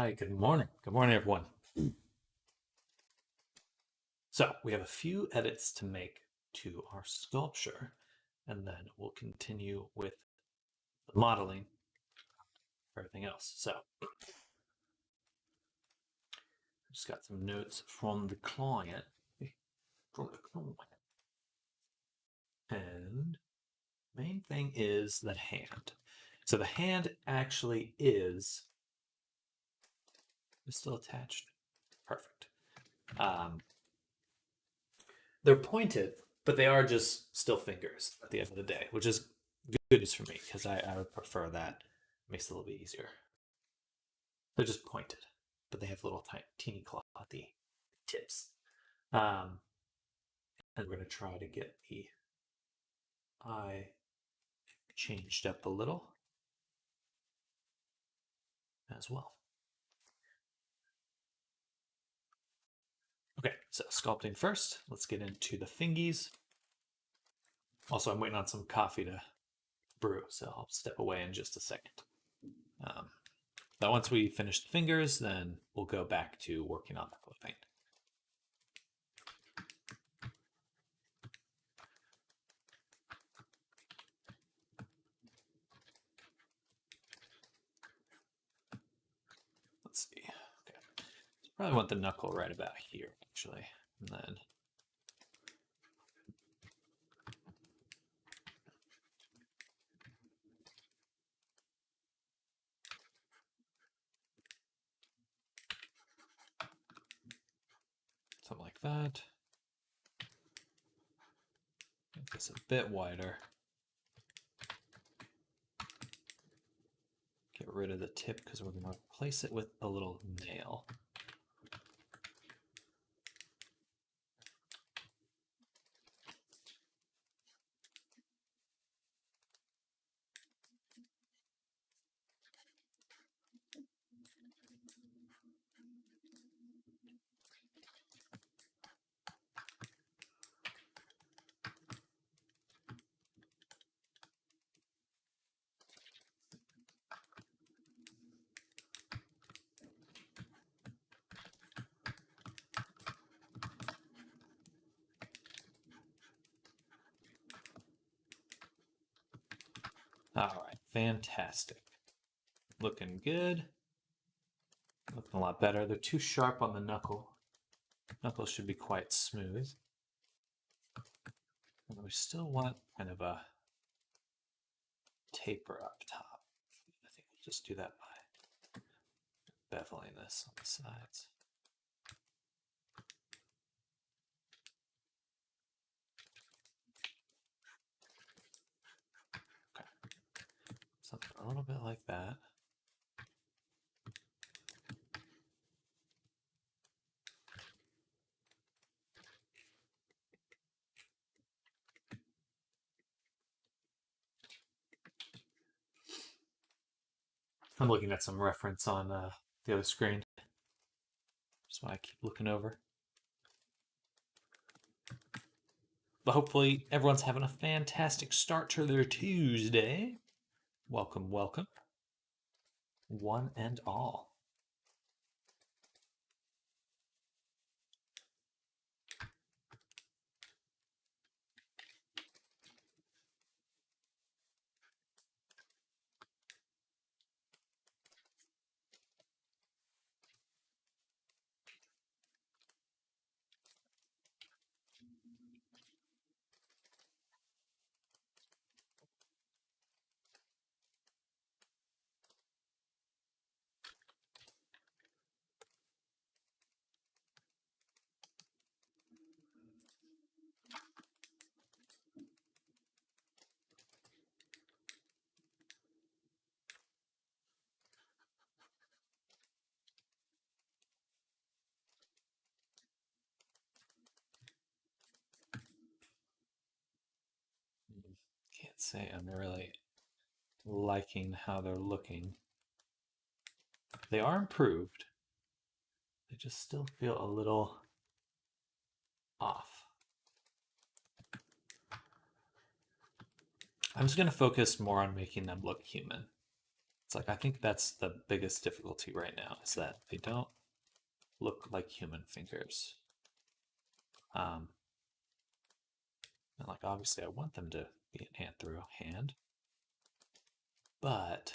Hi, good morning. Good morning, everyone. So, we have a few edits to make to our sculpture, and then we'll continue with the modeling for everything else. So, just got some notes from the client. And main thing is the hand. So the hand actually is still attached. Perfect. They're pointed, but they are just still fingers at the end of the day, which is good news for me because I would prefer that. Makes it a little bit easier. They're just pointed, but they have little tiny, teeny clothy tips. And we're going to try to get the eye changed up a little as well. Okay, so sculpting first. Let's get into the fingies. Also, I'm waiting on some coffee to brew, so I'll step away in just a second. But once we finish the fingers, then we'll go back to working on the clothing. Let's see. Okay. So probably want the knuckle right about here, actually. And then something like that. Make this a bit wider. Get rid of the tip because we're going to replace it with a little nail. All right, fantastic. Looking good. Looking a lot better. They're too sharp on the knuckle. Knuckles should be quite smooth. And we still want kind of a taper up top. I think we'll just do that by beveling this on the sides. Okay. Something a little bit like that. I'm looking at some reference on the other screen. That's why I keep looking over. But hopefully everyone's having a fantastic start to their Tuesday. Welcome, welcome. One and all. Can't say I'm really liking how they're looking. They are improved. They just still feel a little off. I'm just going to focus more on making them look human. It's like I think that's the biggest difficulty right now is that they don't look like human fingers. And like obviously I want them to be in hand through a hand, but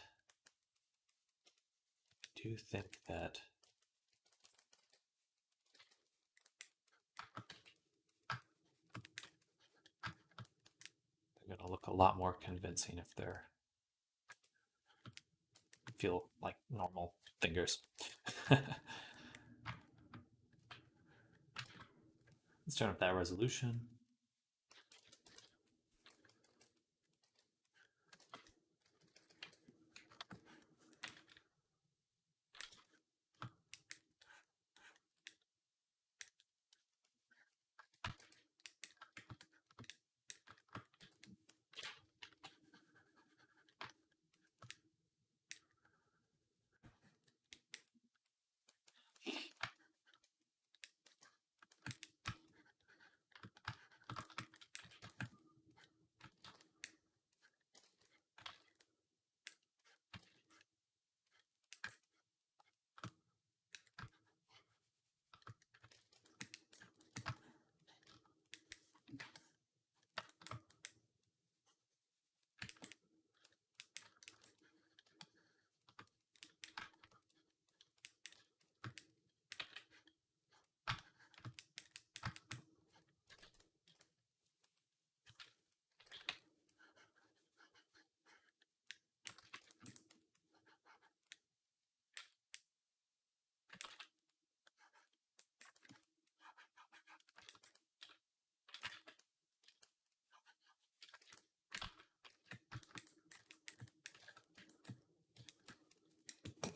I do think that they're gonna look a lot more convincing if they're feel like normal fingers. Let's turn up that resolution.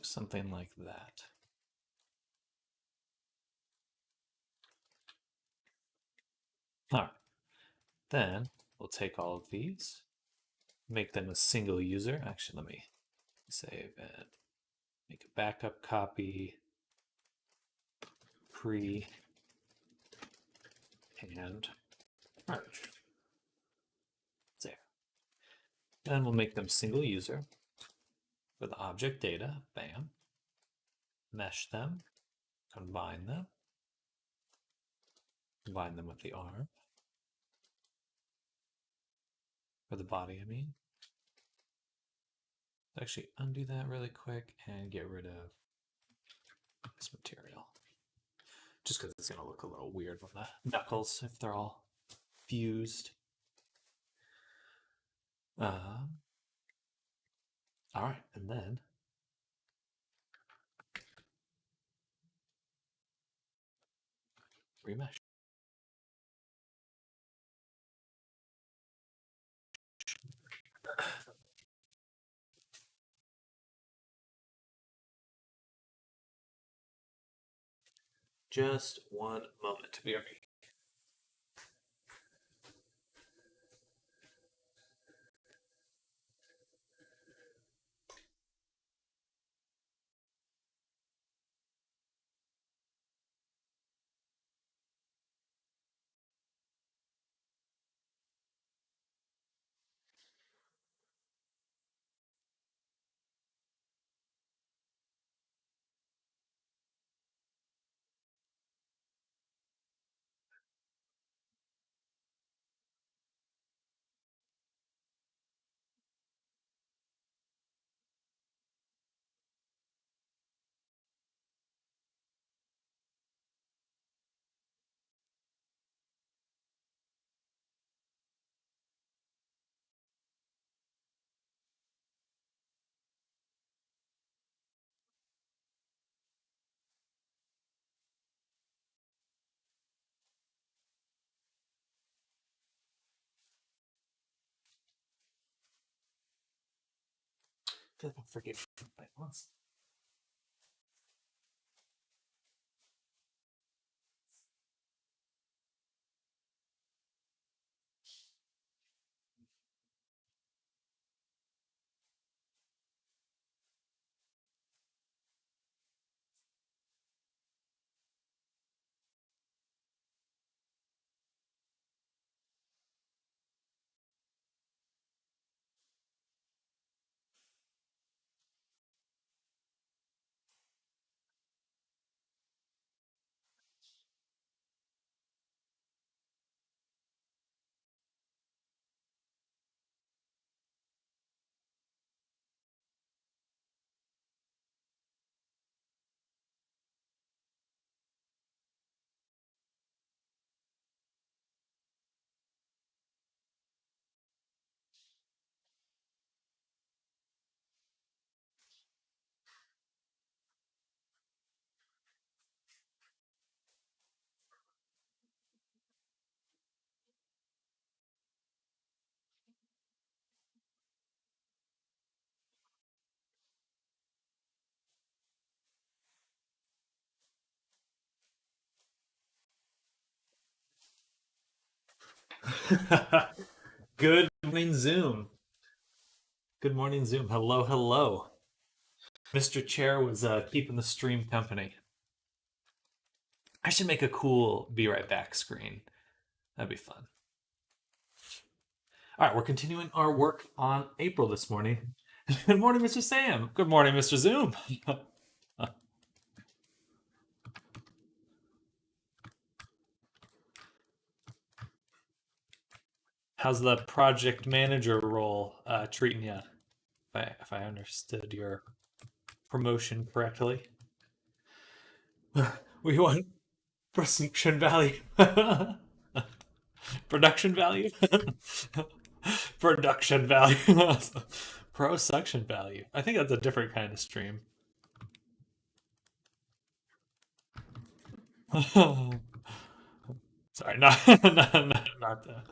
Something like that. All right. Then we'll take all of these, make them a single user. Actually, let me save and make a backup copy, pre and merge. There. Then we'll make them single user for the object data. Bam. Mesh them, combine them with the arm, or the body, I mean. Actually, undo that really quick and get rid of this material. Just because it's going to look a little weird with the knuckles if they're all fused. All right, and then remesh. Just one moment to be ready. I feel like I'm forgetting by once. Good morning, Zoom. Good morning, Zoom. Hello, hello. Mr. Chair was keeping the stream company. I should make a cool be right back screen. That'd be fun. All right, we're continuing our work on April this morning. Good morning, Mr. Sam. Good morning, Mr. Zoom. How's the project manager role treating you? If I understood your promotion correctly, we want production value. Production value. Production value. Pro suction value. I think that's a different kind of stream. Sorry, not the.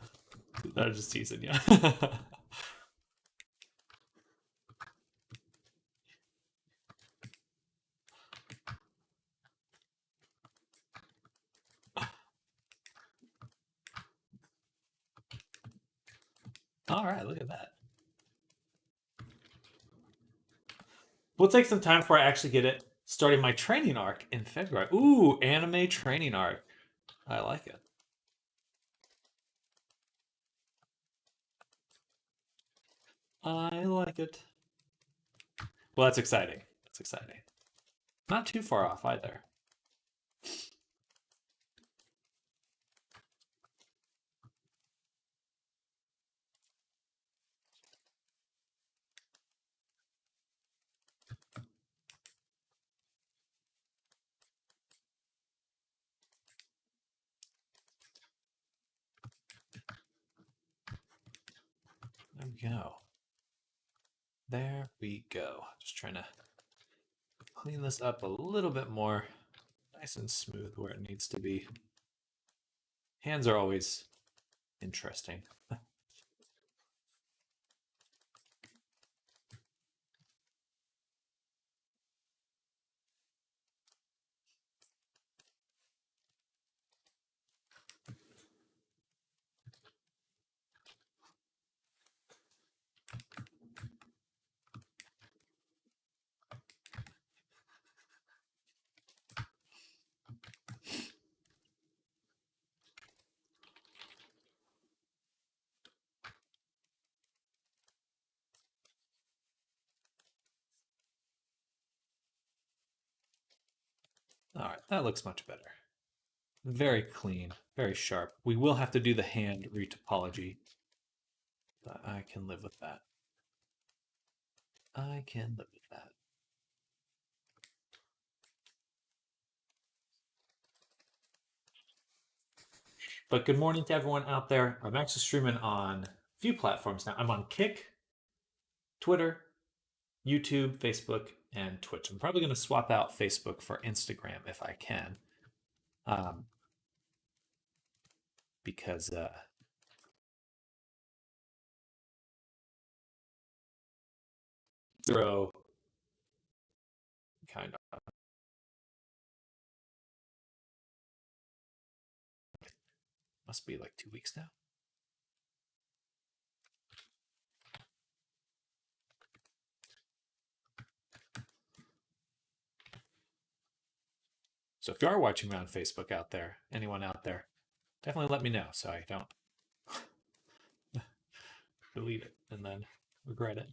I'm just teasing you. All right, look at that. We'll take some time before I actually get it starting my training arc in February. Ooh, anime training arc. I like it. I like it. Well, that's exciting. That's exciting. Not too far off either. There we go. There we go. Just trying to clean this up a little bit more. Nice and smooth where it needs to be. Hands are always interesting. All right, that looks much better. Very clean, very sharp. We will have to do the hand retopology, but I can live with that. I can live with that. But good morning to everyone out there. I'm actually streaming on a few platforms now. I'm on Kick, Twitter, YouTube, Facebook, and Twitch. I'm probably going to swap out Facebook for Instagram if I can. Because zero kind of must be like 2 weeks now. So if you are watching me on Facebook out there, anyone out there, definitely let me know so I don't delete it and then regret it.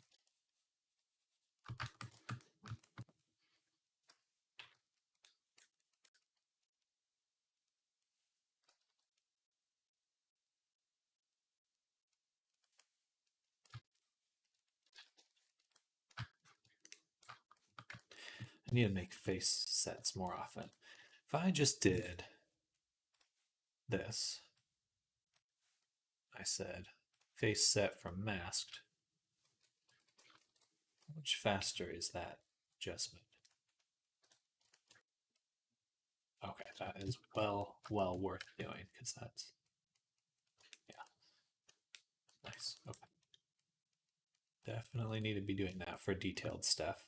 I need to make face sets more often. If I just did this, I said face set from masked, how much faster is that adjustment? Okay, that is well worth doing because that's, yeah, nice. Okay. Definitely need to be doing that for detailed stuff.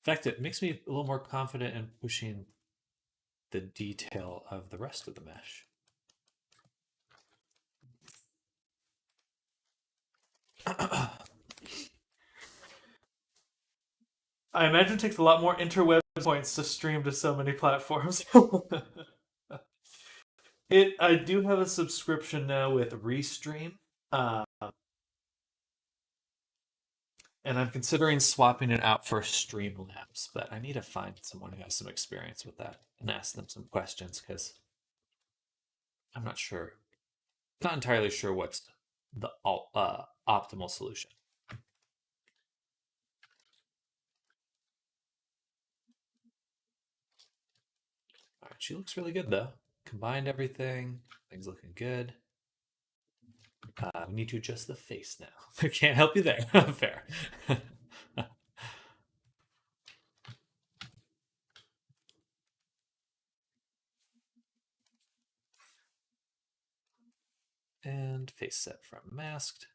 In fact, it makes me a little more confident in pushing the detail of the rest of the mesh. I imagine it takes a lot more interweb points to stream to so many platforms. I do have a subscription now with Restream, uh, and I'm considering swapping it out for Streamlabs, but I need to find someone who has some experience with that and ask them some questions because I'm not sure, not entirely sure what's the optimal solution. All right, she looks really good though. Combined everything, things looking good. We need to adjust the face now. I can't help you there. Fair. And face set from masked.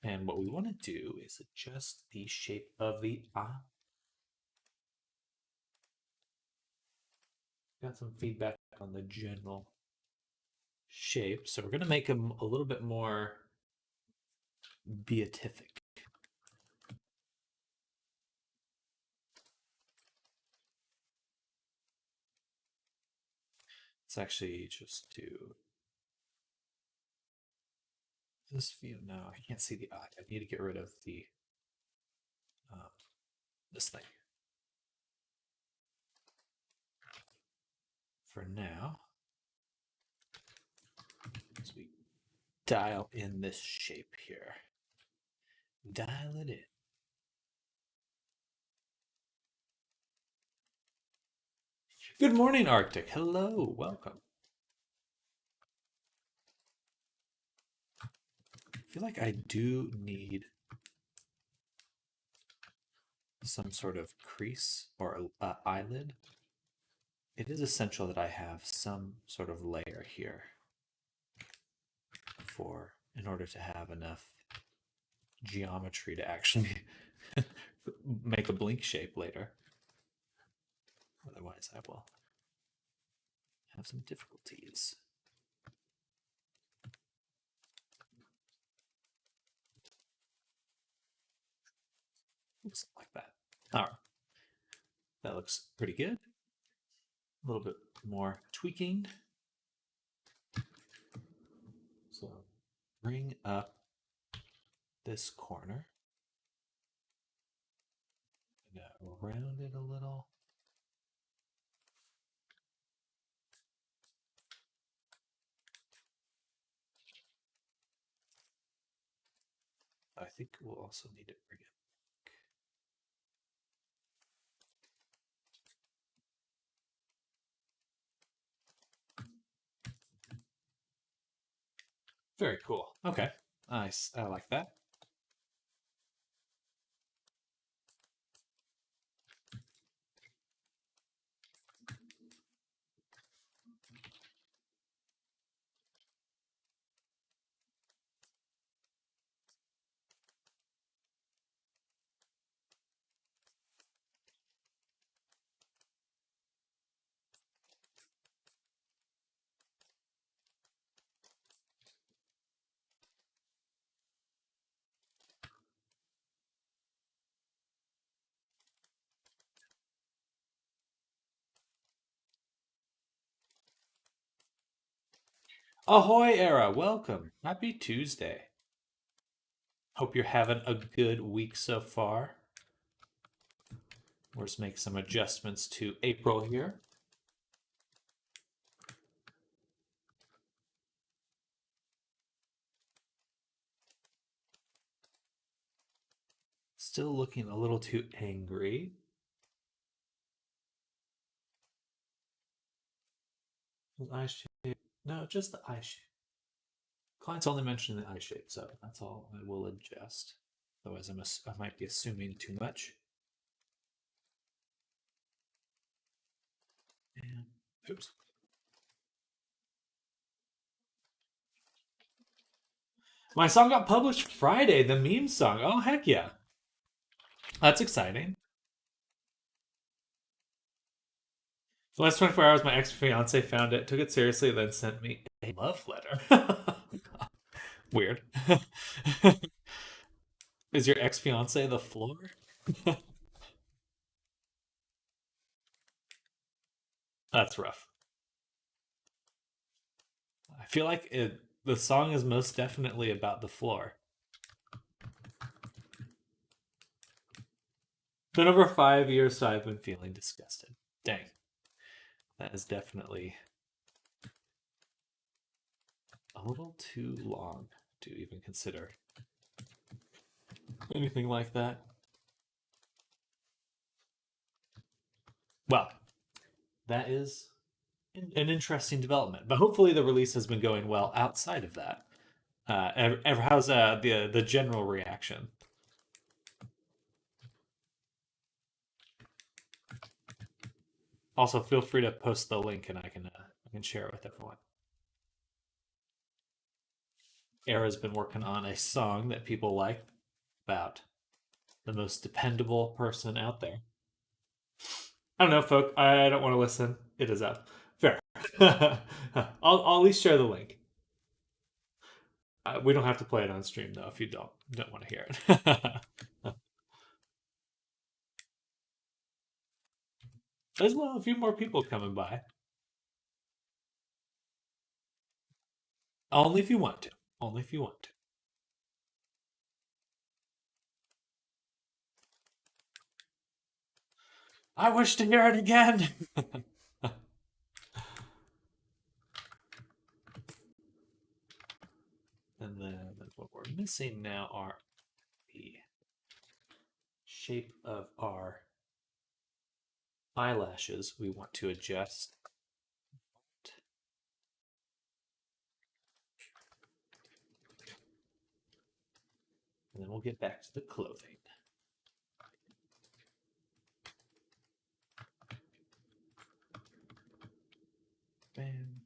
And what we want to do is adjust the shape of the eye. Got some feedback on the general shape, so we're going to make them a little bit more beatific. Let's actually just do this view. No, I can't see the eye. I need to get rid of the this thing. For now, as we dial in this shape here. Dial it in. Good morning, Arctic. Hello, welcome. I feel like I do need some sort of crease or eyelid. It is essential that I have some sort of layer here in order to have enough geometry to actually make a blink shape later. Otherwise, I will have some difficulties. Something like that. All right. That looks pretty good. A little bit more tweaking. So bring up this corner. Round it a little. I think we'll also need to bring it back. Very cool. Okay. Nice. I like that. Ahoy, Era. Welcome. Happy Tuesday. Hope you're having a good week so far. We'll just make some adjustments to April here. Still looking a little too angry. Eye shape. No, just the eye shape. Clients only mention the eye shape, so that's all I will adjust. Otherwise, I might be assuming too much. And oops. My song got published Friday, the meme song. Oh, heck yeah. That's exciting. The last 24 hours, my ex-fiance found it, took it seriously, then sent me a love letter. Weird. Is your ex-fiance the floor? That's rough. I feel like the song is most definitely about the floor. Been over 5 years, so I've been feeling disgusted. Dang. That is definitely a little too long to even consider anything like that. Well, that is an interesting development, but hopefully the release has been going well outside of that. How's the general reaction? Also, feel free to post the link, and I can share it with everyone. Era's been working on a song that people like about the most dependable person out there. I don't know, folk. I don't want to listen. It is up. Fair. I'll at least share the link. We don't have to play it on stream though if you don't want to hear it. There's well a few more people coming by. Only if you want to. Only if you want to. I wish to hear it again. And then what we're missing now are the shape of our eyelashes we want to adjust. And then we'll get back to the clothing. Bam.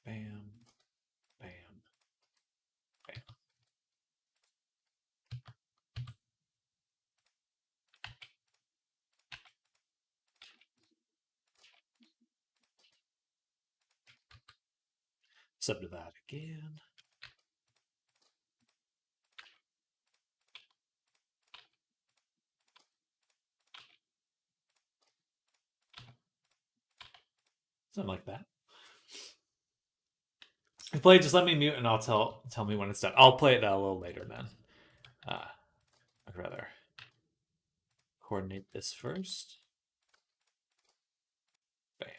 Bam. Bam. Bam. Subdivide again. Something like that. If play, just let me mute and I'll tell me when it's done. I'll play it a little later then. I'd rather coordinate this first. Bam.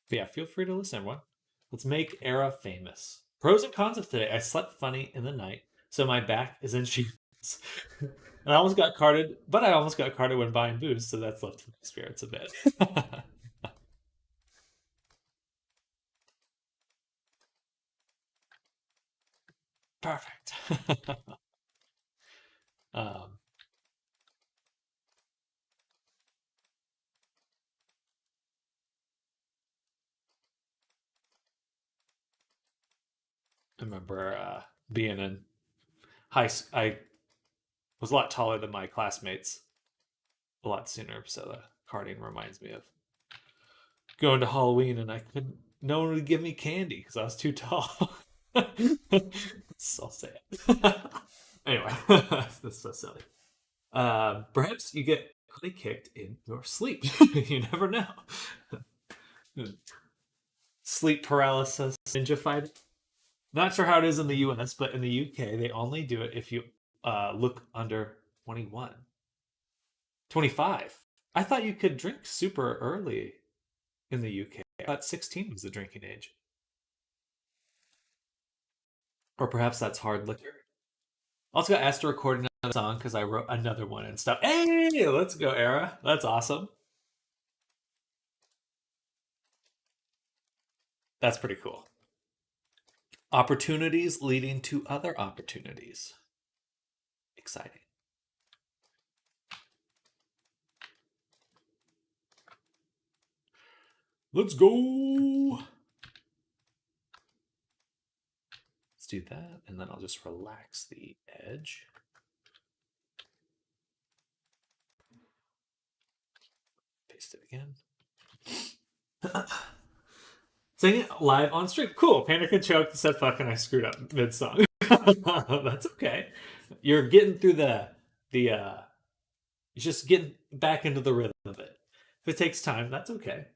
But yeah, feel free to listen, everyone. Let's make Era famous. Pros and cons of today. I slept funny in the night, so my back is in sheets. And I almost got carded, but I almost got carded when buying booze, so that's left my spirits a bit. Perfect. um, I remember being in high school. I was a lot taller than my classmates a lot sooner, so the carding reminds me of going to Halloween and I couldn't. No one would give me candy because I was too tall. So sad. Anyway, that's so silly. Perhaps you get honey kicked in your sleep. You never know. Sleep paralysis, ninja fighting. Not sure how it is in the US, but in the UK, they only do it if you look under 21. 25. I thought you could drink super early in the UK. I thought 16 was the drinking age. Or perhaps that's hard liquor. Also got asked to record another song because I wrote another one and stuff. Hey, let's go, Era. That's awesome. That's pretty cool. Opportunities leading to other opportunities. Exciting. Let's go. Let's do that, and then I'll just relax the edge. paste it again. Sing it live on stream. Cool. Panic and choked. Said fuck, and I screwed up mid song. That's okay. You're getting through you're just getting back into the rhythm of it. If it takes time, that's okay.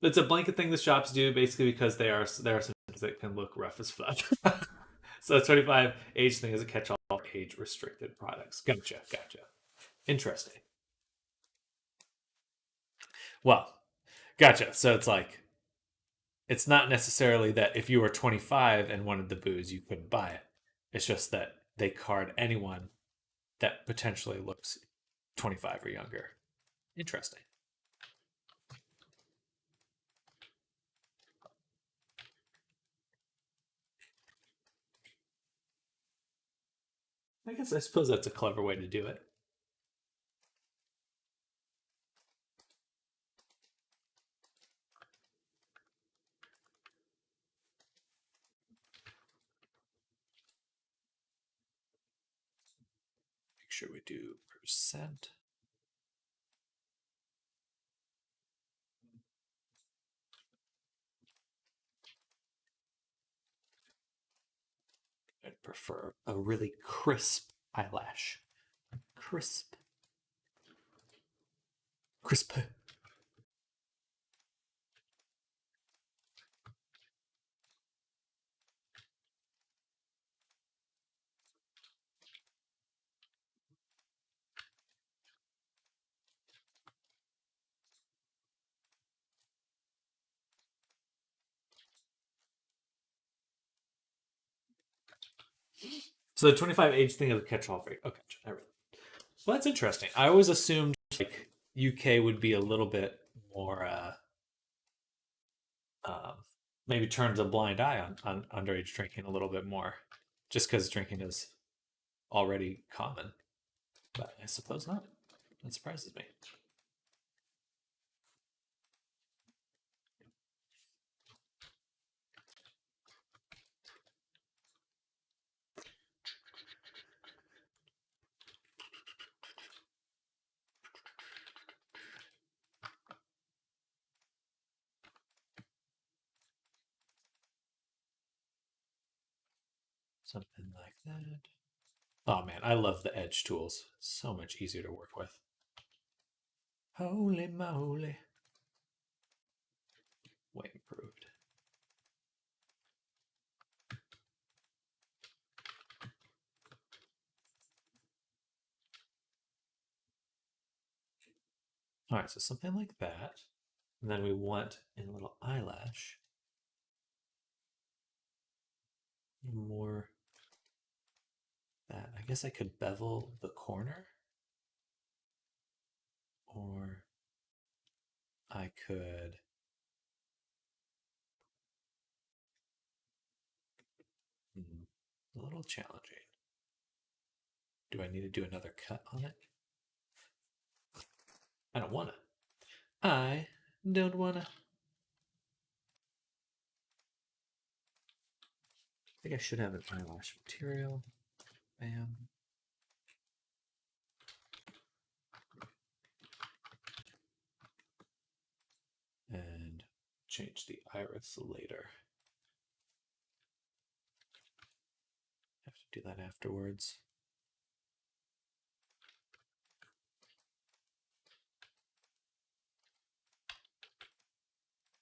It's a blanket thing the shops do, basically because there are some things that can look rough as fuck. So 25 age thing is a catch-all age restricted products. Gotcha. Interesting. Well, gotcha. So it's like, it's not necessarily that if you were 25 and wanted the booze, you couldn't buy it. It's just that they card anyone that potentially looks 25 or younger. Interesting. I suppose that's a clever way to do it. Make sure we do percent. I'd prefer a really crisp eyelash. Crisp. So the 25 age thing is a catch-all for you. Okay, I read. Well, that's interesting. I always assumed like UK would be a little bit more um, maybe turns a blind eye on underage drinking a little bit more, just because drinking is already common. But I suppose not. That surprises me. Something like that. Oh man, I love the edge tools. So much easier to work with. Holy moly. Way improved. All right, so something like that. And then we want in a little eyelash. More that. I guess I could bevel the corner. Or I could a little challenging. Do I need to do another cut on it? I don't want to. I don't want to. I think I should have an eyelash material. Bam. And change the iris later. Have to do that afterwards.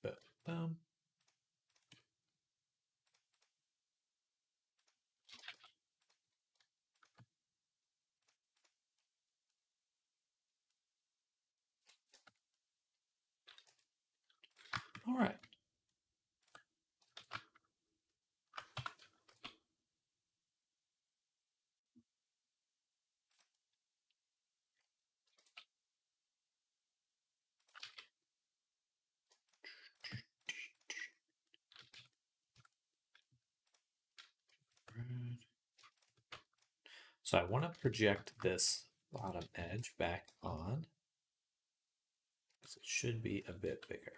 But boom. All right. So I want to project this bottom edge back on. So it should be a bit bigger.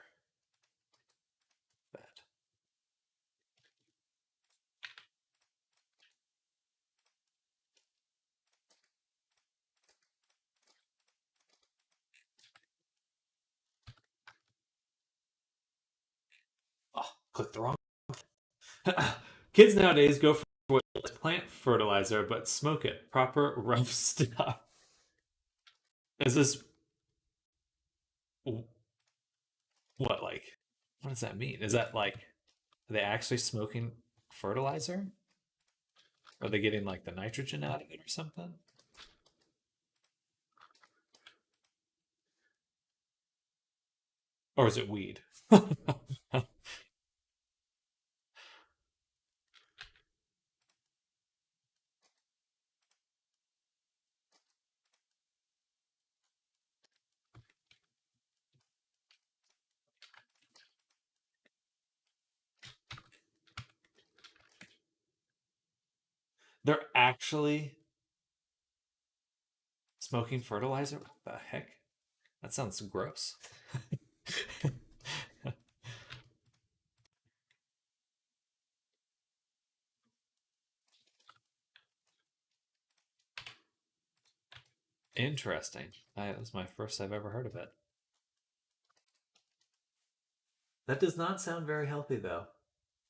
That. Click the wrong. Kids nowadays go for plant fertilizer, but smoke it. Proper rough stuff. Is this what like? What does that mean? Is that like are they actually smoking fertilizer? Are they getting like the nitrogen out of it or something? Or is it weed? They're actually smoking fertilizer? What the heck? That sounds gross. Interesting. That was my first I've ever heard of it. That does not sound very healthy, though.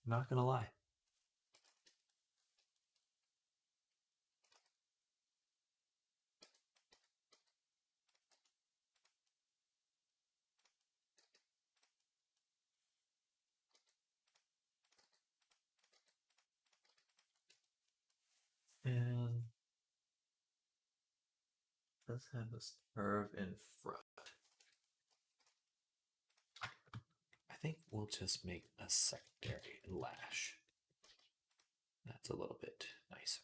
I'm not gonna lie. And let's have this curve in front. I think we'll just make a secondary lash. That's a little bit nicer.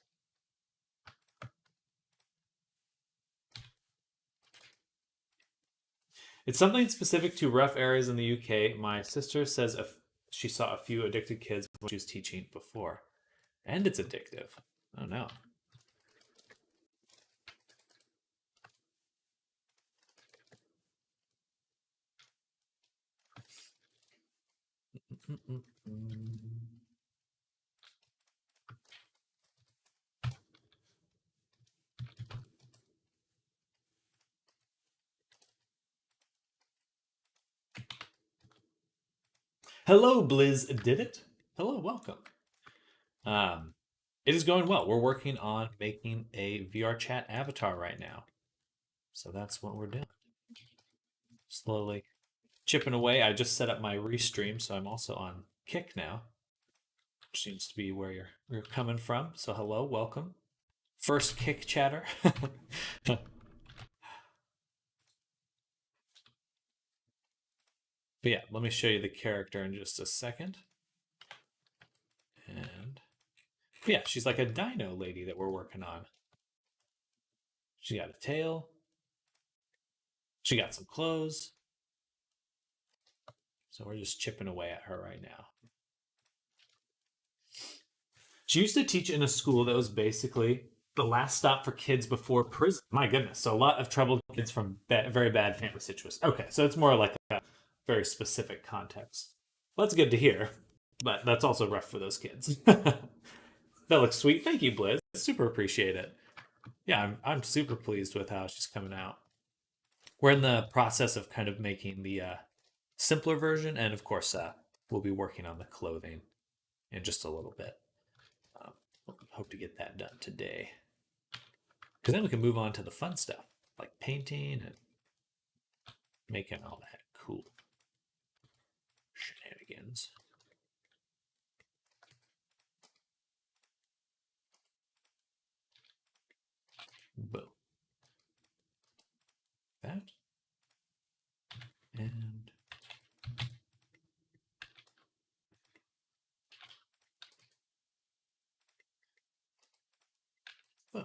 It's something specific to rough areas in the UK. My sister says she saw a few addicted kids when she was teaching before. And it's addictive. Oh no. Hello, Blizz did it. Hello, welcome. It is going well. We're working on making a VR chat avatar right now. So that's what we're doing. Slowly chipping away. I just set up my restream, so I'm also on Kick now. Which seems to be where you're coming from. So hello, welcome. First Kick chatter. But yeah, let me show you the character in just a second. And yeah, she's like a dino lady that we're working on. She got a tail. She got some clothes. So we're just chipping away at her right now. She used to teach in a school that was basically the last stop for kids before prison. My goodness. So a lot of troubled kids from very bad family situations. Okay, so it's more like a very specific context. Well, that's good to hear, but that's also rough for those kids. That looks sweet. Thank you, Blizz. Super appreciate it. Yeah, I'm super pleased with how she's coming out. We're in the process of kind of making the simpler version, and of course, we'll be working on the clothing in just a little bit. Hope to get that done today, because then we can move on to the fun stuff like painting and making all that cool shenanigans. Boom. That. And boom.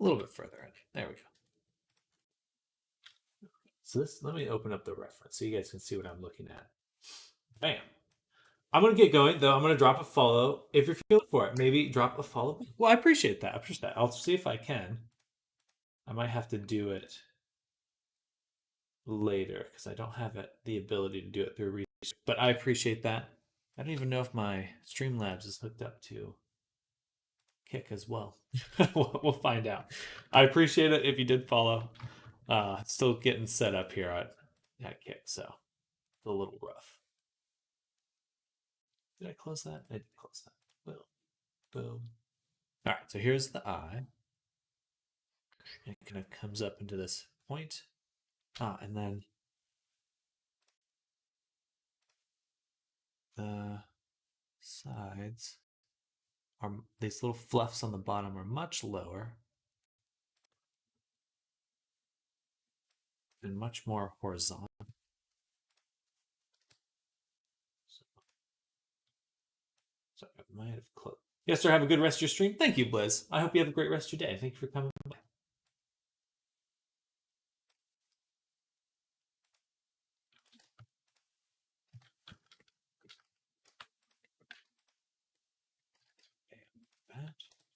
A little bit further in. There we go. So this, let me open up the reference so you guys can see what I'm looking at. Bam. I'm going to get going, though. I'm going to drop a follow. If you're feeling for it, maybe drop a follow. Well, I appreciate that. I appreciate that. I'll see if I can. I might have to do it later because I don't have the ability to do it through research. But I appreciate that. I don't even know if my Streamlabs is hooked up to Kick as well. We'll find out. I appreciate it if you did follow. Still getting set up here at Kick, so it's a little rough. Did I close that? I did close that. Boom. Boom. All right, so here's the eye. It kind of comes up into this point. And then the sides are, these little fluffs on the bottom are much lower and much more horizontal. So I might have closed. Yes, sir. Have a good rest of your stream. Thank you, Blizz. I hope you have a great rest of your day. Thank you for coming by.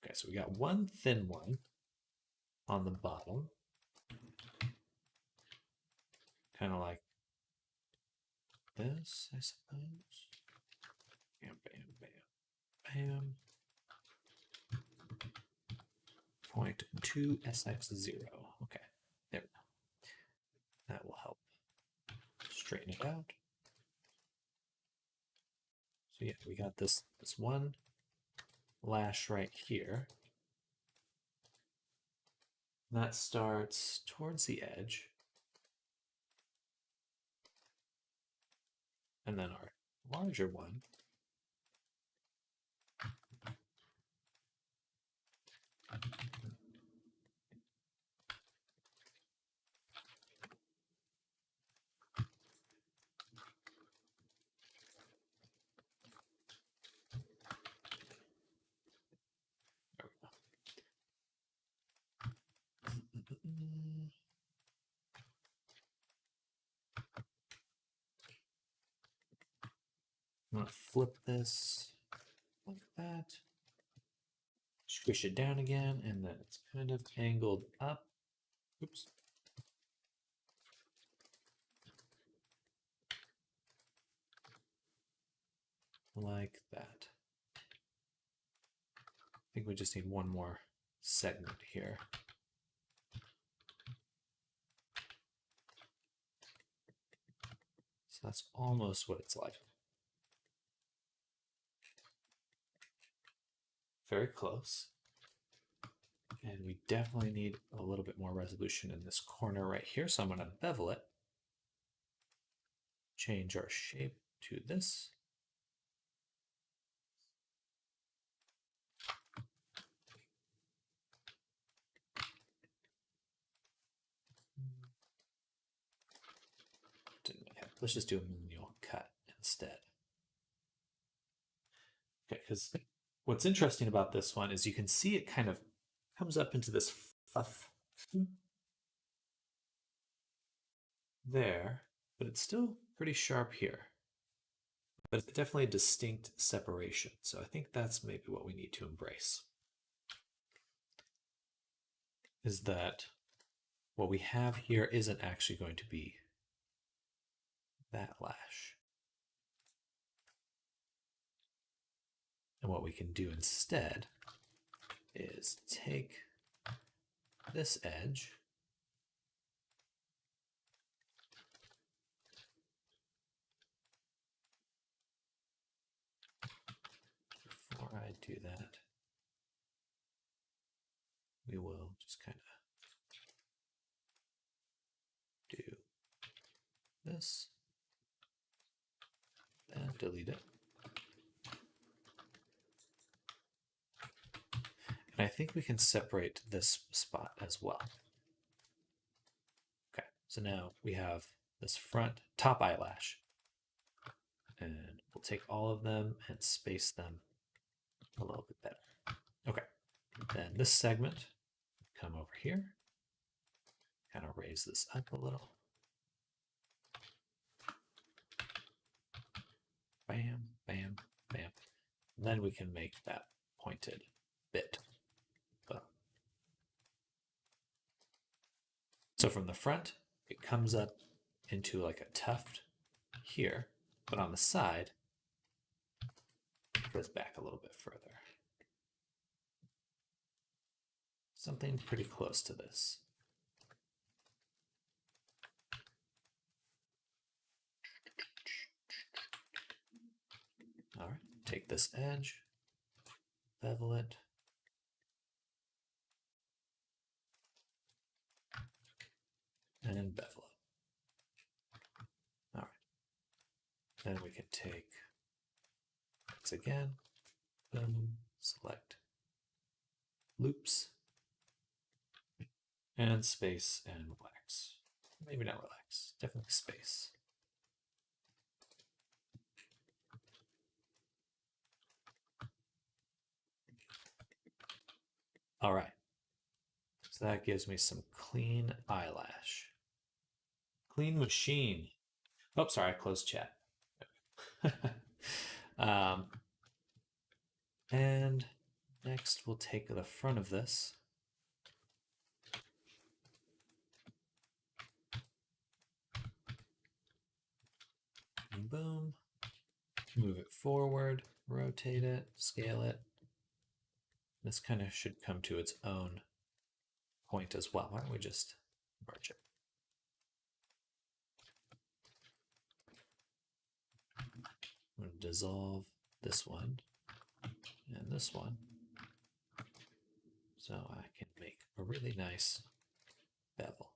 Okay, so we got one thin one on the bottom. Kind of like this, I suppose. Bam, bam, bam, bam. 0.2 SX0. Okay, there we go. That will help straighten it out. So yeah, we got this one lash right here. That starts towards the edge. And then our larger one I'm gonna flip this like that. Squish it down again, and then it's kind of angled up. Oops. Like that. I think we just need one more segment here. So that's almost what it's like. Very close. And we definitely need a little bit more resolution in this corner right here. So I'm going to bevel it. Change our shape to this. Let's just do a manual cut instead. Okay, because what's interesting about this one is you can see it kind of comes up into this fluff there, but it's still pretty sharp here. But it's definitely a distinct separation. So I think that's maybe what we need to embrace. Is that what we have here isn't actually going to be that lash. And what we can do instead is take this edge before I do that, we will just kind of do this and delete it. And I think we can separate this spot as well. Okay, so now we have this front top eyelash. And we'll take all of them and space them a little bit better. Okay, then this segment, come over here, kind of raise this up a little. Bam, bam, bam. And then we can make that pointed bit. So from the front, it comes up into like a tuft here, but on the side, it goes back a little bit further. Something pretty close to this. All right. take this edge, bevel it, and bevel it. All right. Then we can take, once again, boom, select loops, and space and relax. Maybe not relax, definitely space. All right. So that gives me some clean eyelash. Clean machine. Oh, sorry, I closed chat. And next we'll take the front of this. And boom. Move it forward, rotate it, scale it. This kind of should come to its own point as well. Why don't we just merge it? I'm going to dissolve this one and this one so I can make a really nice bevel.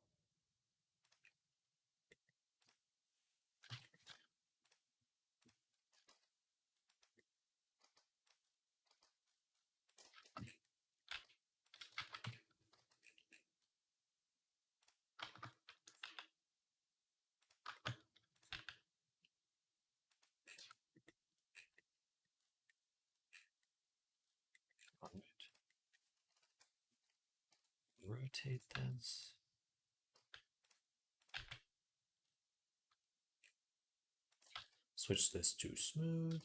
All right. Rotate this. Switch this to smooth.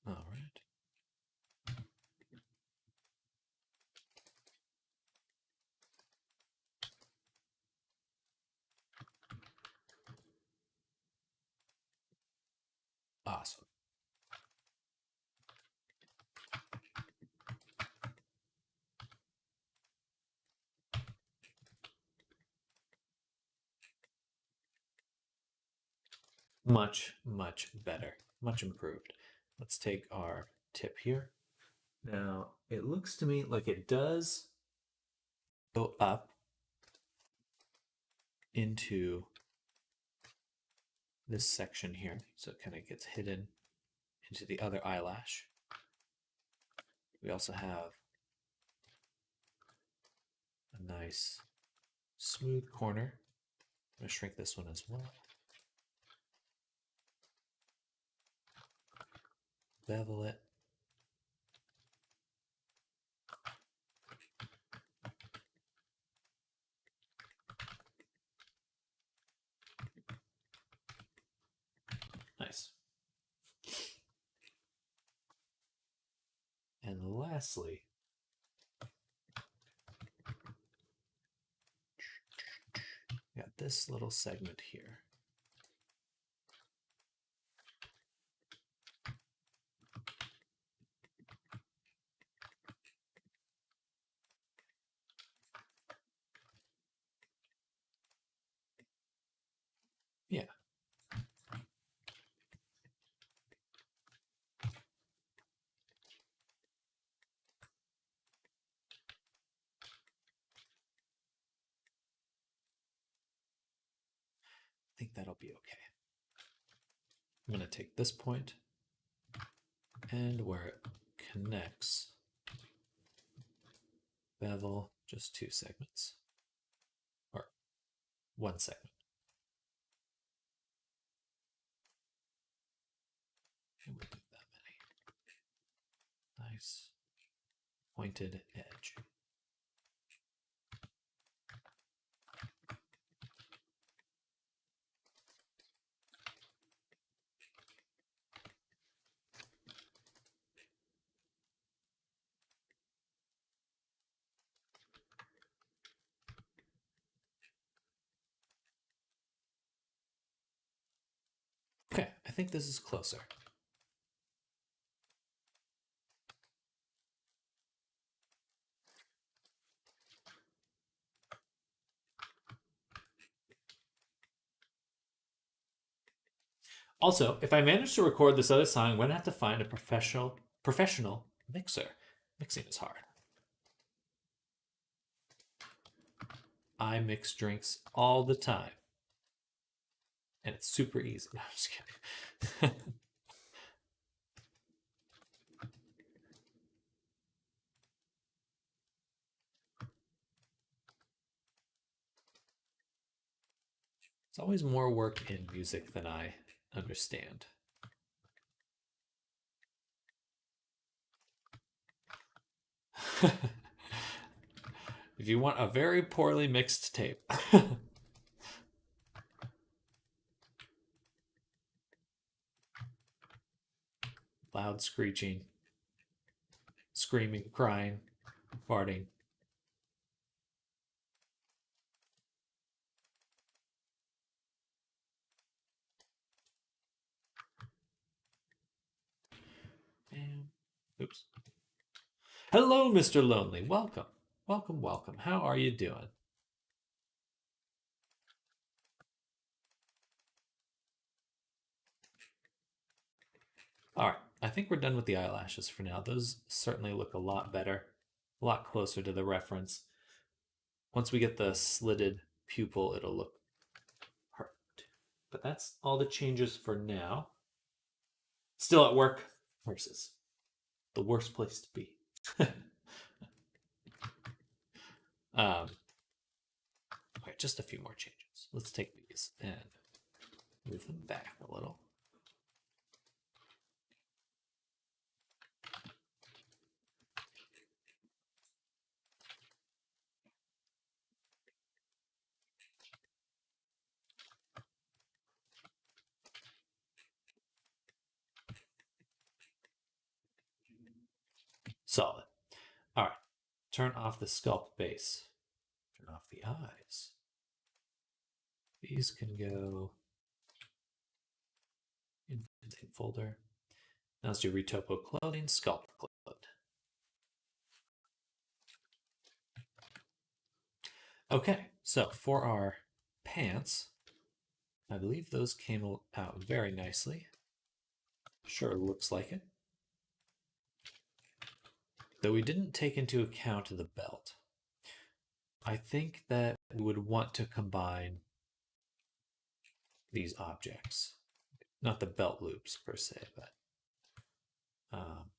All right. Awesome. Much, much better. Much improved. Let's take our tip here. Now, it looks to me like it does go up into this section here. So it kind of gets hidden into the other eyelash. We also have a nice smooth corner. I'm going to shrink this one as well. Bevel it. Nice. And lastly, got this little segment here. Yeah. I think that'll be okay. I'm going to take this point and where it connects, bevel just 2 segments, or 1 segment. Shouldn't do that many. Nice pointed edge. Okay, I think this is closer. Also, if I manage to record this other song, I'm going to have to find a professional mixer. Mixing is hard. I mix drinks all the time. And it's super easy. No, I'm just kidding. It's always more work in music than I understand. If you want a very poorly mixed tape. Loud screeching, screaming, crying, farting. And, oops. Hello, Mr. Lonely. Welcome. Welcome, welcome. How are you doing? All right. I think we're done with the eyelashes for now. Those certainly look a lot better, a lot closer to the reference. Once we get the slitted pupil, it'll look perfect. But that's all the changes for now. Still at work versus the worst place to be. Okay, just a few more changes. Let's take these and move them back a little. Solid. All right. Turn off the sculpt base. Turn off the eyes. These can go in the same folder. Now let's do Retopo clothing, sculpt clothing. Okay, so for our pants, I believe those came out very nicely. Sure, looks like it. Though we didn't take into account the belt. I think that we would want to combine these objects. Not the belt loops per se, but bam,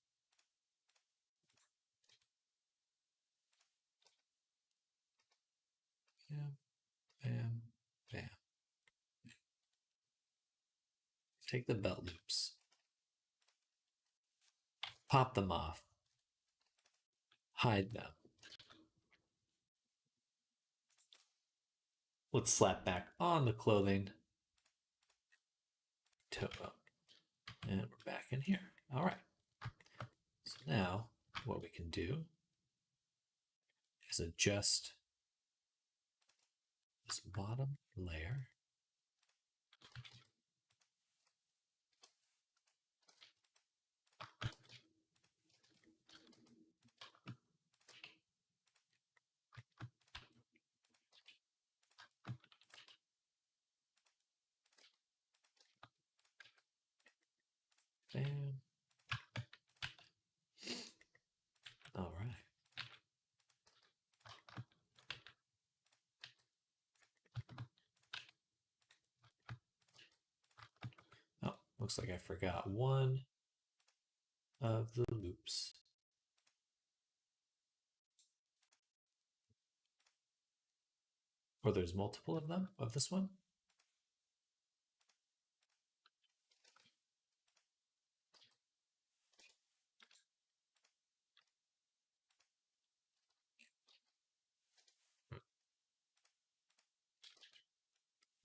bam, bam. Take the belt loops. Pop them off. Hide them. Let's slap back on the clothing. Topo. And we're back in here. All right. So now what we can do is adjust this bottom layer. Bam. All right. Oh, looks like I forgot one of the loops. Or there's multiple of them, of this one.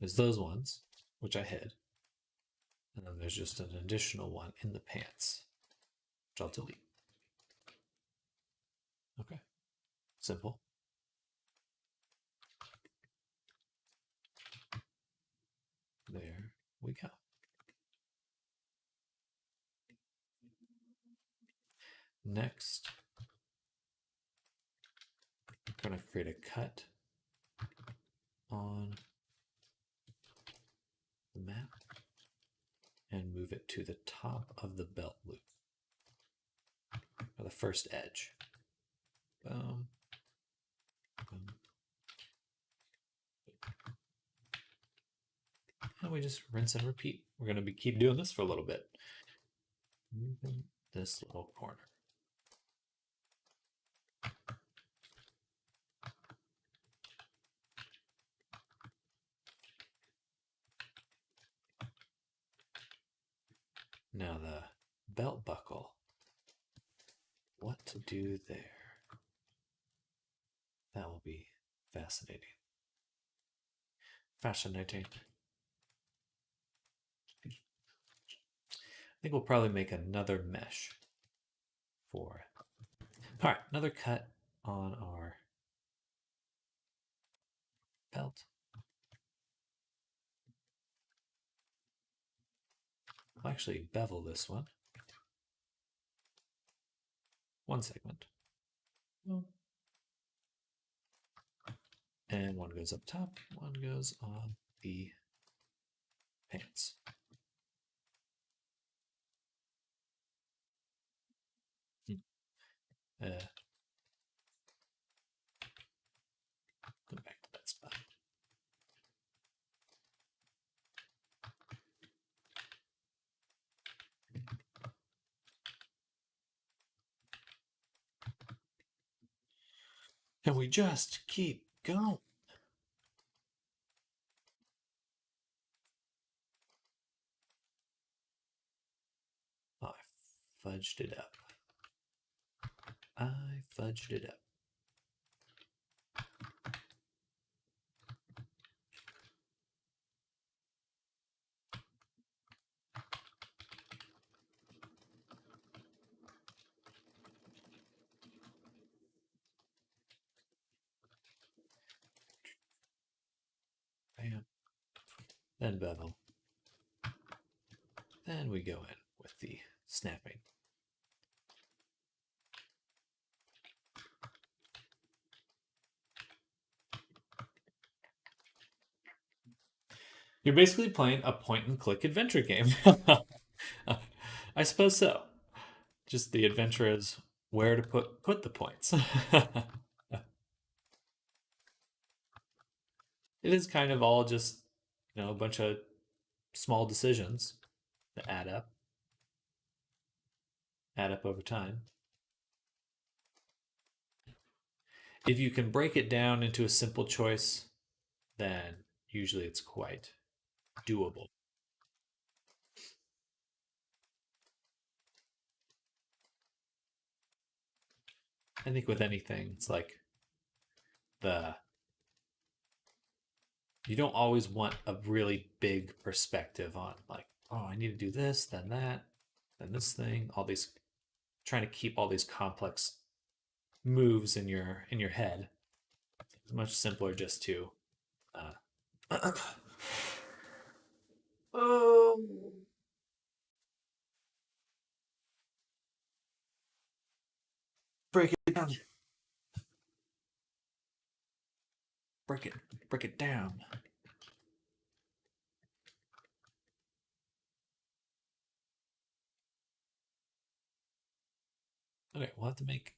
There's those ones, which I hid. And then there's just an additional one in the pants, which I'll delete. Okay, simple. There we go. Next, I'm going to create a cut on the map and move it to the top of the belt loop, or the first edge. Boom. Boom. And we just rinse and repeat. We're going to keep doing this for a little bit. Moving this little corner. Now the belt buckle. What to do there? That will be fascinating. Fascinating. I think we'll probably make another mesh for it. All right, another cut on our belt. I'll actually bevel this one segment. And one goes up top, one goes on the pants. Go back to that spot. And we just keep going. Oh, I fudged it up. I fudged it up. Bam. Then bevel. Then we go in with the snapping. You're basically playing a point-and-click adventure game. I suppose so. Just the adventure is where to put the points. It is kind of all just, a bunch of small decisions that add up over time. If you can break it down into a simple choice, then usually it's quite doable. I think with anything, it's like you don't always want a really big perspective on, like, oh, I need to do this, then that, then this thing, all these, trying to keep all these complex moves in your head. It's much simpler just to break it down. Break it down. Okay, we'll have to make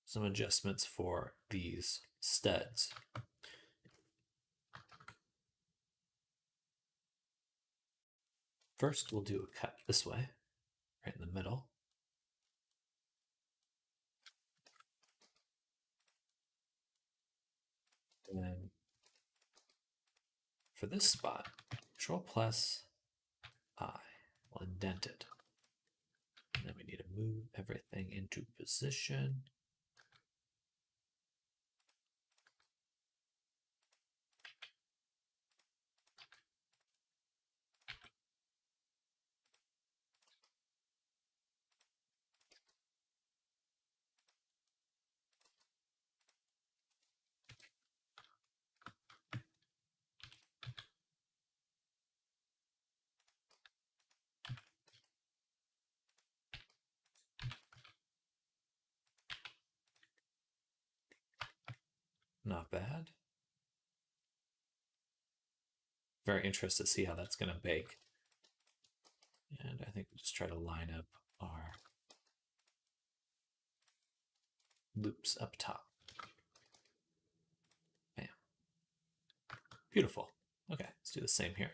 some adjustments for these studs. First, we'll do a cut this way, right in the middle. And then for this spot, Control+I will indent it. And then we need to move everything into position. Not bad. Very interested to see how that's going to bake. And I think we'll just try to line up our loops up top. Bam. Beautiful. Okay, let's do the same here.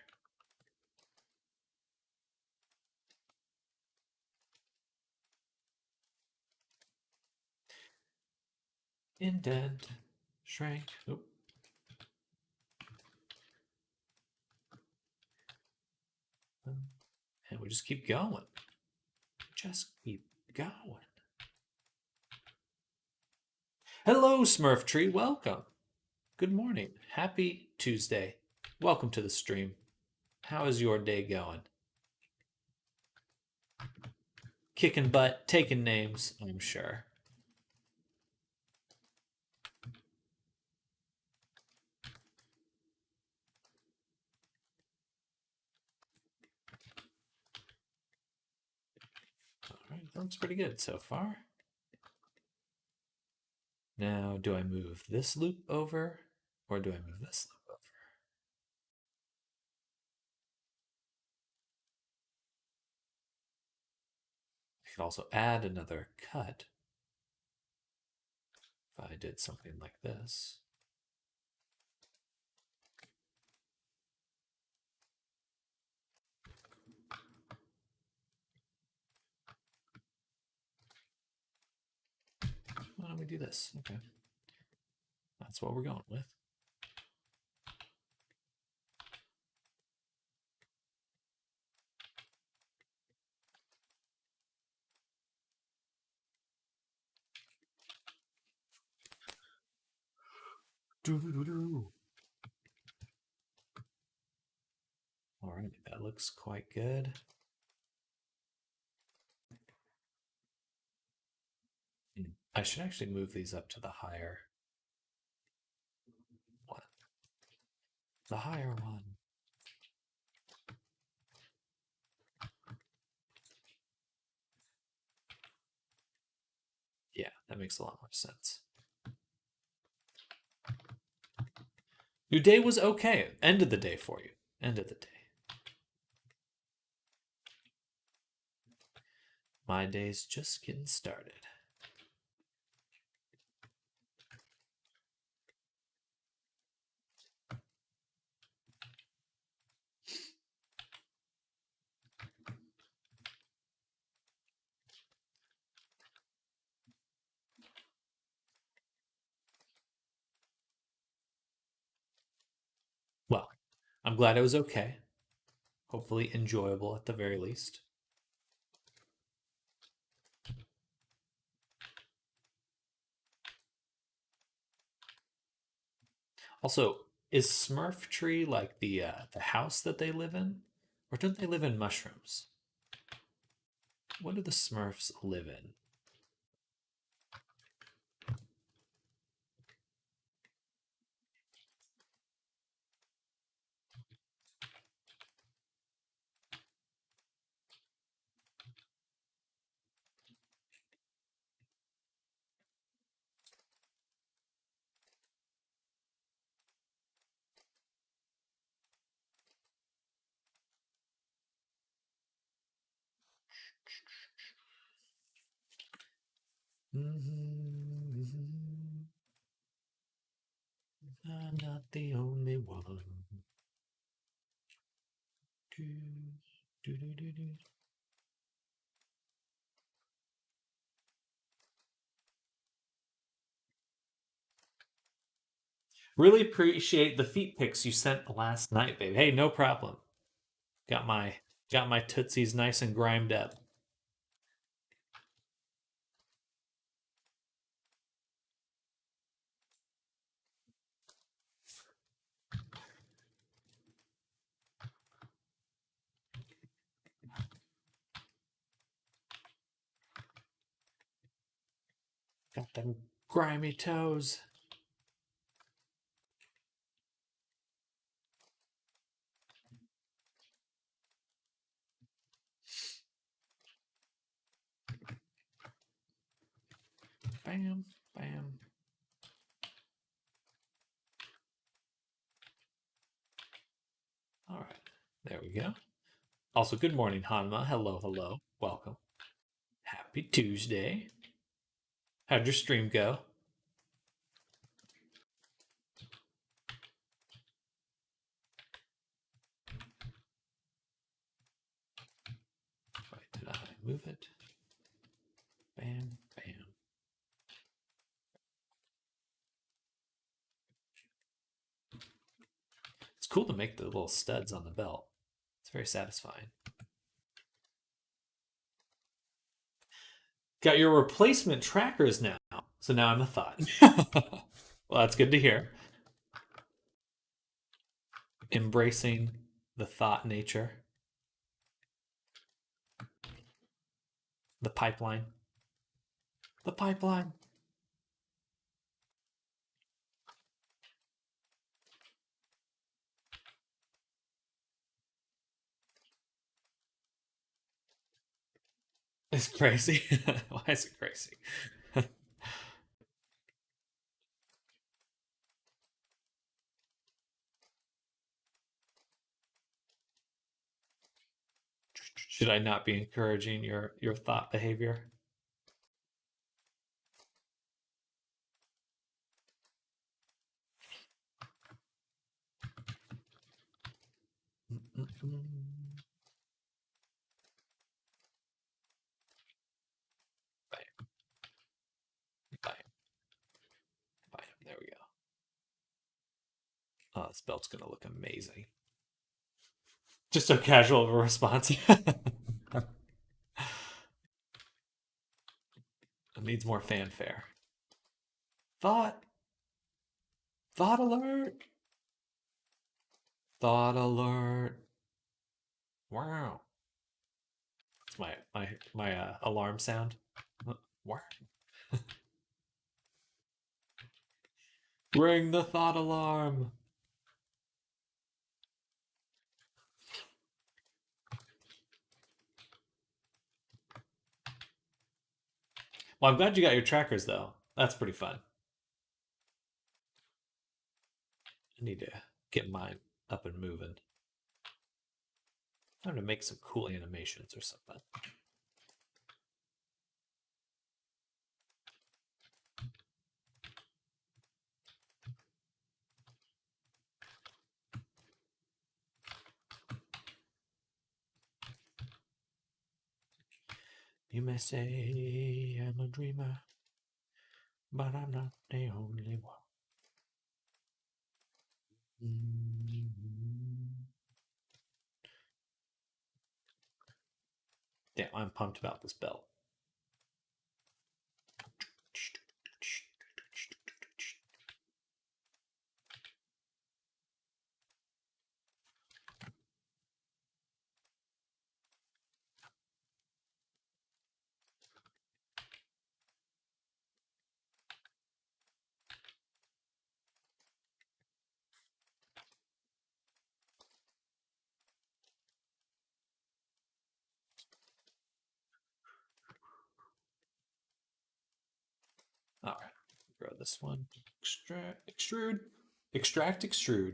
Indent, shrink. Oop. And we just keep going. Just keep going. Hello, Smurf Tree. Welcome. Good morning. Happy Tuesday. Welcome to the stream. How is your day going? Kicking butt, taking names, I'm sure. All right, that looks pretty good so far. Now, do I move this loop over or do I move this loop over? I could also add another cut if I did something like this. Why don't we do this? Okay. That's what we're going with. All right, that looks quite good. I should actually move these up to the higher one. The higher one. Yeah, that makes a lot more sense. Your day was okay. End of the day for you. End of the day. My day's just getting started. Well, I'm glad it was okay. Hopefully enjoyable at the very least. Also, is Smurf Tree like the house that they live in? Or don't they live in mushrooms? What do the Smurfs live in? I'm not the only one. Really appreciate the feet pics you sent last night, babe. Hey, no problem. Got my tootsies nice and grimed up. Got them grimy toes. Bam, bam. All right, there we go. Also, good morning, Hanma. Hello, hello. Welcome. Happy Tuesday. How'd your stream go? Wait, did I move it? Bam, bam. It's cool to make the little studs on the belt. It's very satisfying. Got your replacement trackers now. So now I'm a thought. Well, that's good to hear. Embracing the thought nature. The pipeline. The pipeline. It's crazy. Why is it crazy? Should I not be encouraging your thought behavior? Bam. Bam. Bam. There we go. Oh, this belt's gonna look amazing. Just so casual of a response. It needs more fanfare. Thought. Thought alert. Thought alert. Wow. It's my alarm sound. Wow. Ring the thought alarm. Well, I'm glad you got your trackers though. That's pretty fun. I need to get mine up and moving. Time to make some cool animations or something. You may say I'm a dreamer, but I'm not the only one. Damn, I'm pumped about this belt. All right, grow this one. Extrude. Extract, extrude.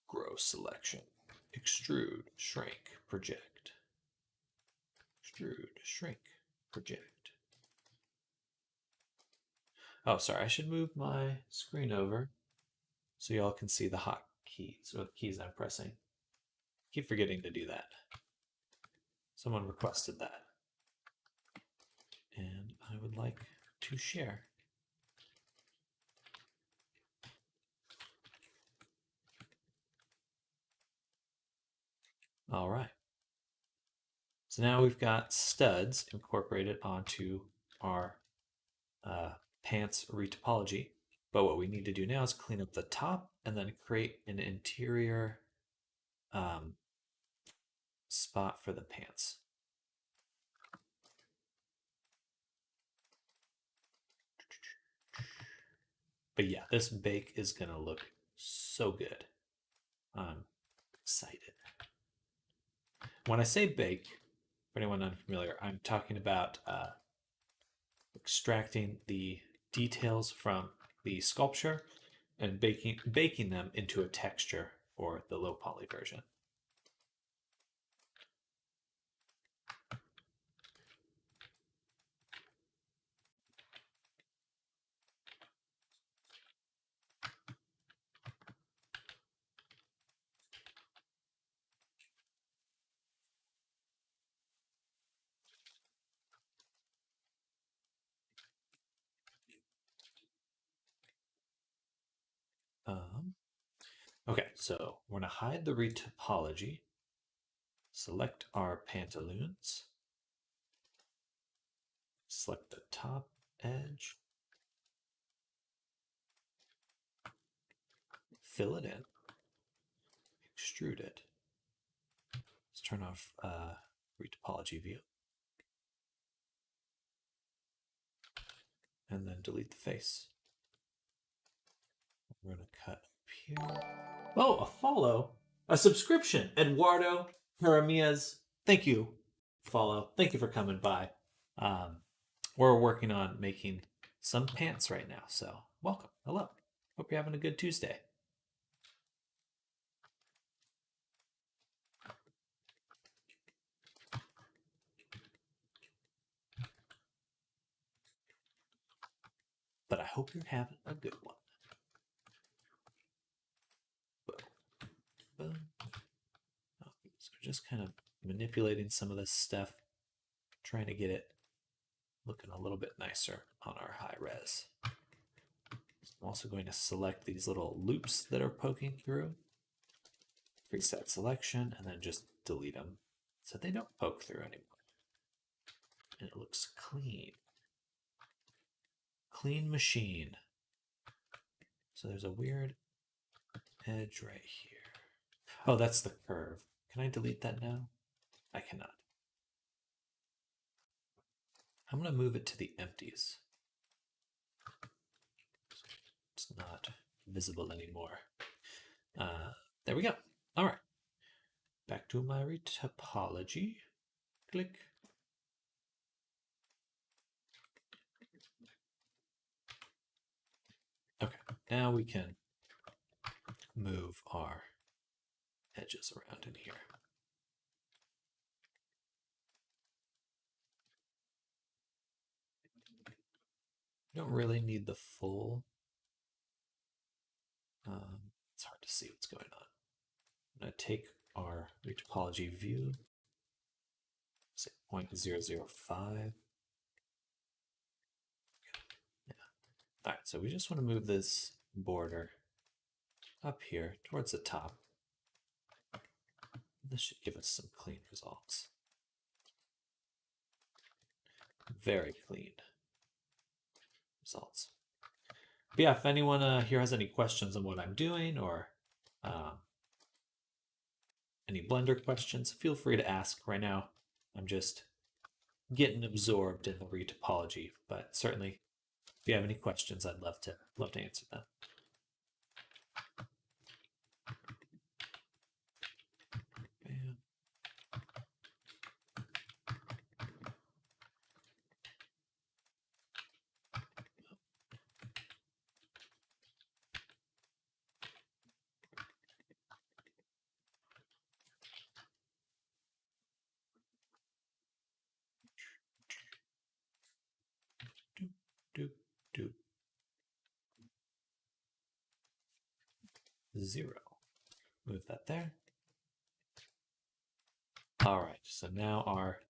Grow selection. Extrude, shrink, project. Extrude, shrink, project. Oh, sorry, I should move my screen over so y'all can see the hot keys or the keys I'm pressing. Keep forgetting to do that. Someone requested that. And I would like to share. All right. So now we've got studs incorporated onto our pants retopology. But what we need to do now is clean up the top and then create an interior spot for the pants. But yeah, this bake is going to look so good. I'm excited. when I say bake, for anyone unfamiliar, I'm talking about extracting the details from the sculpture and baking them into a texture for the low poly version. Okay, so we're going to hide the retopology, select our pantaloons, select the top edge, fill it in, extrude it. Let's turn off retopology view. And then delete the face. We're going to cut up here. Oh, a follow. A subscription. Eduardo Jeremias. Thank you. Follow. Thank you for coming by. We're working on making some pants right now. So welcome. Hello. Hope you're having a good Tuesday. But I hope you're having a good one. Boom. Boom. So just kind of manipulating some of this stuff, trying to get it looking a little bit nicer on our high res. I'm also going to select these little loops that are poking through. Preset selection, and then just delete them so they don't poke through anymore. And it looks clean. Clean machine. So there's a weird edge right here. Oh, that's the curve. Can I delete that now? I cannot. I'm going to move it to the empties. It's not visible anymore. There we go. All right. Back to my retopology. Click. Okay, now we can move our edges around in here. You don't really need the full. It's hard to see what's going on. I'm going to take our retopology view, say 0.005. Yeah. All right, so we just want to move this border up here towards the top. This should give us some clean results. Very clean results. But yeah, if anyone here has any questions on what I'm doing or any Blender questions, feel free to ask. Right now, I'm just getting absorbed in the retopology, but certainly if you have any questions, I'd love to answer them. Doop, doop. 0. Move that there. All right, so now our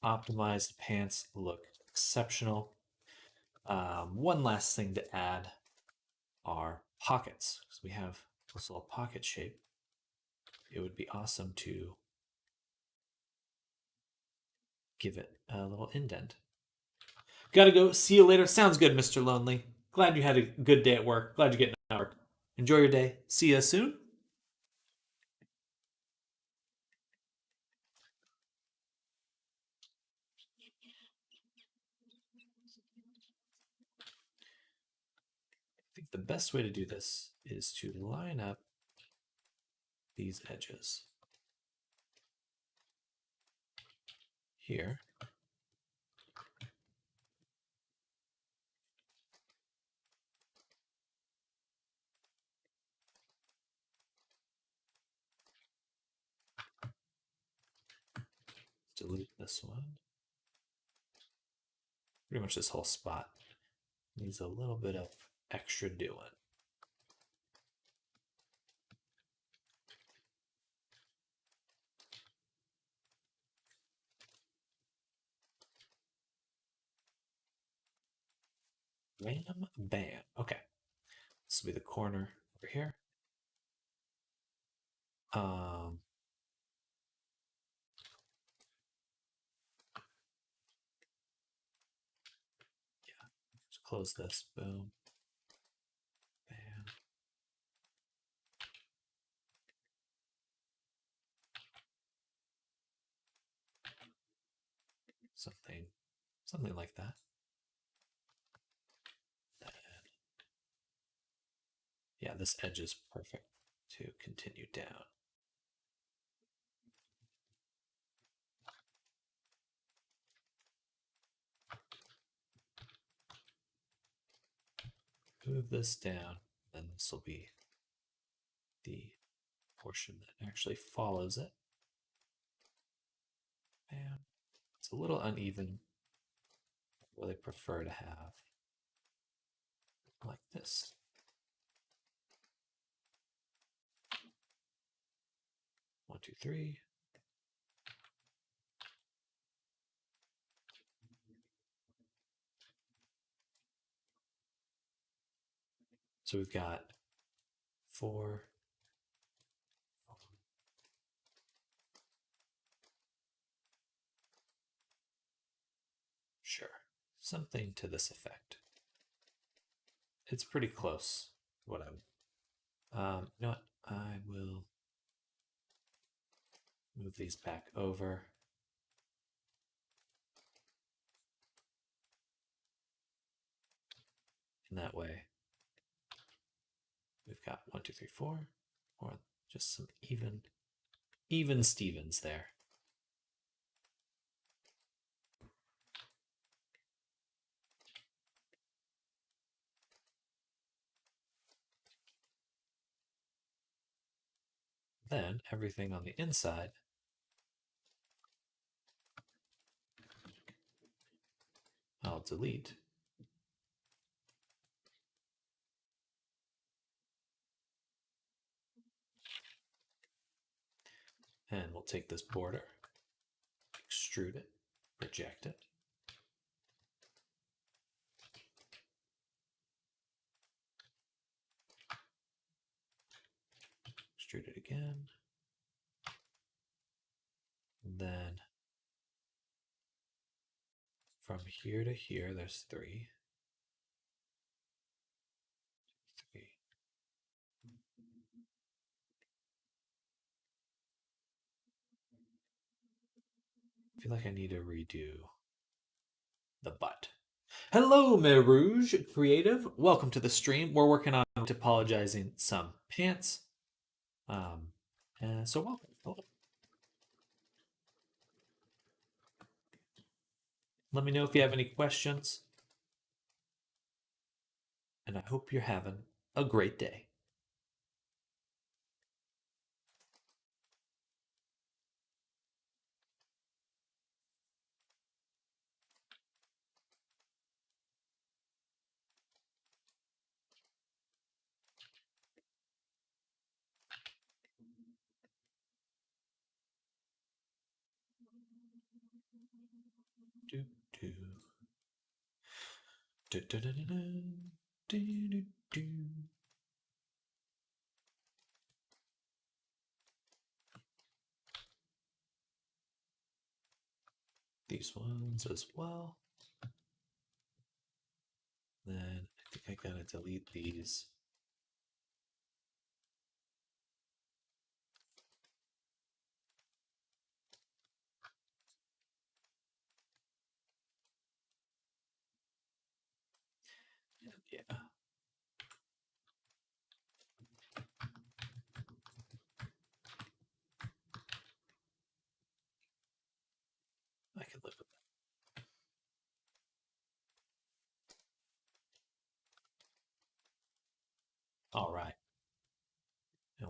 optimized pants look exceptional. One last thing to add are pockets, because we have this little pocket shape. It would be awesome to give it a little indent. Gotta go. See you later. Sounds good, Mr. Lonely. Glad you had a good day at work. Glad you're getting out of work. Enjoy your day. See you soon. I think the best way to do this is to line up these edges. here. Delete this one. Pretty much this whole spot needs a little bit of extra doing. Bam, bam. Okay. This will be the corner over here. Yeah. Just close this. Boom. Bam. Something like that. And yeah, this edge is perfect to continue down. Move this down, then this will be the portion that actually follows it. And it's a little uneven. I really prefer to have like this. One, two, three. So we've got 4. Sure, something to this effect. It's pretty close. What you know what? I will move these back over. In that way, we've got 1, 2, 3, 4, or just some even Stevens there. Then everything on the inside I'll delete. And we'll take this border, extrude it, project it. Extrude it again. And then from here to here, there's 3. 3. I feel like I need to redo the butt. Hello, Merouge Creative. Welcome to the stream. We're working on topologizing some pants. So welcome. Let me know if you have any questions. And I hope you're having a great day. Do, do. Do, do, do, do, do, do, do. These ones as well. Then I think I gotta delete these. Yeah. I can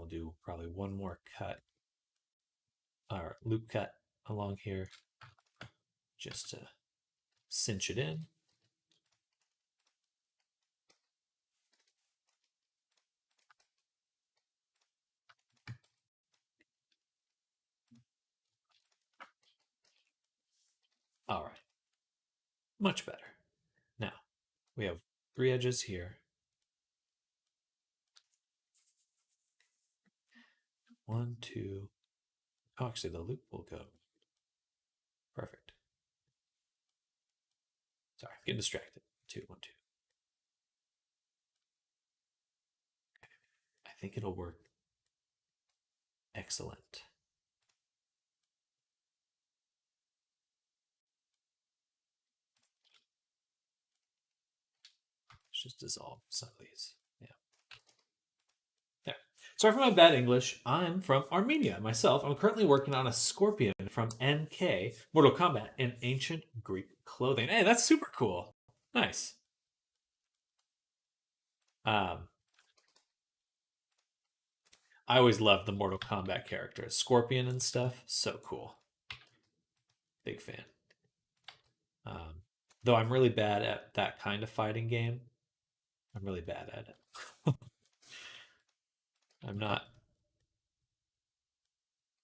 we'll do probably one more cut or loop cut along here just to cinch it in. All right, much better. Now we have 3 edges here. 1, 2. Oh, actually, the loop will go. Perfect. Sorry, getting distracted. 2, 1, 2. I think it'll work. Excellent. Let's just dissolve some of these. Yeah. There. Sorry for my bad English. I'm from Armenia myself. I'm currently working on a scorpion from NK, Mortal Kombat, in ancient Greek clothing. Hey, that's super cool. Nice. I always loved the Mortal Kombat characters. Scorpion and stuff. So cool. Big fan. Though I'm really bad at that kind of fighting game. I'm really bad at it. I'm not.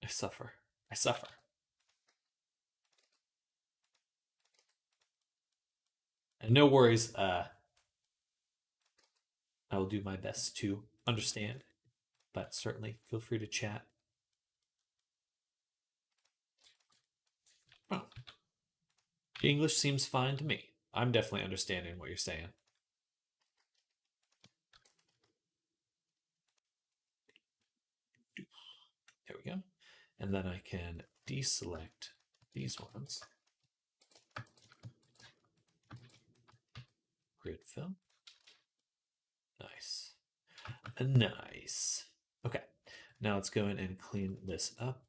I suffer. I suffer. And no worries. I will do my best to understand, but certainly feel free to chat. Well, English seems fine to me. I'm definitely understanding what you're saying. There we go. And then I can deselect these ones. Grid fill. Nice. Nice. Okay. Now let's go in and clean this up.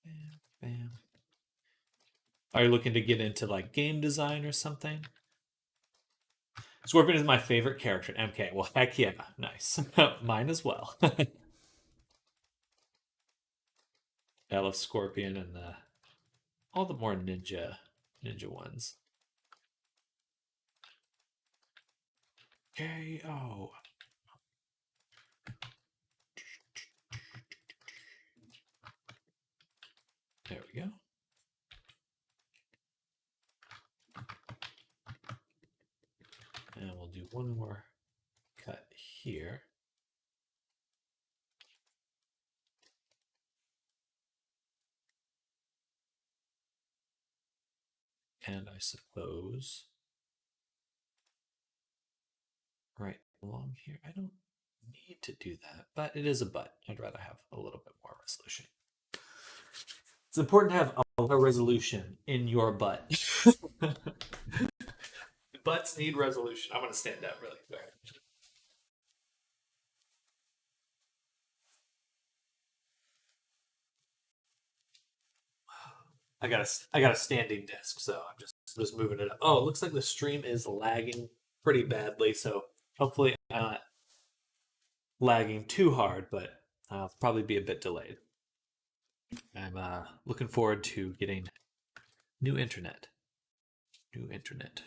Bam, bam. Are you looking to get into like game design or something? Scorpion is my favorite character in MK. Well, heck yeah. Nice. Mine as well. I love Scorpion and all the more ninja ones. KO. There we go. And we'll do one more cut here. And I suppose right along here. I don't need to do that, but it is a butt. I'd rather have a little bit more resolution. It's important to have a resolution in your butt. Butts need resolution. I'm going to stand up really quick. I got a standing desk, so I'm just moving it up. Oh, it looks like the stream is lagging pretty badly, so hopefully I'm not lagging too hard, but I'll probably be a bit delayed. I'm looking forward to getting new internet. New internet.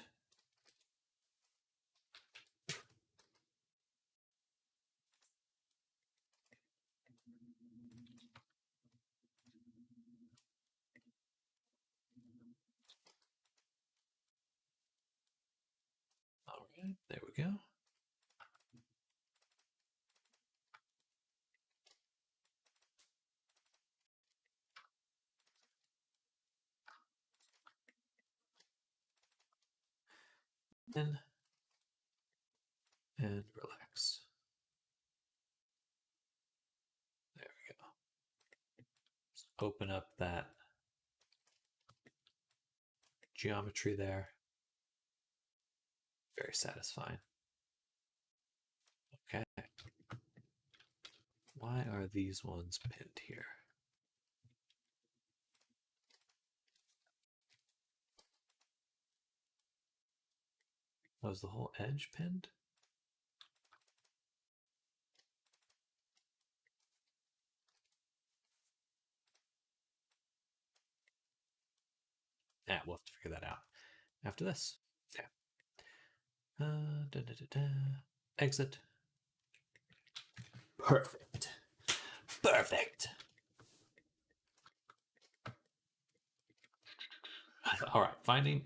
All right, there we go. In and relax. There we go. Let's open up that geometry there. Very satisfying. Okay. Why are these ones pinned here? Was the whole edge pinned? Yeah, we'll have to figure that out after this. Yeah. Exit. Perfect. Perfect. All right,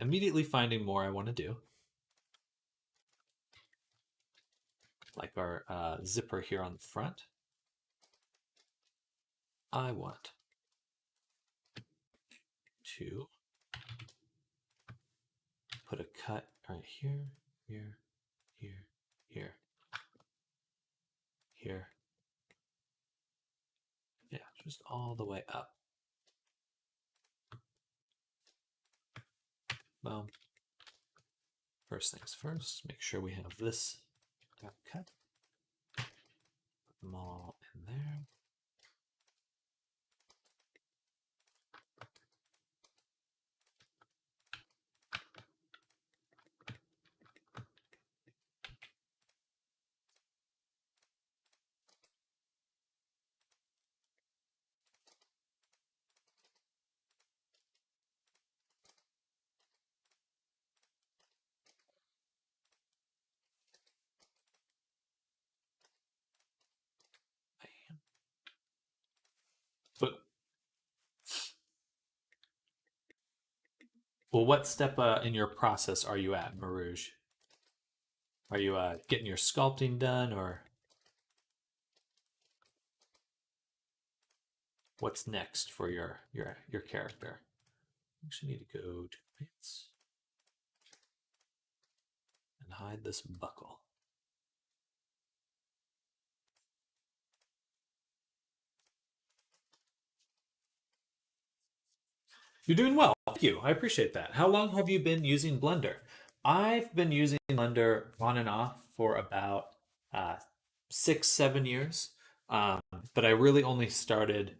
immediately finding more I want to do. Like our zipper here on the front. I want to put a cut right here, here, here, here, here. Yeah, just all the way up. Boom. First things first, make sure we have this cut. Put them all in there. But well, what step in your process are you at, Marouge? Are you getting your sculpting done, or what's next for your character? I actually need to go to pants and hide this buckle. You're doing well. Thank you. I appreciate that. How long have you been using Blender? I've been using Blender on and off for about 6-7 years, but I really only started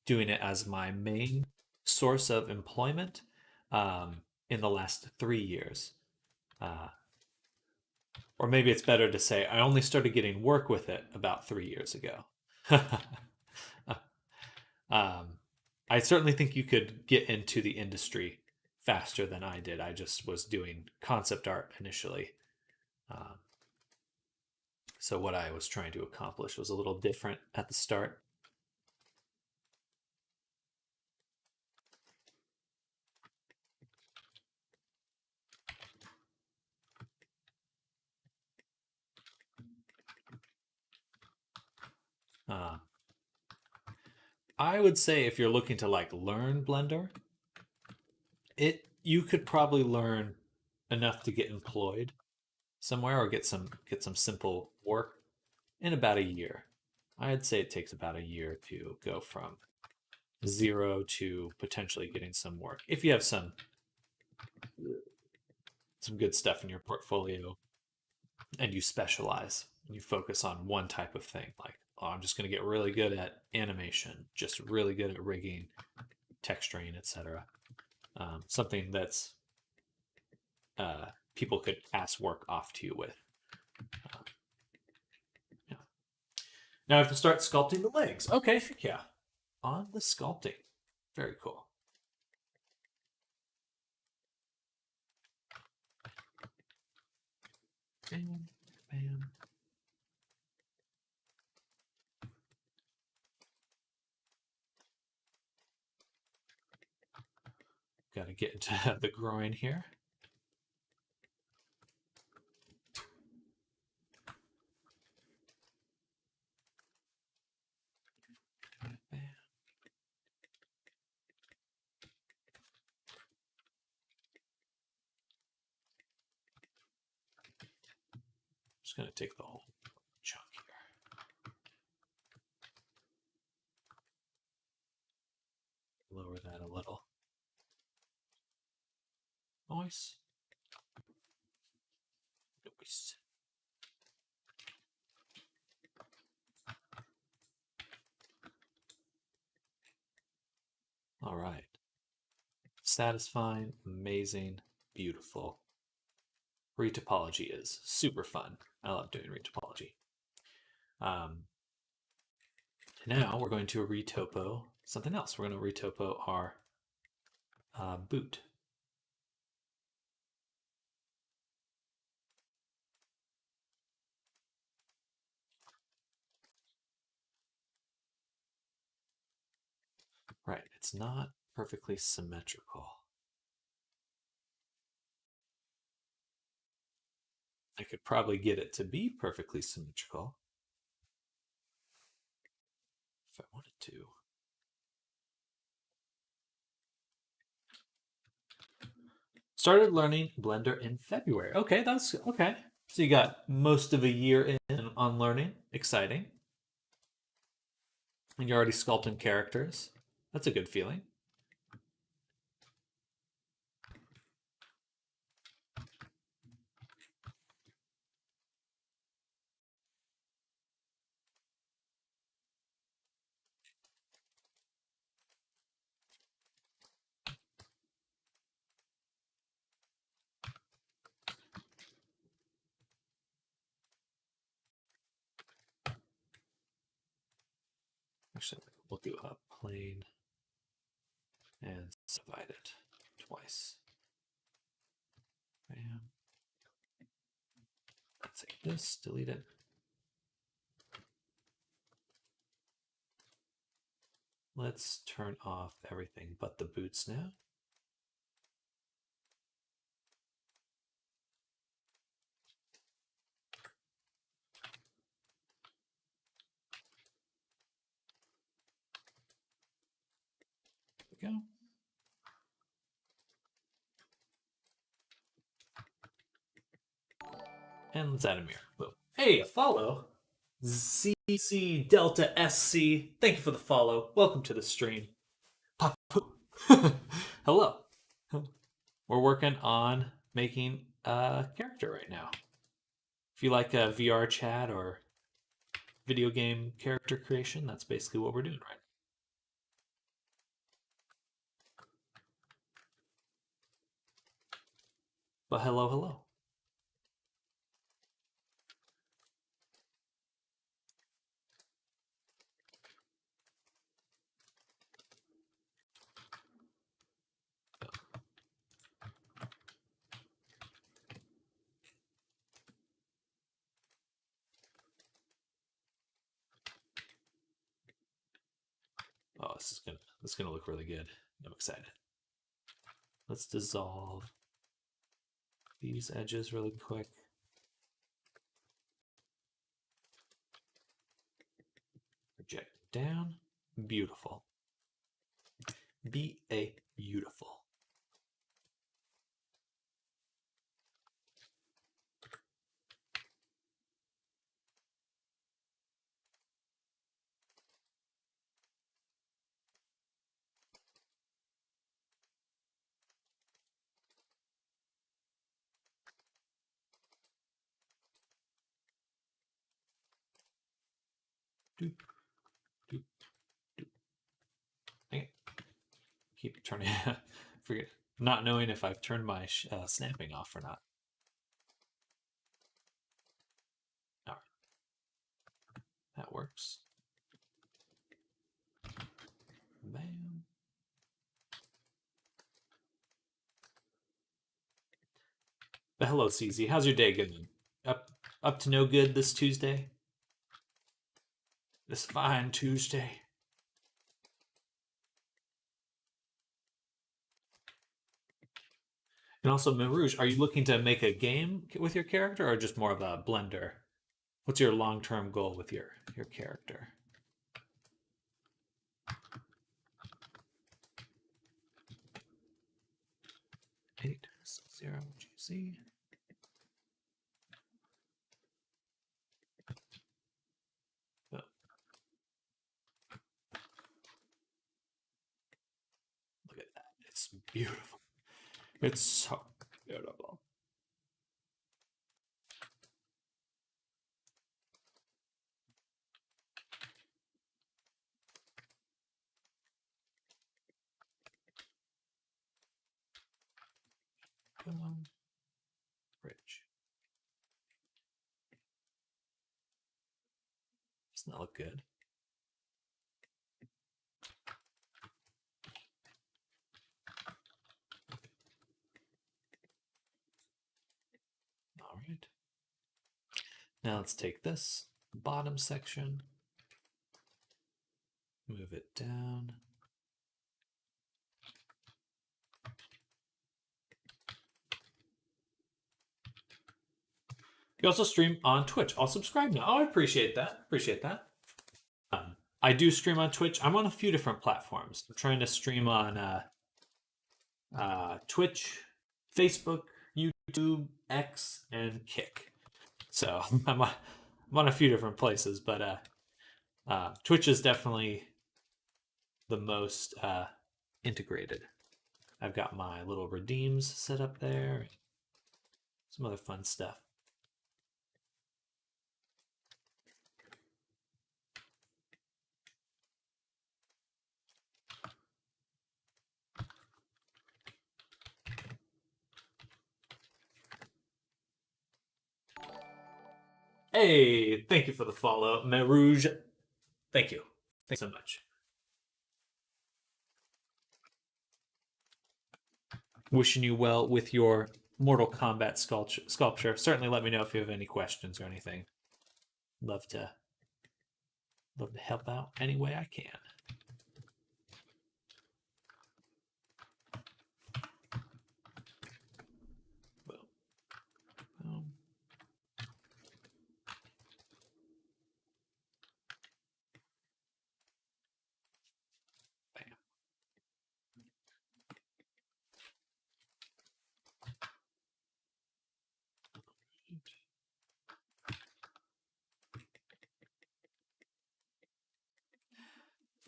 doing it as my main source of employment in the last 3 years. Or maybe it's better to say I only started getting work with it about 3 years ago. I certainly think you could get into the industry faster than I did. I just was doing concept art initially. So what I was trying to accomplish was a little different at the start. I would say if you're looking to like learn Blender, you could probably learn enough to get employed somewhere or get some simple work in about a year. I'd say it takes about a year to go from 0 to potentially getting some work if you have some good stuff in your portfolio and you specialize and you focus on one type of thing, like, oh, I'm just going to get really good at animation, just really good at rigging, texturing, etc. Something that's people could pass work off to you with. Yeah. Now I have to start sculpting the legs. Okay, yeah. On the sculpting. Very cool. Bam, bam. Got to get into the groin here. Just going to take the whole chunk here. Lower that a little. Nice. Nice. All right. Satisfying, amazing, beautiful. Retopology is super fun. I love doing retopology. Um, Now we're going to retopo something else. We're going to retopo our boot. Right, it's not perfectly symmetrical. I could probably get it to be perfectly symmetrical if I wanted to. Started learning Blender in February. Okay, that's okay. So you got most of a year in on learning. Exciting. And you're already sculpting characters. That's a good feeling. Actually, we'll do a plane and divide it twice. Bam. Take this, delete it. Let's turn off everything but the boots now. There we go. And let's add a mirror. Boom. Hey, a follow. ZC Delta SC. Thank you for the follow. Welcome to the stream. Hello. We're working on making a character right now. If you like a VR chat or video game character creation, that's basically what we're doing right now. But hello, hello. Oh, this is gonna look really good. I'm excited. Let's dissolve these edges really quick. Project down. Beautiful. Be a beautiful. Doop, doop, doop. Okay. Keep turning. Forget not knowing if I've turned my snapping off or not. All right. That works. Bam. But hello, CZ. How's your day going? Up to no good this Tuesday? This fine Tuesday. And also, Marouge, are you looking to make a game with your character or just more of a blender? What's your long-term goal with your character? Eight, 0, GC. Oh. Look at that. It's beautiful. It's so beautiful. Bridge. Doesn't that look good? All right. Now let's take this bottom section, move it down. You also stream on Twitch. I'll subscribe now. Oh, I appreciate that. Appreciate that. I do stream on Twitch. I'm on a few different platforms. I'm trying to stream on Twitch, Facebook, YouTube, X, and Kick. So I'm on a few different places, but Twitch is definitely the most integrated. I've got my little redeems set up there. Some other fun stuff. Hey, thank you for the follow, Merouge. Thank you. Thanks so much. Wishing you well with your Mortal Kombat sculpture. Certainly let me know if you have any questions or anything. Love to help out any way I can.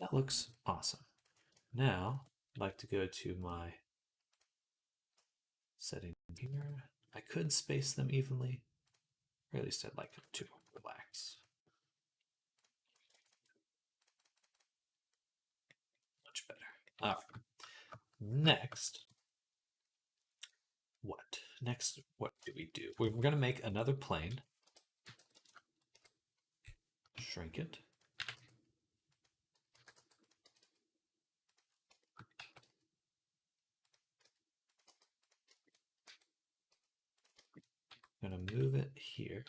That looks awesome. Now, I'd like to go to my setting here. I could space them evenly, or at least I'd like them to relax. Much better. All right. Next, what? Next, what do we do? We're going to make another plane. Shrink it. I'm going to move it here.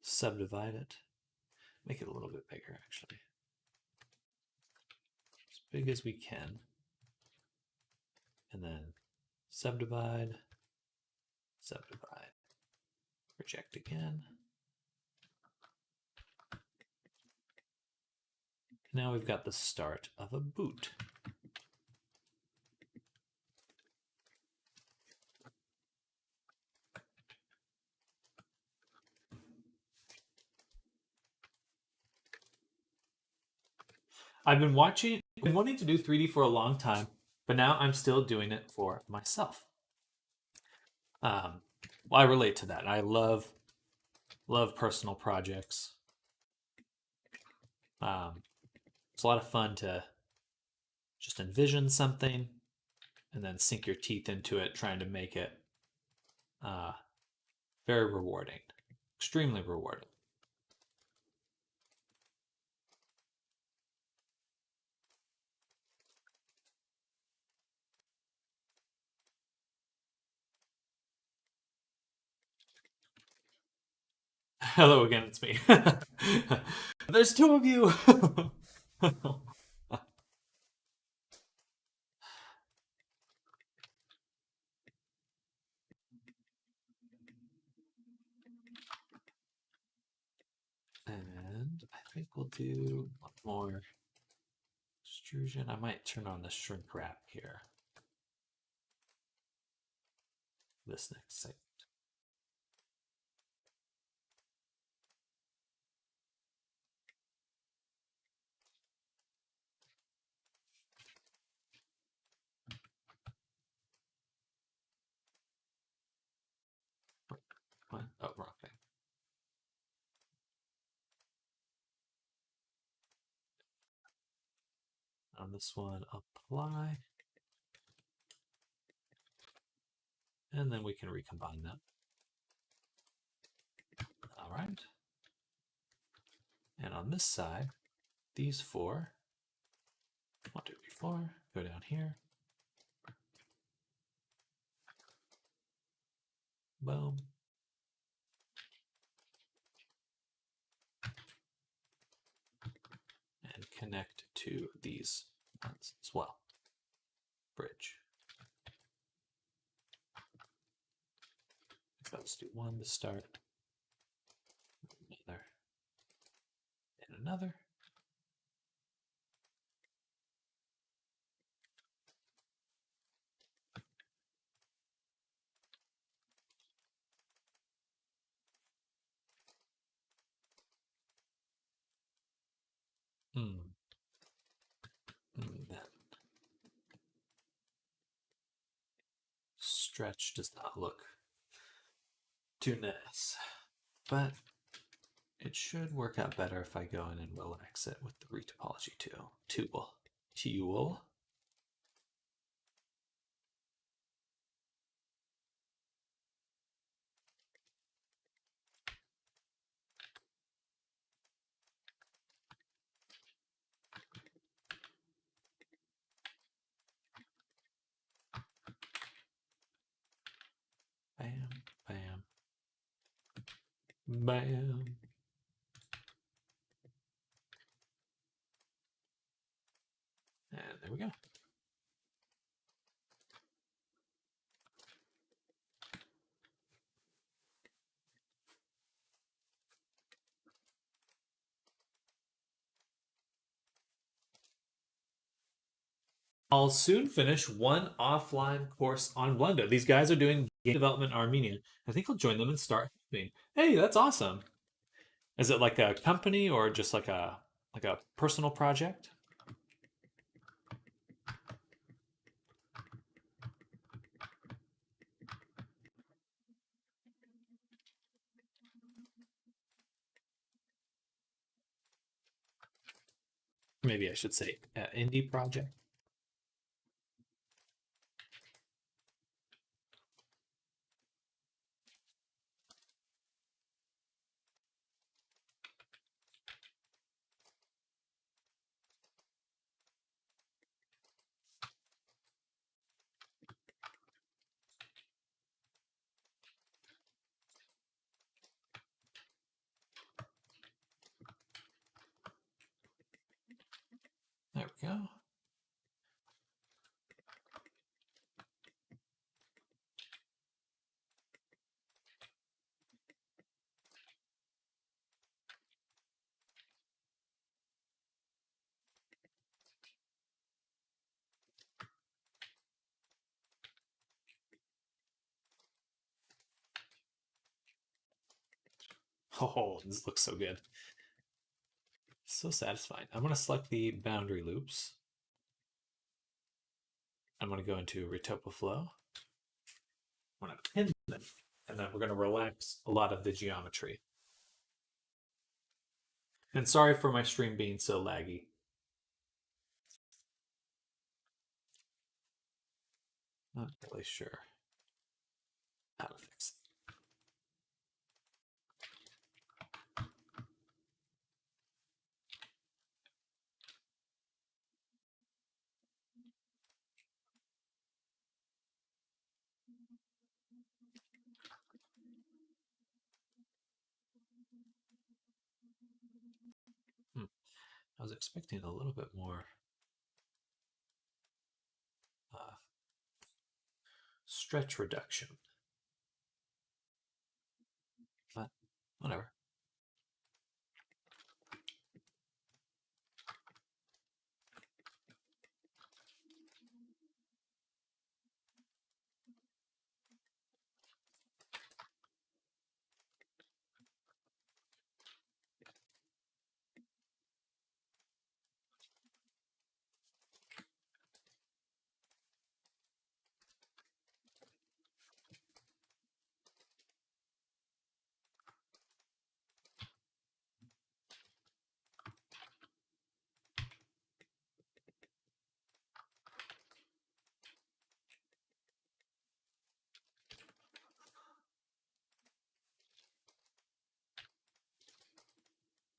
Subdivide it. Make it a little bit bigger, actually. As big as we can. And then subdivide, subdivide. Reject again. Now we've got the start of a boot. I've been wanting to do 3D for a long time, but now I'm still doing it for myself. Well, I relate to that. I love personal projects. It's a lot of fun to just envision something and then sink your teeth into it, trying to make it very rewarding, extremely rewarding. Hello again, it's me. There's two of you. And I think we'll do one more extrusion. I might turn on the shrink wrap here. This next segment. What? Oh, wrong thing. On this one, apply. And then we can recombine them. All right. And on this side, these 4, 1, 2, 3, 4, go down here. Boom. And connect to these ones as well. Bridge. So let's do one to start. Another. And another. Then stretch does not look too nice, but it should work out better if I go in and relax it with the retopology tool. Bam, bam, bam. And there we go. I'll soon finish one offline course on Blender. These guys are doing game development in Armenia. I think I'll join them and start helping. Hey, that's awesome. Is it like a company or just like a personal project? Maybe I should say indie project. There we go. Oh, this looks so good. So satisfying. I'm going to select the boundary loops. I'm going to go into Retopoflow. I'm going to pin them, and then we're going to relax a lot of the geometry. And sorry for my stream being so laggy. Not really sure how to fix it. I was expecting a little bit more stretch reduction, but whatever.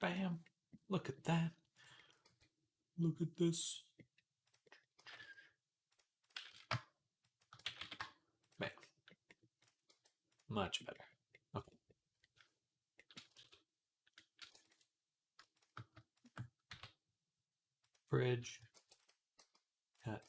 Bam. Look at that. Look at this. Bam. Much better. Okay. Bridge. Cut.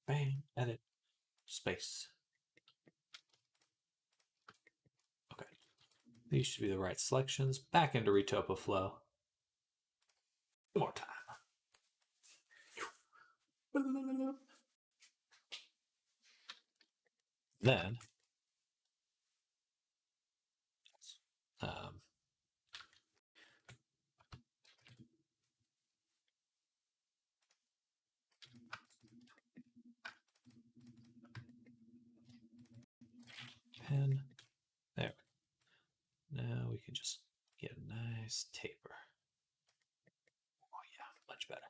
Bang. Edit. Space. Okay. These should be the right selections. Back into Retopo Flow. One more time. Then um, pen. There. Now we can just get a nice taper. Oh yeah, much better.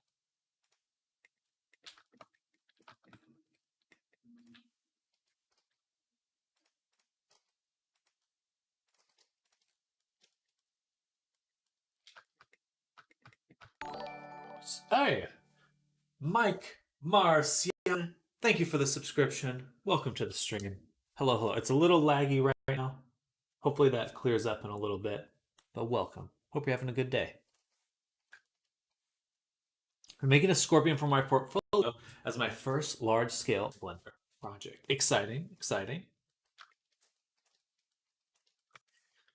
Hey, Mike Marcian, thank you for the subscription. Welcome to the stream. Hello, hello. It's a little laggy right now. Hopefully that clears up in a little bit, but welcome. Hope you're having a good day. I'm making a Scorpion for my portfolio as my first large-scale Blender project. Exciting, exciting.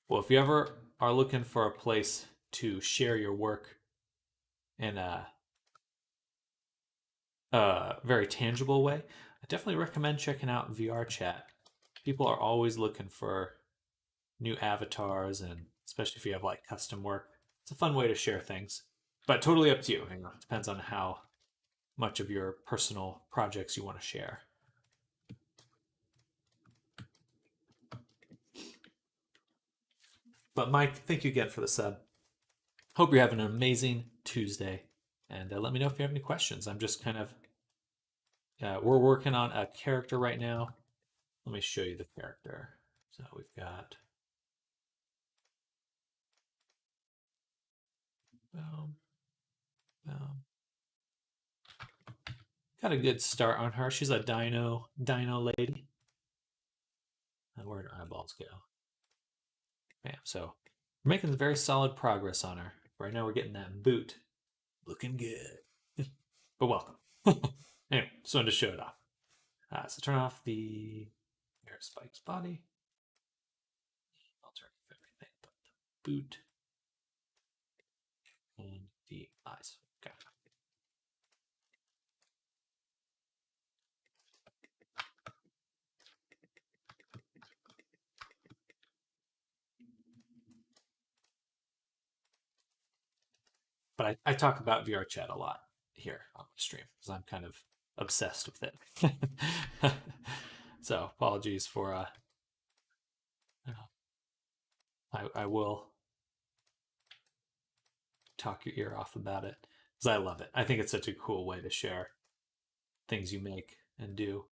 Well, if you ever are looking for a place to share your work in a very tangible way, I definitely recommend checking out VR Chat. People are always looking for new avatars, and especially if you have like custom work, it's a fun way to share things. But totally up to you. You know, it depends on how much of your personal projects you want to share. But Mike, thank you again for the sub. Hope you're having an amazing Tuesday, and let me know if you have any questions. I'm just kind of we're working on a character right now. Let me show you the character. So we've got got a good start on her. She's a dino lady. Where'd her eyeballs go? Bam. So we're making very solid progress on her. Right now we're getting that boot. Looking good. But welcome. Anyway, just wanted to show it off. So turn off the air spikes body. I'll turn off everything but the boot and the eyes. Okay. But I talk about VR chat a lot here on the stream because I'm kind of obsessed with it. So apologies for I will talk your ear off about it because I love it. I think it's such a cool way to share things you make and do.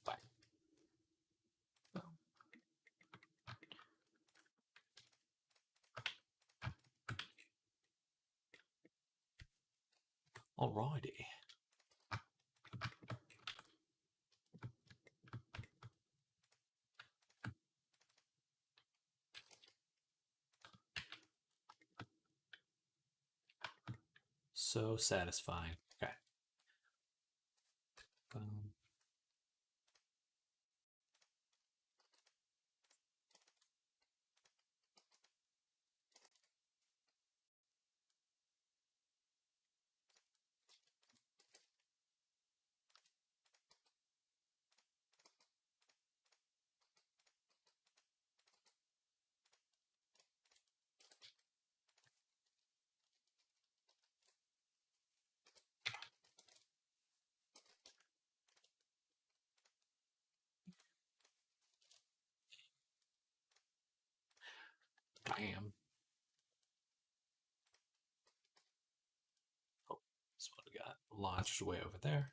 Bye. Alrighty. So satisfying. Okay. launched way over there.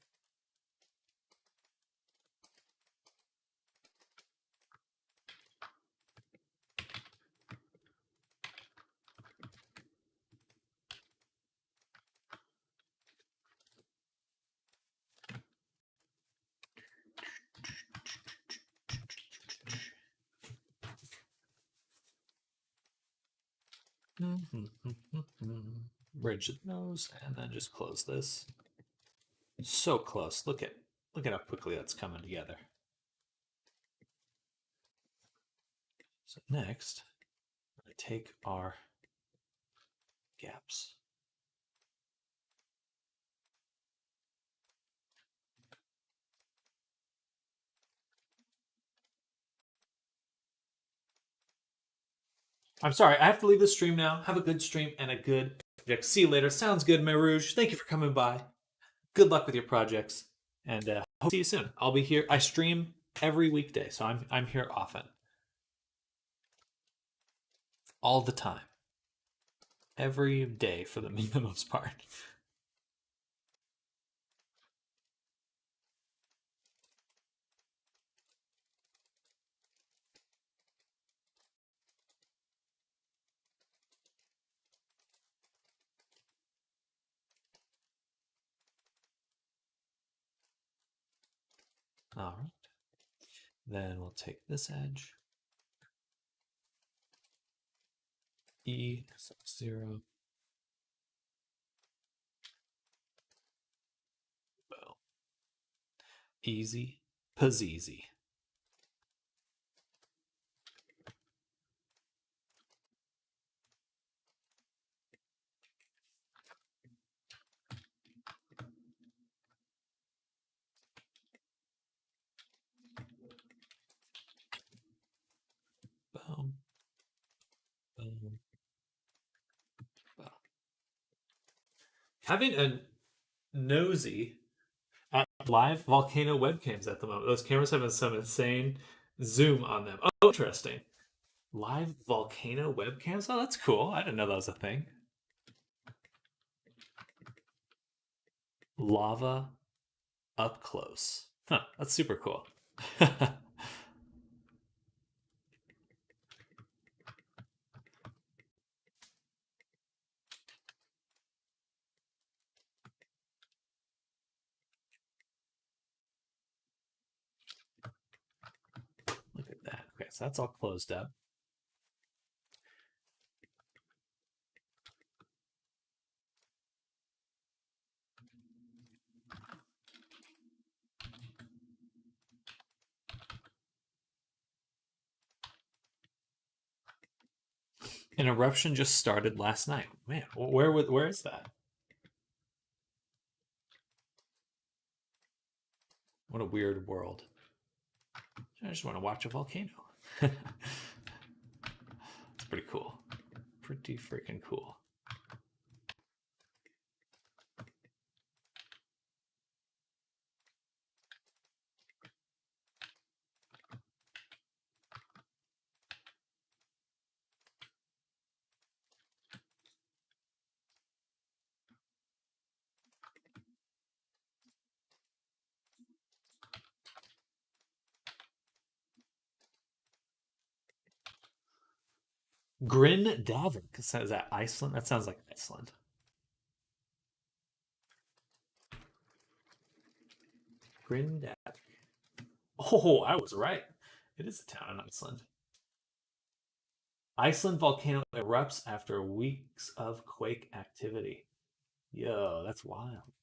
Bridge the nose and then just close this. So close. Look at how quickly that's coming together. So next, we're going to take our gaps. I'm sorry, I have to leave the stream now. Have a good stream and a good project. See you later. Sounds good, Marouge. Thank you for coming by. Good luck with your projects, and hope to see you soon. I'll be here. I stream every weekday, so I'm here often, all the time, every day for the most part. All right. Then we'll take this edge. E 0. Well, easy peasy. Boom. Boom. Boom. Having a nosy at live volcano webcams at the moment. Those cameras have some insane zoom on them. Oh, interesting. Live volcano webcams? Oh, that's cool. I didn't know that was a thing. Lava up close. Huh, that's super cool. Look at that. Okay, so that's all closed up. An eruption just started last night. Man, where is that? What a weird world. I just want to watch a volcano. It's pretty cool. Pretty freaking cool. Grindavik. Is that Iceland? That sounds like Iceland. Grindavik. Oh, I was right. It is a town in Iceland. Iceland volcano erupts after weeks of quake activity. Yo, that's wild.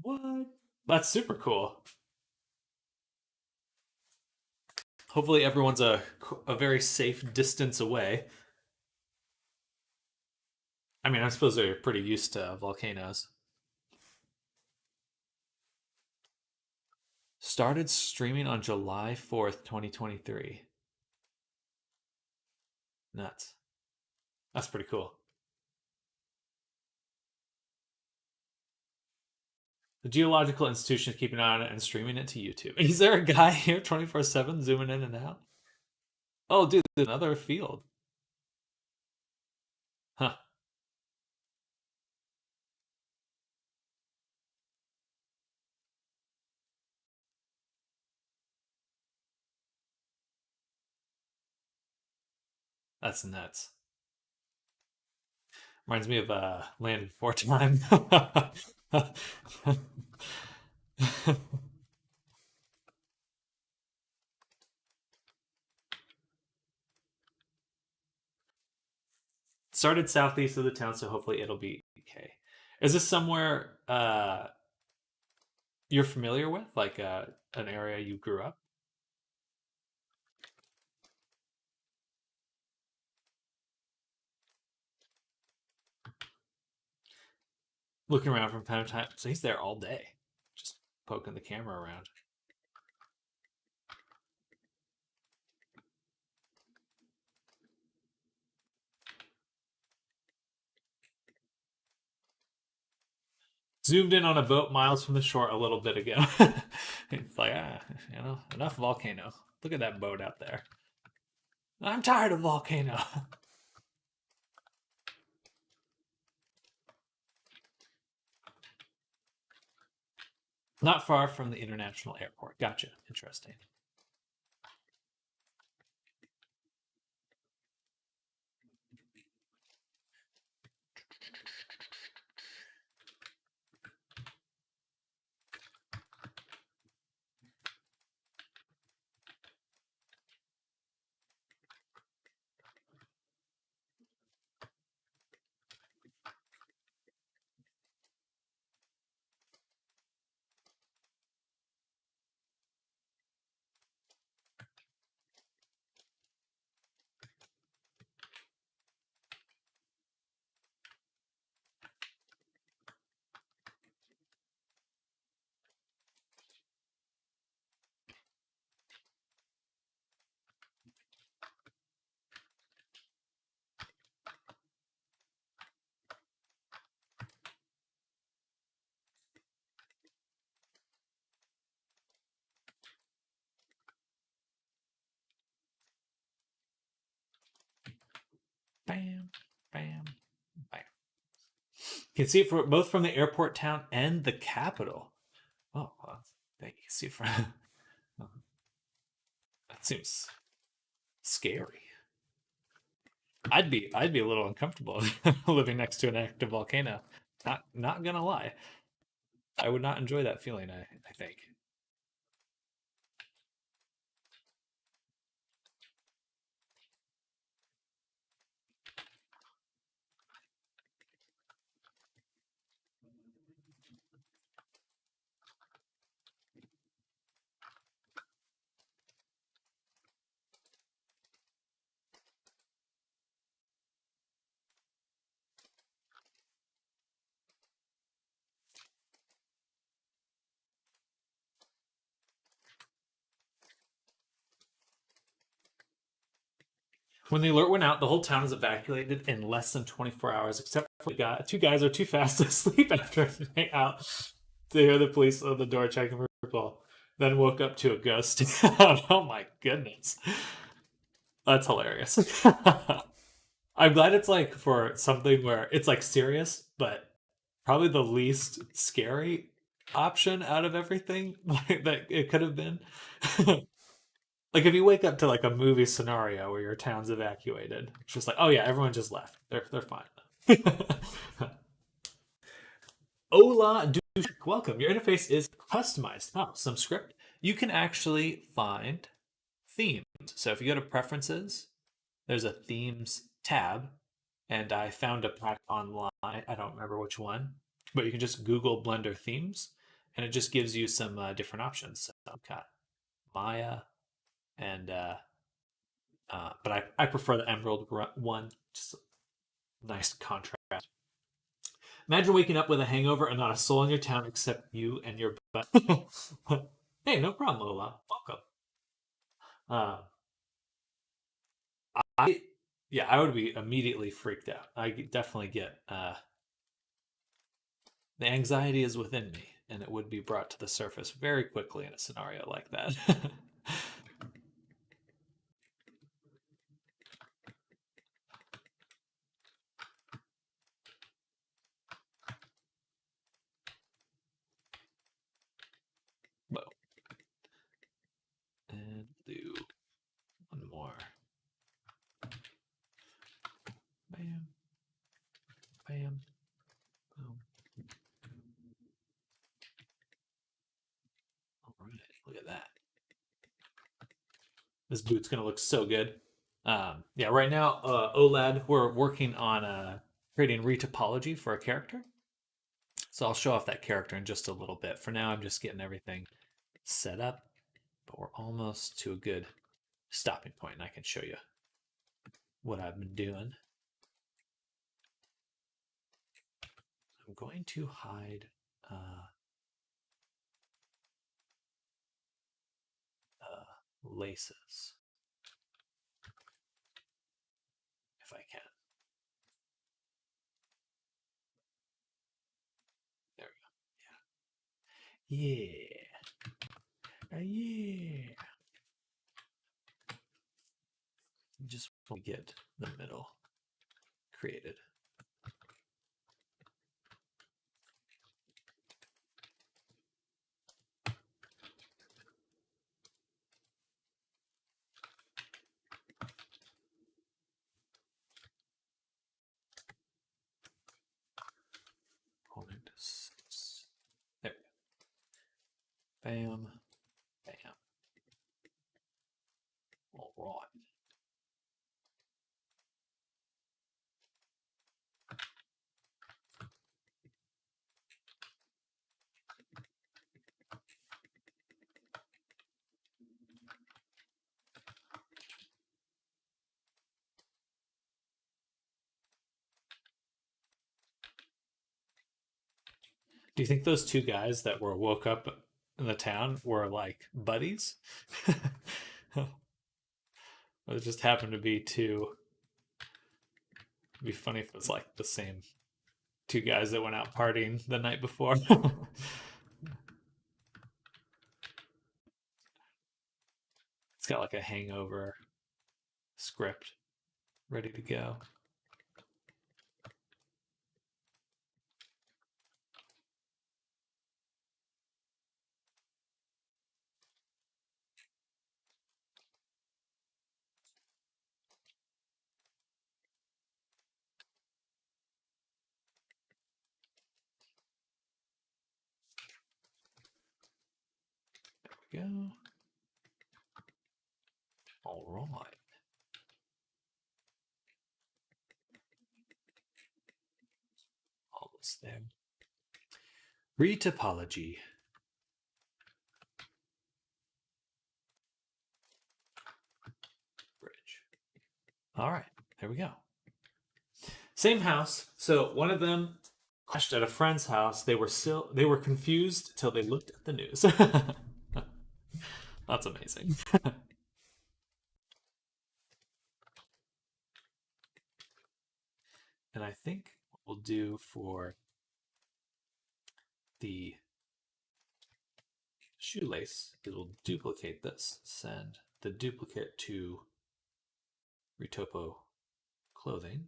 What? That's super cool. Hopefully everyone's a very safe distance away. I mean, I suppose they're pretty used to volcanoes. Started streaming on July 4th, 2023. Nuts. That's pretty cool. The Geological Institution is keeping an eye on it and streaming it to YouTube. Is there a guy here 24/7 zooming in and out? Oh, dude, another field. Huh. That's nuts. Reminds me of Land Before Time. Started southeast of the town, so hopefully it'll be okay. Is this somewhere you're familiar with, like an area you grew up? Looking around from time to time, so he's there all day, just poking the camera around. Zoomed in on a boat miles from the shore a little bit ago. It's like, enough volcano. Look at that boat out there. I'm tired of volcano. Not far from the international airport. Gotcha. Interesting. Bam, bam, bam. You can see it both from the airport town and the capital. Oh, well, you can see from. That seems scary. I'd be a little uncomfortable living next to an active volcano. Not gonna lie, I would not enjoy that feeling. I think. When the alert went out, the whole town was evacuated in less than 24 hours, except for two guys are too fast to sleep after getting out to hear the police on the door checking for people. Then woke up to a ghost. Oh my goodness. That's hilarious. I'm glad it's like for something where it's like serious, but probably the least scary option out of everything that it could have been. Like if you wake up to like a movie scenario where your town's evacuated, it's just like, oh yeah, everyone just left. They're fine. Hola, welcome. Your interface is customized. Oh, some script. You can actually find themes. So if you go to preferences, there's a themes tab, and I found a pack online. I don't remember which one, but you can just Google Blender themes, and it just gives you some different options. So I've got Maya, and but I prefer the Emerald one. Just a nice contrast. Imagine waking up with a hangover and not a soul in your town except you and your butt. Hey, no problem, Lola. Welcome. Uh, I yeah, I would be immediately freaked out. I definitely get the anxiety is within me, and it would be brought to the surface very quickly in a scenario like that. Whoa. And do one more. This boot's gonna look so good. Yeah, right now, OLED, we're working on creating retopology for a character. So I'll show off that character in just a little bit. For now, I'm just getting everything set up, but we're almost to a good stopping point, and I can show you what I've been doing. I'm going to hide laces if I can. There we go. Yeah. Yeah. Just want to get the middle created. Point 6. There we go. Bam. Bam. All right. Do you think those two guys that were woke up in the town were like buddies? It just happened to be two. It'd be funny if it was like the same two guys that went out partying the night before. It's got like a hangover script ready to go. There we go. All right. Almost there. Retopology. Bridge. All right, there we go. Same house. So one of them crashed at a friend's house. They were confused till they looked at the news. That's amazing. And I think what we'll do for the shoelace is we'll duplicate this, send the duplicate to Retopo clothing.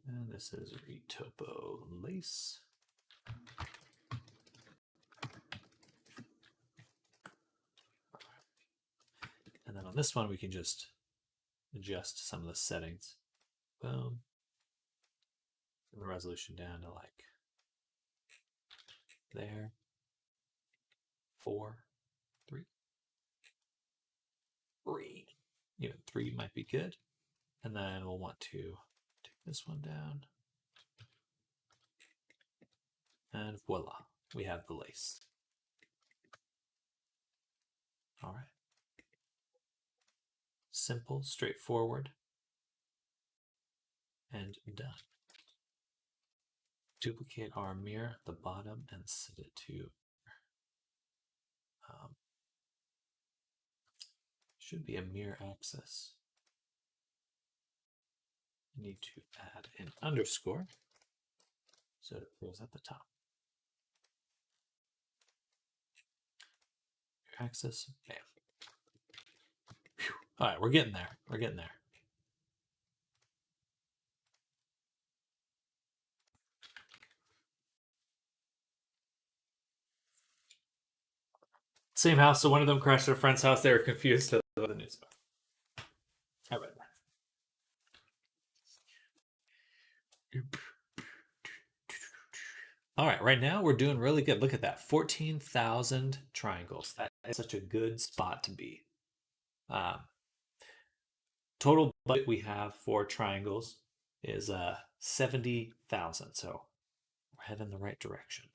And this is Retopo lace. And then on this one, we can just adjust some of the settings. Boom. And the resolution down to like there. 4, 3. 3. Even 3 might be good. And then we'll want to take this one down. And voila, we have the lace. All right. Simple, straightforward, and done. Duplicate our mirror at the bottom and set it to should be a mirror axis. Need to add an underscore so it appears at the top. Mirror axis, bam. Whew. All right, we're getting there. We're getting there. Same house, so one of them crashed at a friend's house. They were confused to the news. I read that. All right, right now we're doing really good. Look at that, 14,000 triangles. That is such a good spot to be. Um, Total budget we have for triangles is 70,000. So we're heading in the right direction.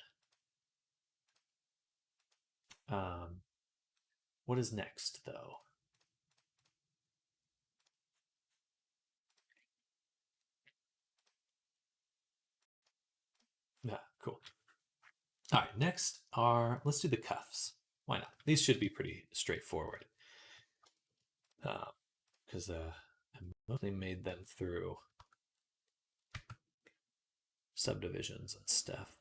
Um, what is next, though? Yeah, cool. All right, next are, let's do the cuffs. Why not? These should be pretty straightforward. Because I mostly made them through subdivisions and stuff.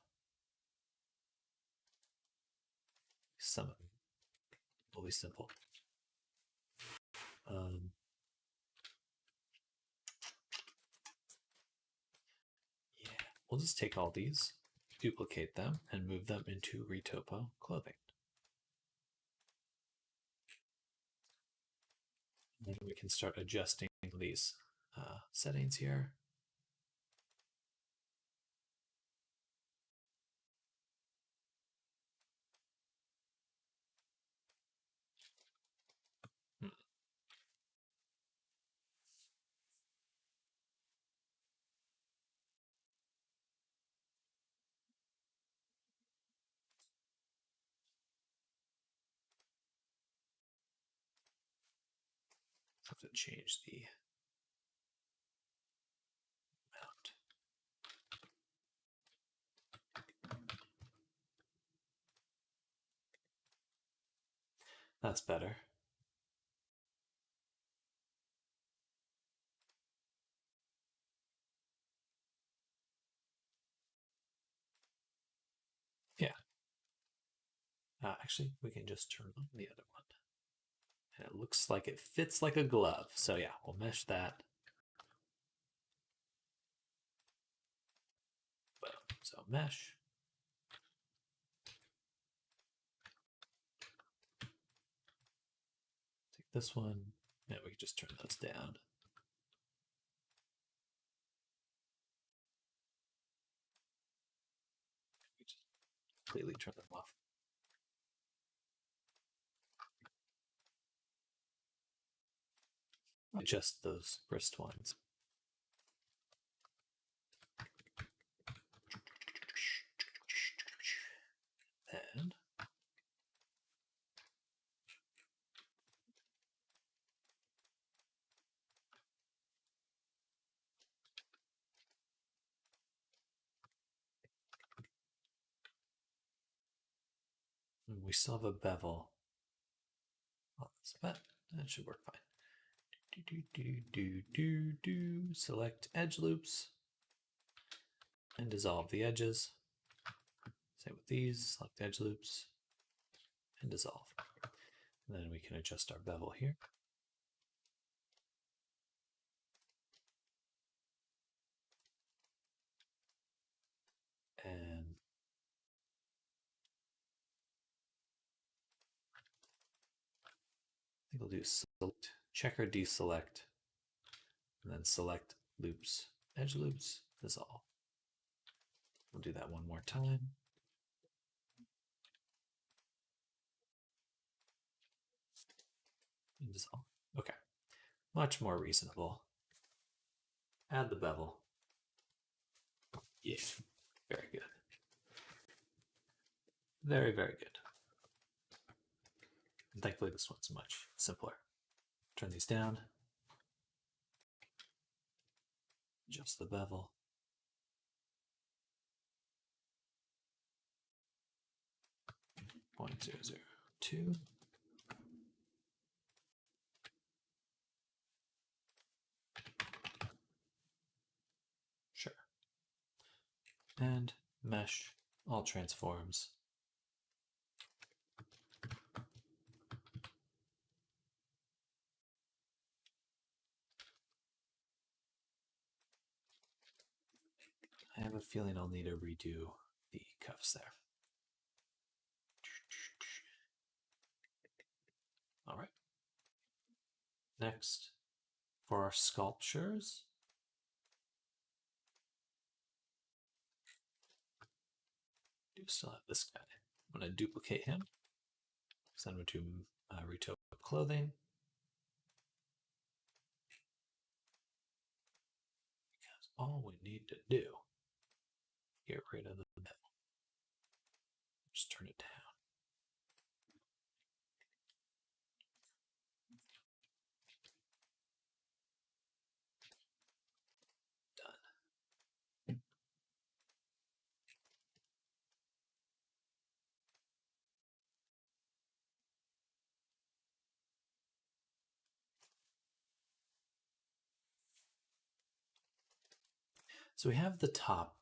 Some of them will be simple. Um, yeah, we'll just take all these, duplicate them, and move them into Retopo clothing. And then we can start adjusting these settings here. Have to change the amount. That's better. Yeah. Actually, we can just turn on the other one. And it looks like it fits like a glove. So yeah, we'll mesh that. So mesh. Take this one. And we can just turn those down. We just completely turn them off. Adjust those wrist ones. And we still have a bevel on this, but that should work fine. Select edge loops and dissolve the edges. Same with these, select edge loops and dissolve. And then we can adjust our bevel here. And I think we'll do select, check or deselect, and then select loops, edge loops, dissolve. We'll do that one more time. And dissolve. Okay, much more reasonable. Add the bevel. Yeah, very good. Very, very good. And thankfully this one's much simpler. Turn these down. Adjust the bevel. .002. Sure. And mesh all transforms. I have a feeling I'll need to redo the cuffs there. All right. Next, for our sculptures, do still have this guy. I'm going to duplicate him. Send him to Retopo Clothing. Because all we need to do, get rid of the metal. Just turn it down. Done. So we have the top.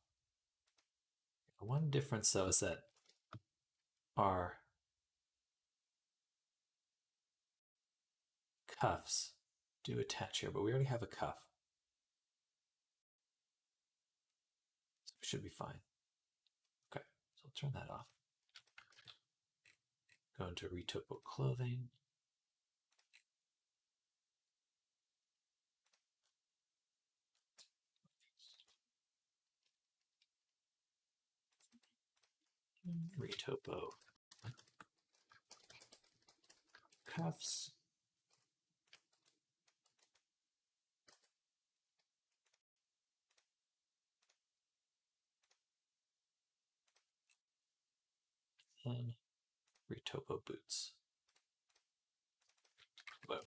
One difference though is that our cuffs do attach here, but we already have a cuff. So we should be fine. Okay, so I'll turn that off. Go into Retopo Clothing. Retopo cuffs. And Retopo boots. Whoa.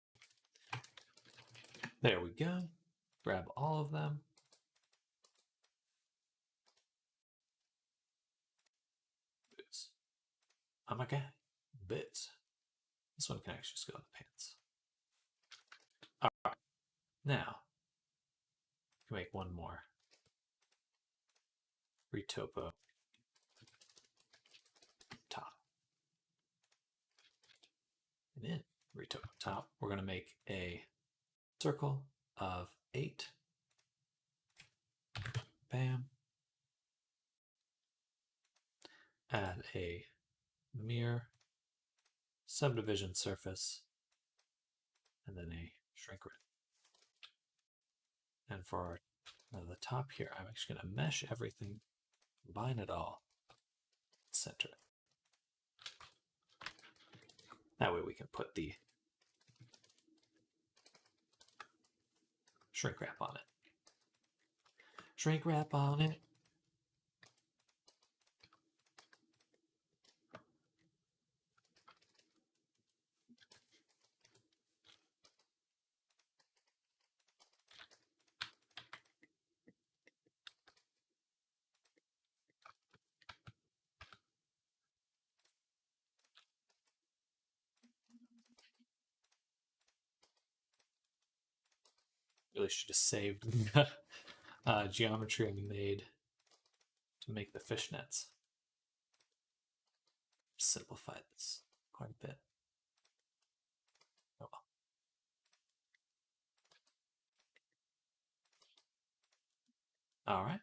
There we go. Grab all of them. Boots. Oh my god. Boots. This one can actually just go in the pants. Alright. Now, we can make one more. Retopo top. And in Retopo top, we're going to make a circle of 8. Bam. Add a mirror subdivision surface and then a shrink wrap. And for the top here, I'm actually going to mesh everything, combine it all, center it. That way we can put the shrink wrap on it. Shrink wrap on it. Really should have saved geometry I made to make the fishnets. Simplified this quite a bit. Oh well. All right.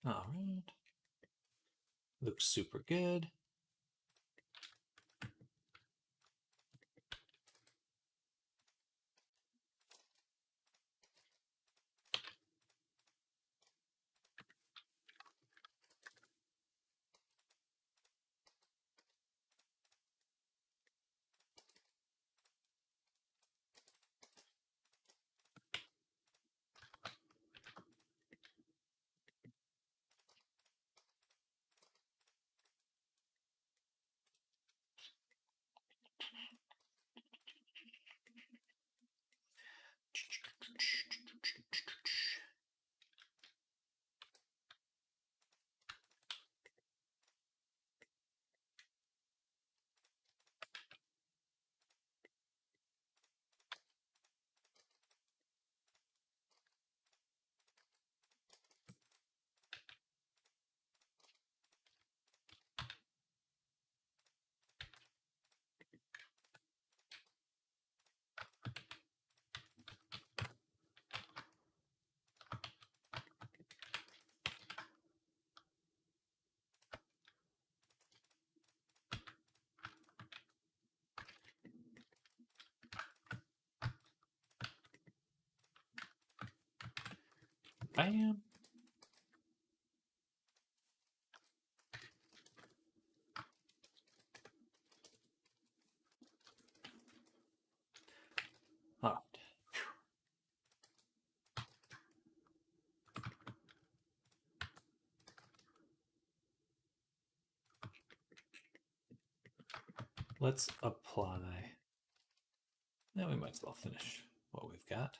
All right. Looks super good. Bam. All right. Let's apply. Now we might as well finish what we've got.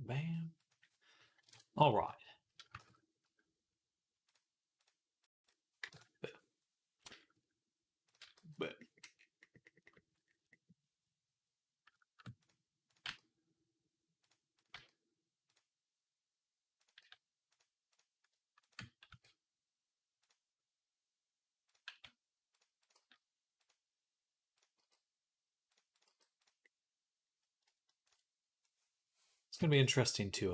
Bam. All right. But it's going to be interesting to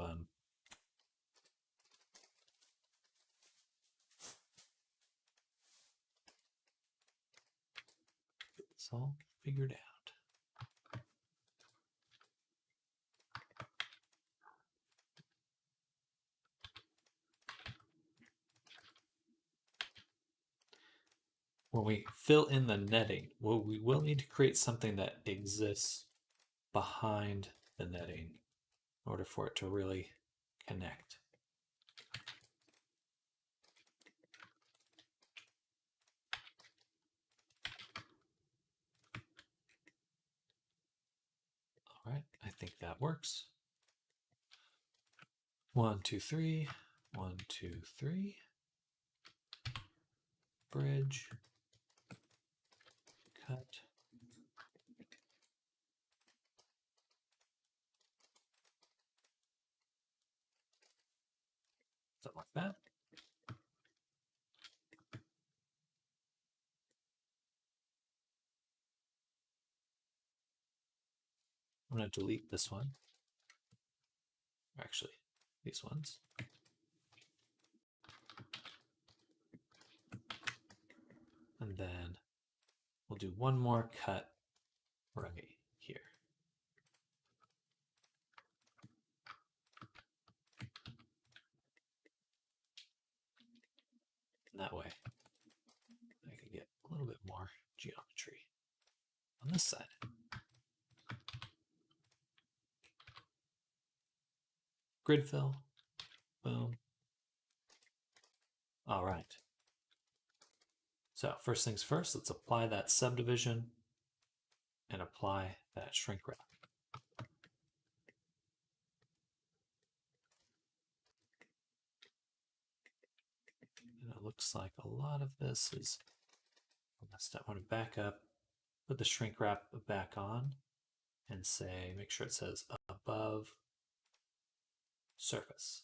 get this all figured out. When we fill in the netting, well, we will need to create something that exists behind the netting in order for it to really connect. All right, I think that works. 1, 2, 3. 1, 2, 3. Bridge. Cut. Something like that. I'm going to delete this one. Actually, these ones. And then we'll do one more cut right here. And that way, I can get a little bit more geometry on this side. Grid fill. Boom. All right. So first things first, let's apply that subdivision and apply that shrink wrap. And it looks like a lot of this is messed up. I want to back up, put the shrink wrap back on, and say, make sure it says above surface.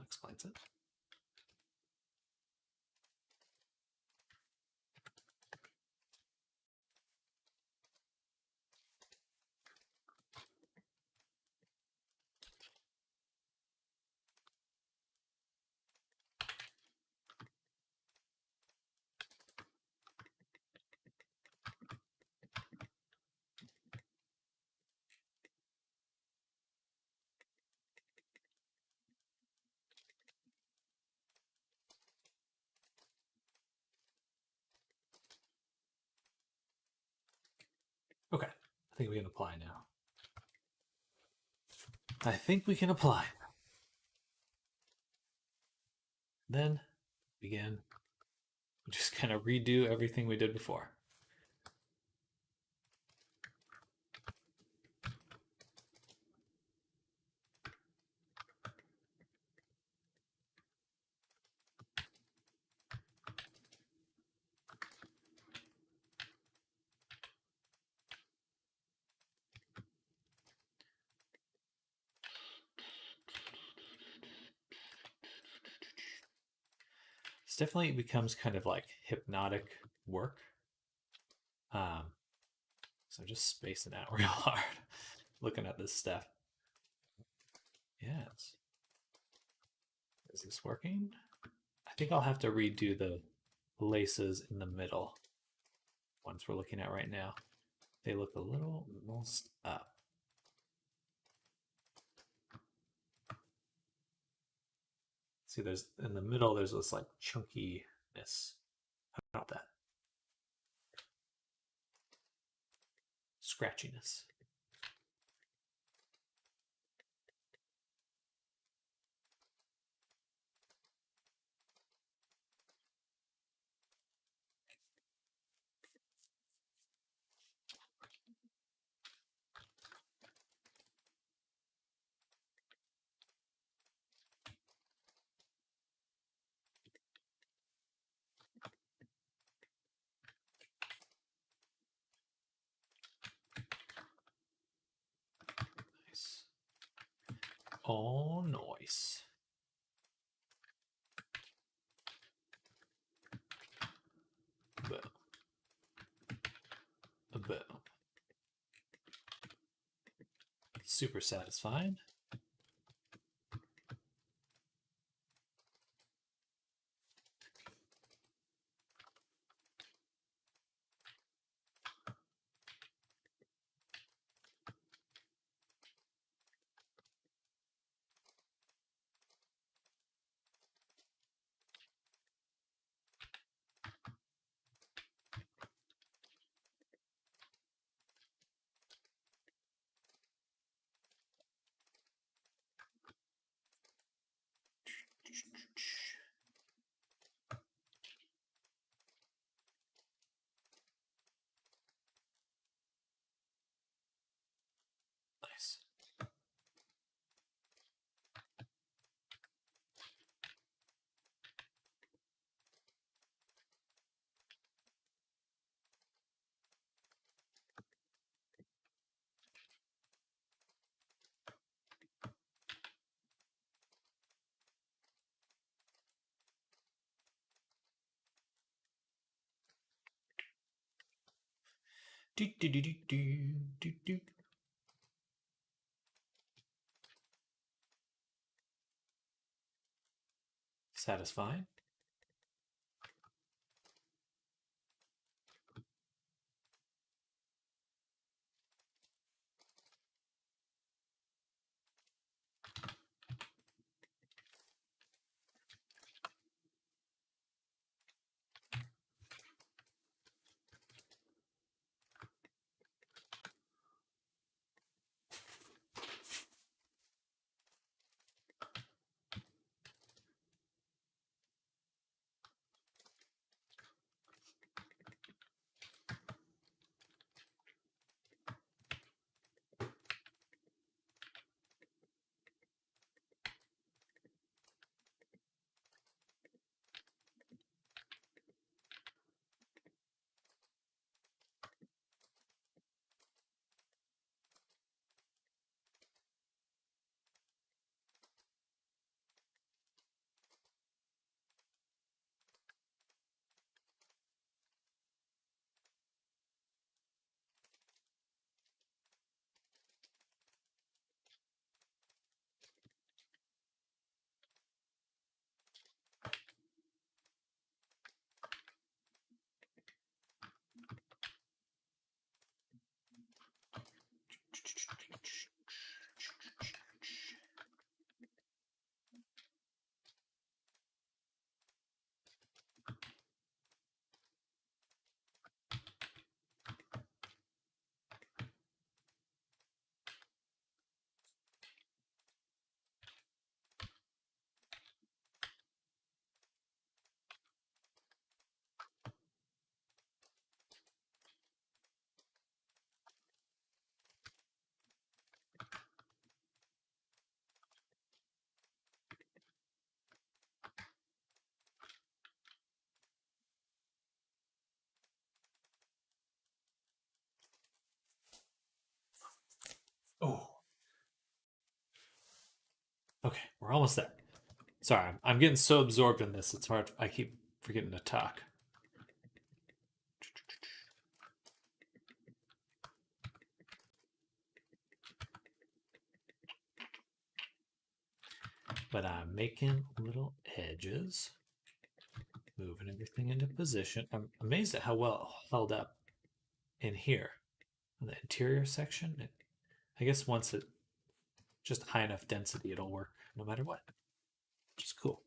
explains it. Okay, I think we can apply now. I think we can apply. Then begin. Just kind of redo everything we did before. This definitely becomes kind of like hypnotic work. So just spacing out real hard, looking at this stuff. Yes. Is this working? I think I'll have to redo the laces in the middle ones we're looking at right now. They look a little messed up. See, there's in the middle, there's this like chunkiness. How about that? Scratchiness. Nice. Oh, nice. Boom. Boom. Super satisfying. Nice. Do, do, do, do, do, do, do. Satisfying. Okay, we're almost there. Sorry, I'm getting so absorbed in this. It's hard. I keep forgetting to talk. But I'm making little edges, moving everything into position. I'm amazed at how well held up in here, in the interior section. I guess once it just high enough density, it'll work no matter what, which is cool.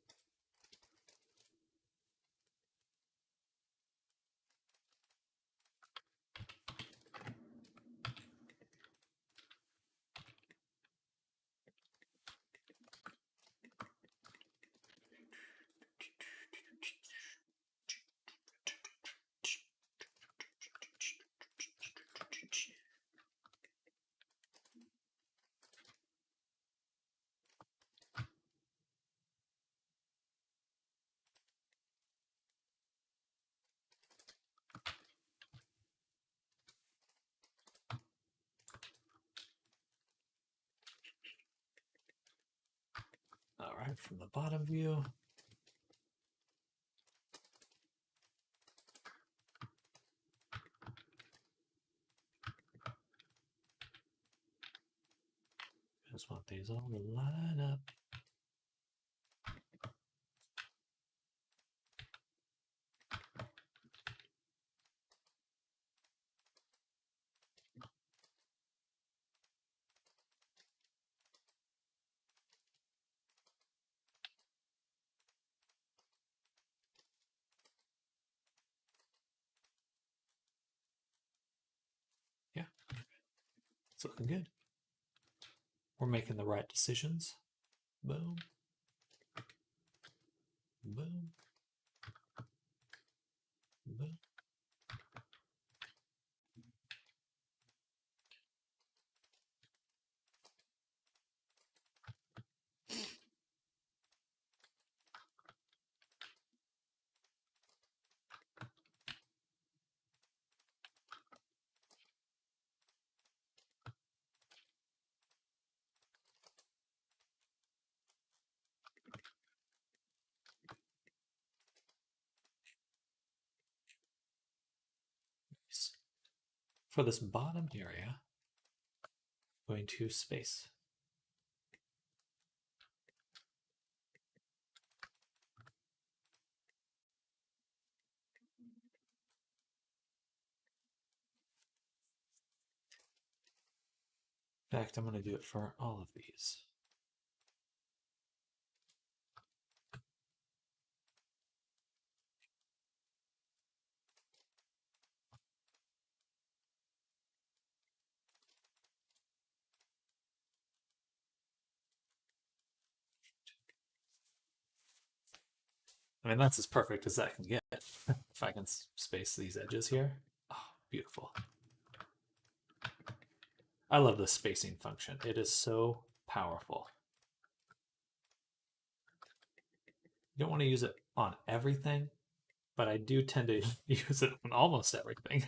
All right, from the bottom view. Just want these all to line up. Yeah, it's looking good. We're making the right decisions. Boom. Boom. Boom. Nice. For this bottom area, I'm going to space. In fact, I'm going to do it for all of these. I mean, that's as perfect as that can get. If I can space these edges here. Oh, beautiful. I love the spacing function. It is so powerful. You don't want to use it on everything, but I do tend to use it on almost everything.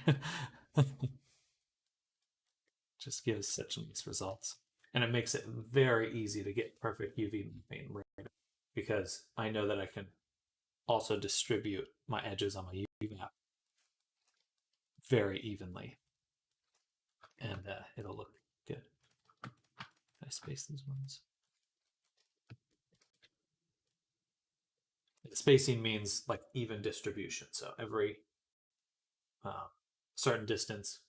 Just gives such nice results. And it makes it very easy to get perfect UV mapping right, because I know that I can also distribute my edges on my UV map very evenly, and it'll look good. Can I space these ones? Spacing means like even distribution. So every certain distance,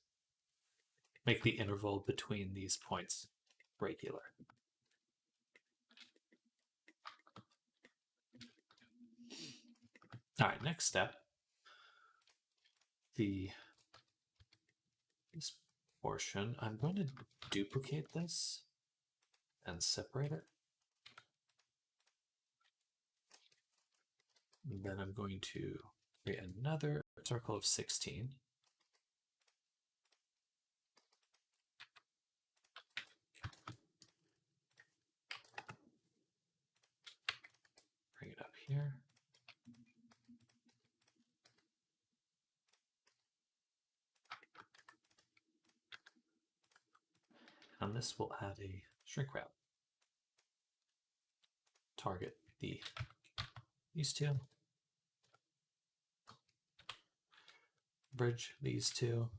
make the interval between these points regular. All right, next step. This portion, I'm going to duplicate this and separate it. And then I'm going to create another circle of 16. Bring it up here. And this will add a shrink wrap. target these two. Bridge these two.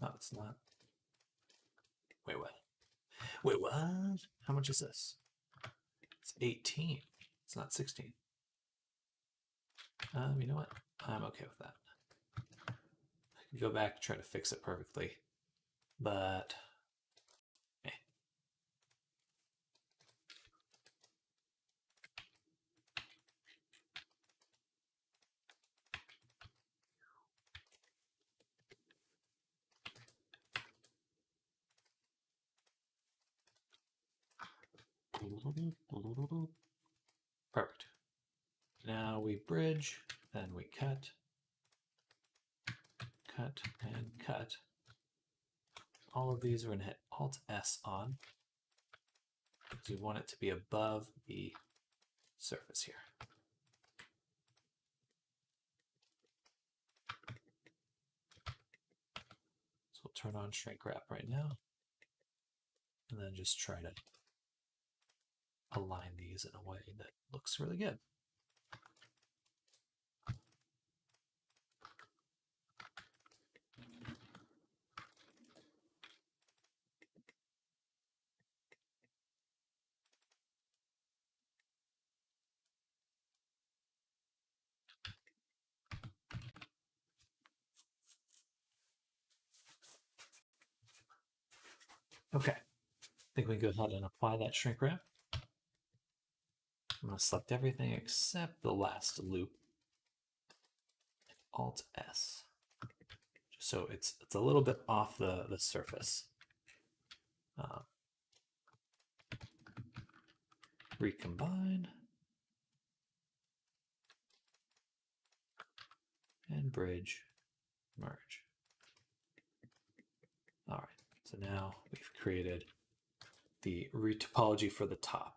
No, it's not. Wait, what? Wait, what? How much is this? It's 18. It's not 16. You know what? I'm okay with that. I can go back and try to fix it perfectly, but eh. Perfect. Now we bridge, then we cut, cut, and cut. All of these we're going to hit Alt-S on because we want it to be above the surface here. So we'll turn on shrink wrap right now and then just try to align these in a way that looks really good. Okay, I think we can go ahead and apply that shrink wrap. I'm going to select everything except the last loop. Alt-S. Just so it's a little bit off the surface. Recombine. And bridge, merge. All right, so now we've created the retopology for the top.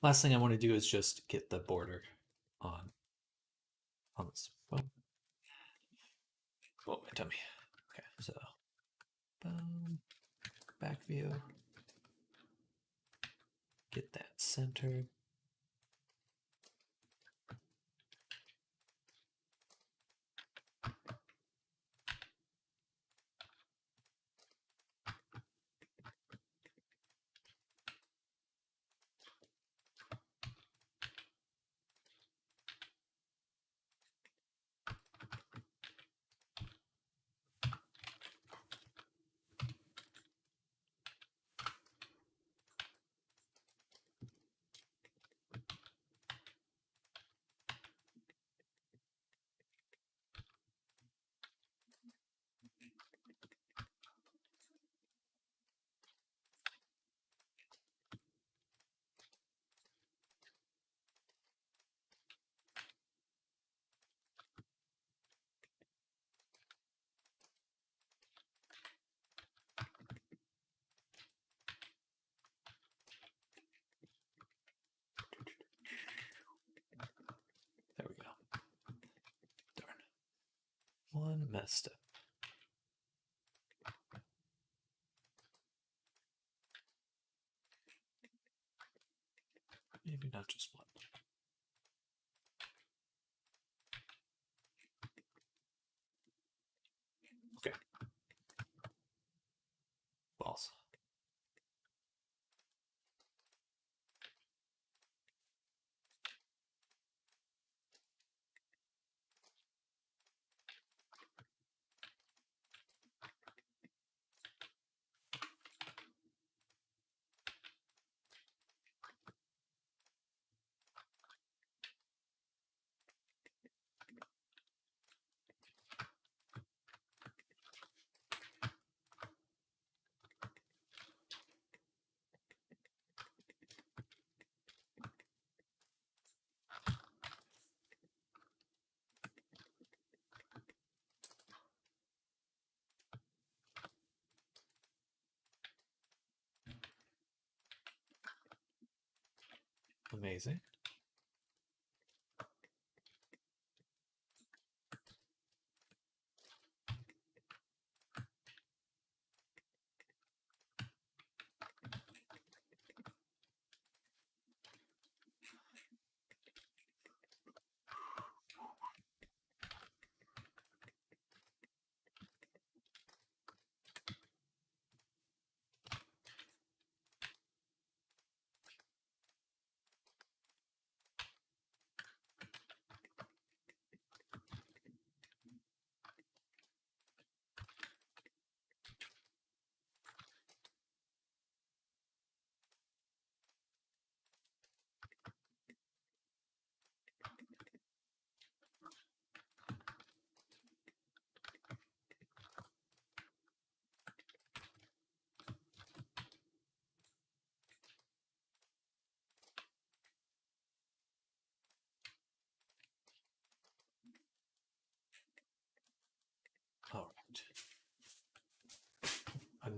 Last thing I want to do is just get the border on this. Well, oh, my tummy. Okay, so boom, back view. Get that centered. There we go. Darn. One messed up. Maybe not just one. Okay. Balls. Amazing.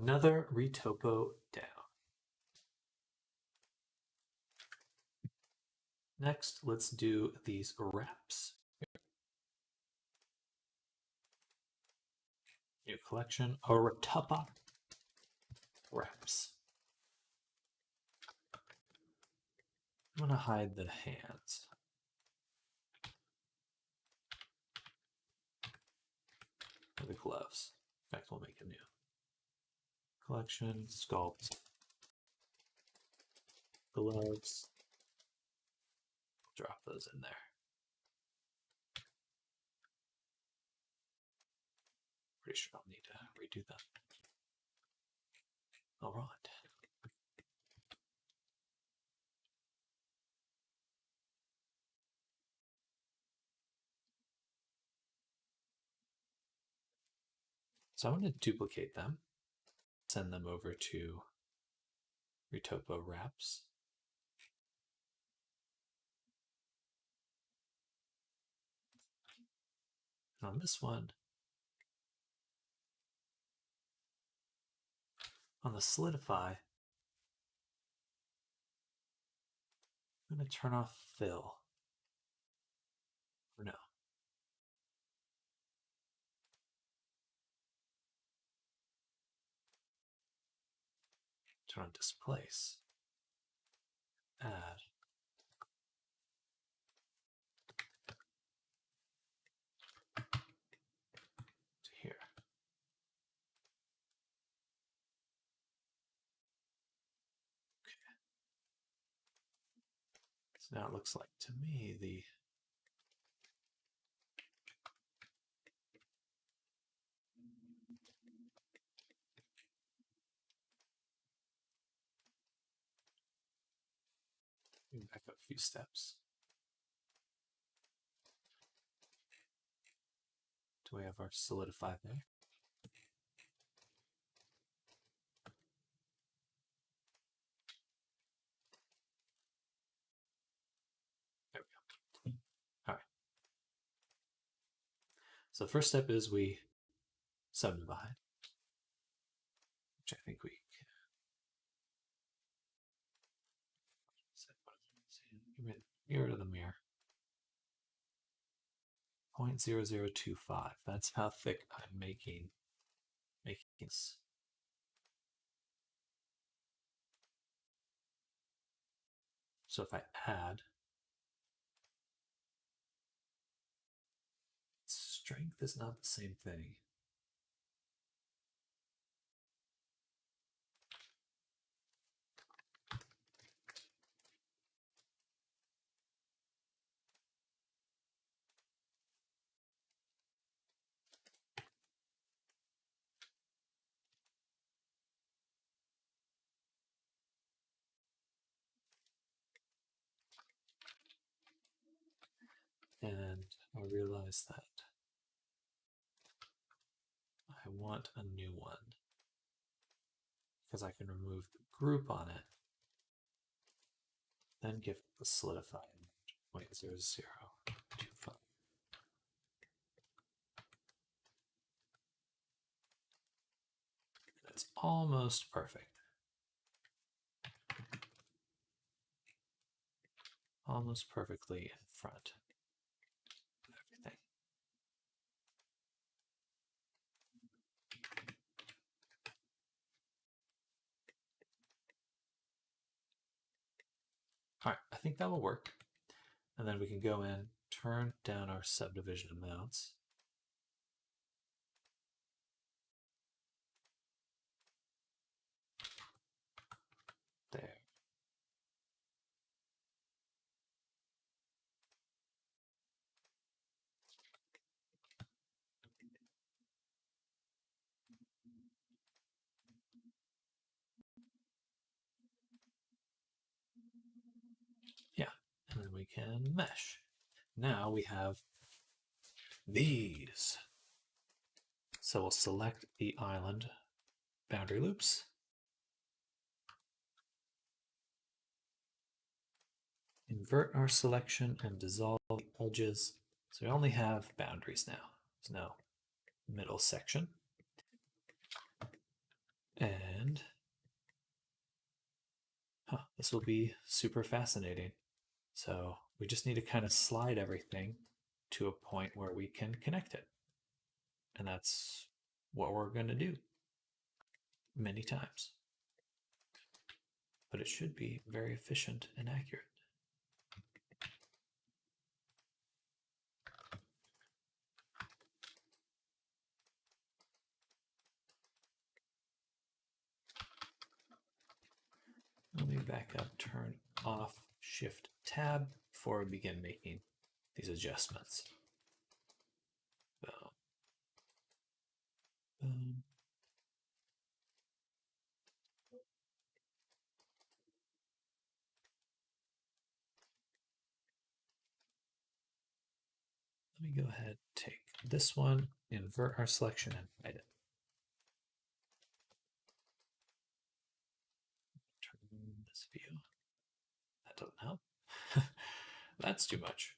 Another retopo down. Next, let's do these wraps. New collection, Orotapa wraps. I'm gonna hide the hands. And the gloves. In fact, we'll make a new collection, sculpt, gloves. Drop those in there. Pretty sure I'll need to redo that. All right. So I'm going to duplicate them, send them over to Retopo Wraps. And on this one, on the Solidify, I'm going to turn off Fill. Or no. Turn on Displace. Add. To here. Okay. So now it looks like to me the back up a few steps. Do we have our Solidify there? There we go. All right. So the first step is we subdivide, which I think we can. Get rid of the mirror. 0.0025. That's how thick I'm making this. So if I add, strength is not the same thing. And I realize that I want a new one because I can remove the group on it, then give it the solidify 0.0025. That's almost perfect. Almost perfectly in front of everything. All right, I think that will work. And then we can go in, turn down our subdivision amounts. There. Yeah, and then we can mesh. Now we have these. So we'll select the island boundary loops. Invert our selection and dissolve the edges. So we only have boundaries now. There's no middle section. And this will be super fascinating. So we just need to kind of slide everything to a point where we can connect it. And that's what we're going to do many times. But it should be very efficient and accurate. Let me back up, turn off Shift Tab before we begin making these adjustments. Boom. Boom. Let me go ahead, take this one, invert our selection, and hide it. Turn this view. That doesn't help. That's too much.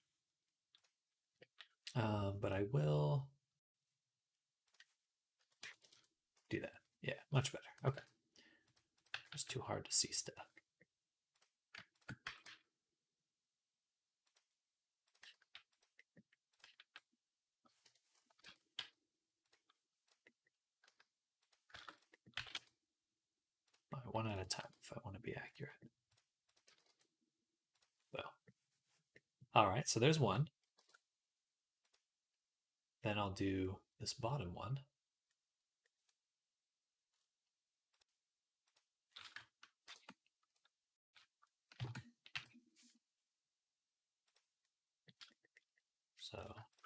But I will do that. Yeah, much better. Okay. It's too hard to see stuff. One at a time if I want to be accurate. Well, all right, so there's one. Then I'll do this bottom one. So I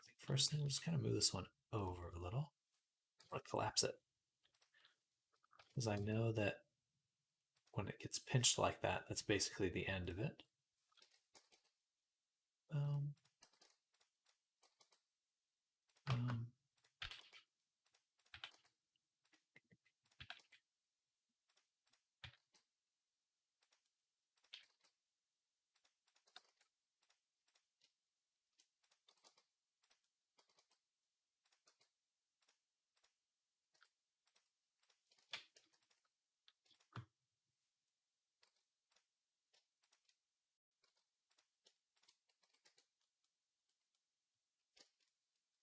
think first thing, we'll just kind of move this one over a little. I'll collapse it. Because I know that when it gets pinched like that, that's basically the end of it.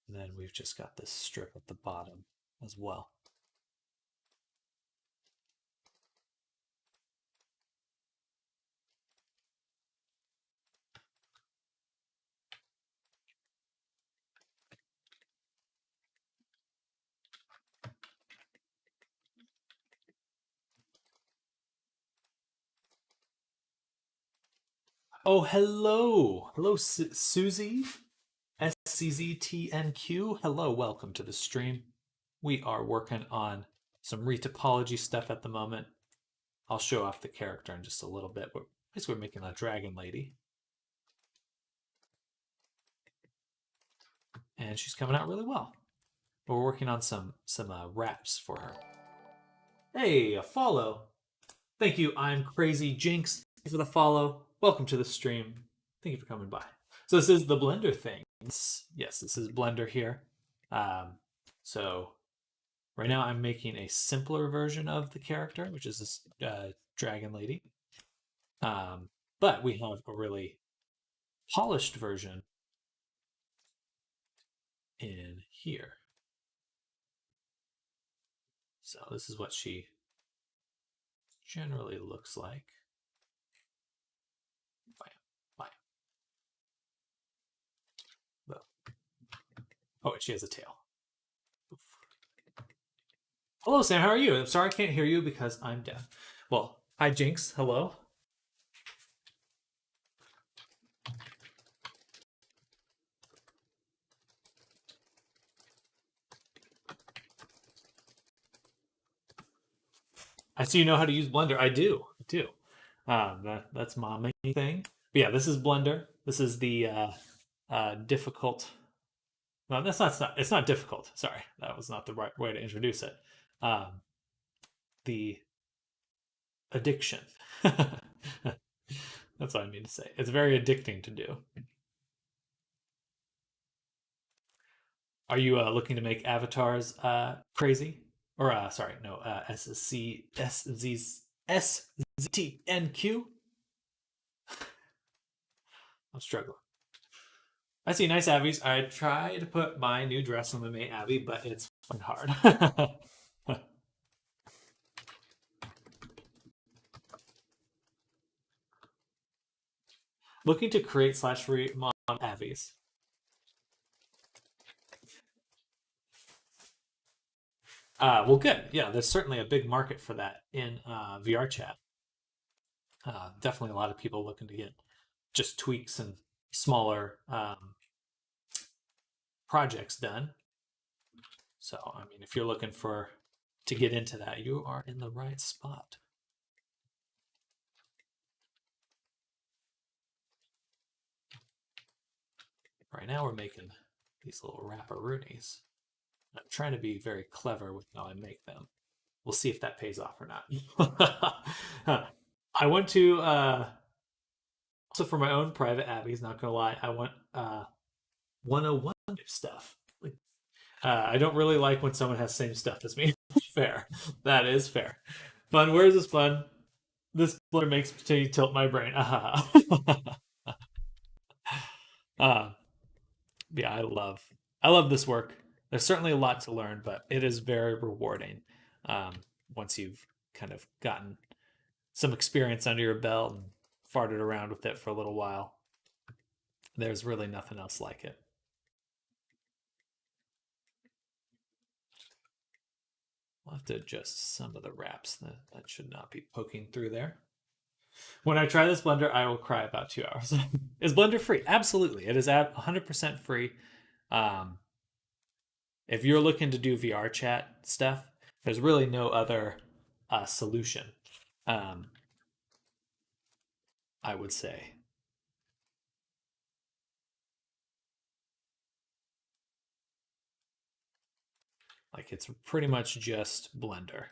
And then we've just got this strip at the bottom as well. Oh, hello. Hello, Susie. SCZTNQ. Hello, welcome to the stream. We are working on some retopology stuff at the moment. I'll show off the character in just a little bit. We're making a dragon lady. And she's coming out really well. But we're working on some wraps for her. Hey, a follow. Thank you, I'm Crazy Jinx. Thank you for the follow. Welcome to the stream. Thank you for coming by. So this is the Blender thing. Yes, this is Blender here. So right now I'm making a simpler version of the character, which is this dragon lady. But we have a really polished version in here. So this is what she generally looks like. Oh, and she has a tail. Oof. Hello, Sam. How are you? I'm sorry I can't hear you because I'm deaf. Well, hi, Jinx. Hello. I see you know how to use Blender. I do. I do. That's my main thing. But yeah, this is Blender. This is the difficult. No, that's not. It's not difficult. Sorry, that was not the right way to introduce it. The addiction. That's what I mean to say. It's very addicting to do. Are you looking to make avatars crazy, or sorry, no, SZTNQ. I'm struggling. I see nice Abbeys. I try to put my new dress on the main Abbey, but it's fucking hard. Looking to create / remodel Abbeys. Well, good. Yeah, there's certainly a big market for that in VR chat. Definitely a lot of people looking to get just tweaks and smaller projects done. So, I mean, if you're looking to get into that, you are in the right spot. Right now, we're making these little wrapperoonies. I'm trying to be very clever with how I make them. We'll see if that pays off or not. I want to also for my own private Abbeys. Not gonna lie, I want 101 stuff. Like, I don't really like when someone has same stuff as me. Fair, that is fair. Fun. Where is this fun? This blur makes me tilt my brain. Yeah, I love this work. There's certainly a lot to learn, but it is very rewarding once you've kind of gotten some experience under your belt and farted around with it for a little while. There's really nothing else like it. I'll have to adjust some of the wraps. That should not be poking through there. When I try this blender, I will cry about 2 hours. Is Blender free? Absolutely. It is 100% free. If you're looking to do VR chat stuff, there's really no other solution, I would say. Like, it's pretty much just Blender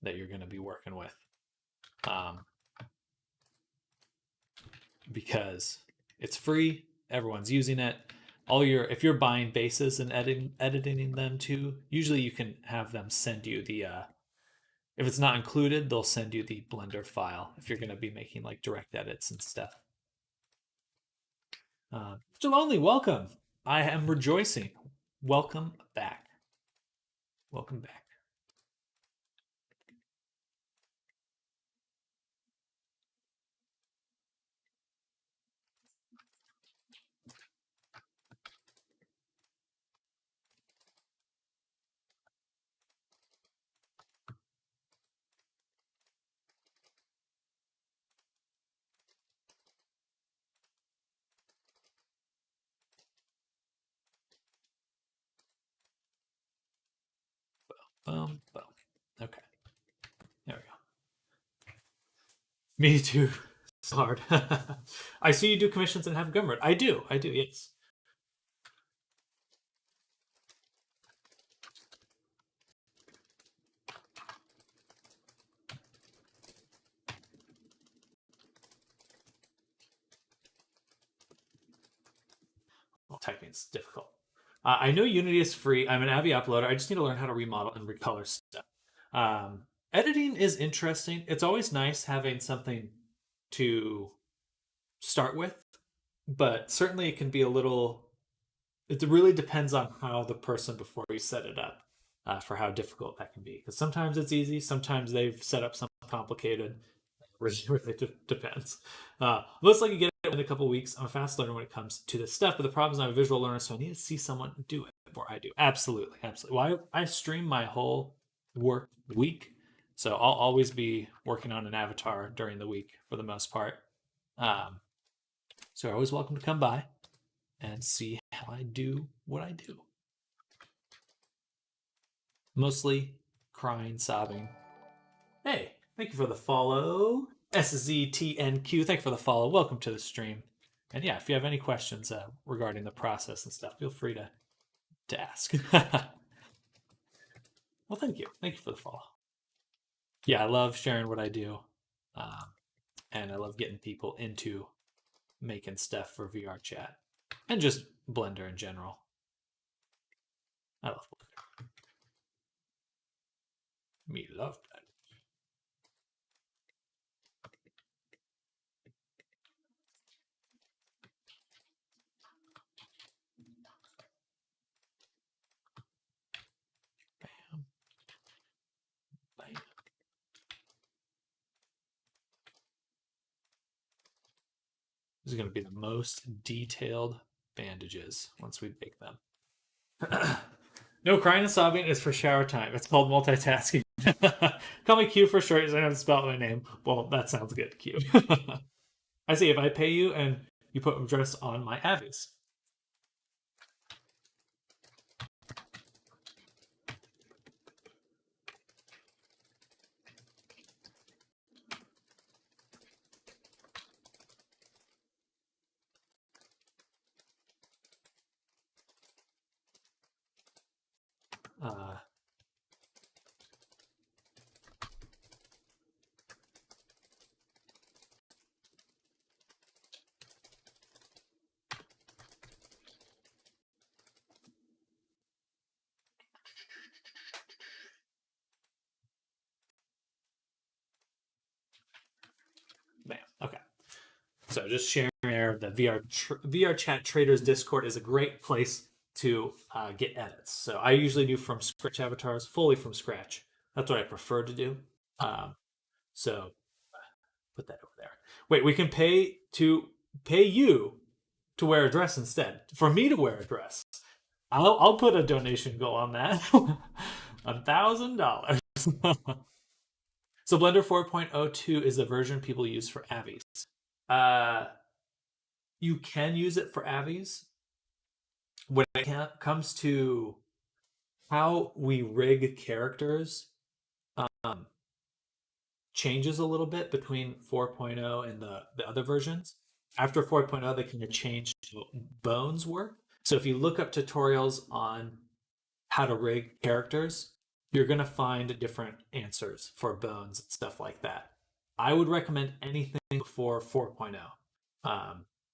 that you're going to be working with. Because it's free, everyone's using it. If you're buying bases and editing them too, usually you can have them send you the if it's not included, they'll send you the Blender file if you're going to be making like direct edits and stuff. Mr. Lonely, welcome. I am rejoicing. Welcome back. Welcome back. Boom. Okay. There we go. Me too. It's hard. I see you do commissions and have Gumroad. I do, yes. Well, typing's difficult. I know Unity is free. I'm an Avi uploader. I just need to learn how to remodel and recolor stuff. Editing is interesting. It's always nice having something to start with, but certainly it can be a little. It really depends on how the person before you set it up for how difficult that can be. Because sometimes it's easy, sometimes they've set up something complicated. Really depends. Most likely get it in a couple of weeks. I'm a fast learner when it comes to this stuff, but the problem is I'm a visual learner, so I need to see someone do it before I do. Absolutely. Well, I stream my whole work week, so I'll always be working on an avatar during the week for the most part. So you're always welcome to come by and see how I do what I do. Mostly crying, sobbing. Hey, thank you for the follow. SZTNQ, thank you for the follow. Welcome to the stream. And yeah, if you have any questions regarding the process and stuff, feel free to ask. Well, thank you. Thank you for the follow. Yeah, I love sharing what I do. And I love getting people into making stuff for VR chat and just Blender in general. I love Blender. Me love that. Bam. Bam. This is going to be the most detailed bandages once we bake them. No crying and sobbing is for shower time. It's called multitasking. Call me Q for short. I don't have to spell my name. Well, that sounds good, Q. I see. If I pay you and you put address on my Avies. Bam. Okay. So just sharing there, the VR Chat Traders Discord is a great place to get edits. So I usually do from scratch avatars, fully from scratch. That's what I prefer to do. So put that over there. Wait, we can pay you to wear a dress instead. For me to wear a dress, I'll put a donation goal on that. $1,000. So Blender 4.02 is the version people use for Avies. You can use it for Avies. When it comes to how we rig characters, changes a little bit between 4.0 and the other versions. After 4.0, they kind of changed to bones work. So if you look up tutorials on how to rig characters, you're going to find different answers for bones and stuff like that. I would recommend anything before 4.0.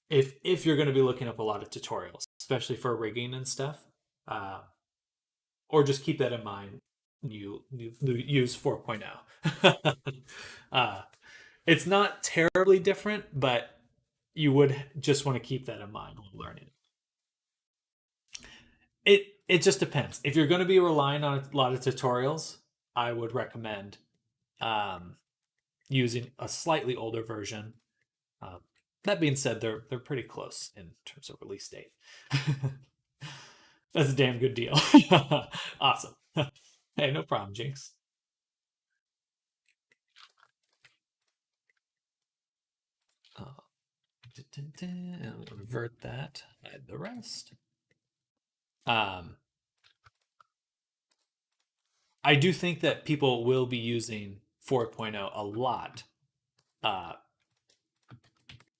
If you're going to be looking up a lot of tutorials, especially for rigging and stuff, or just keep that in mind. You use 4.0. It's not terribly different, but you would just want to keep that in mind when learning it. It just depends. If you're going to be relying on a lot of tutorials, I would recommend using a slightly older version. That being said, they're pretty close in terms of release date. That's a damn good deal. Awesome. Hey, no problem, Jinx. And we'll invert that. Add the rest. I do think that people will be using 4.0 a lot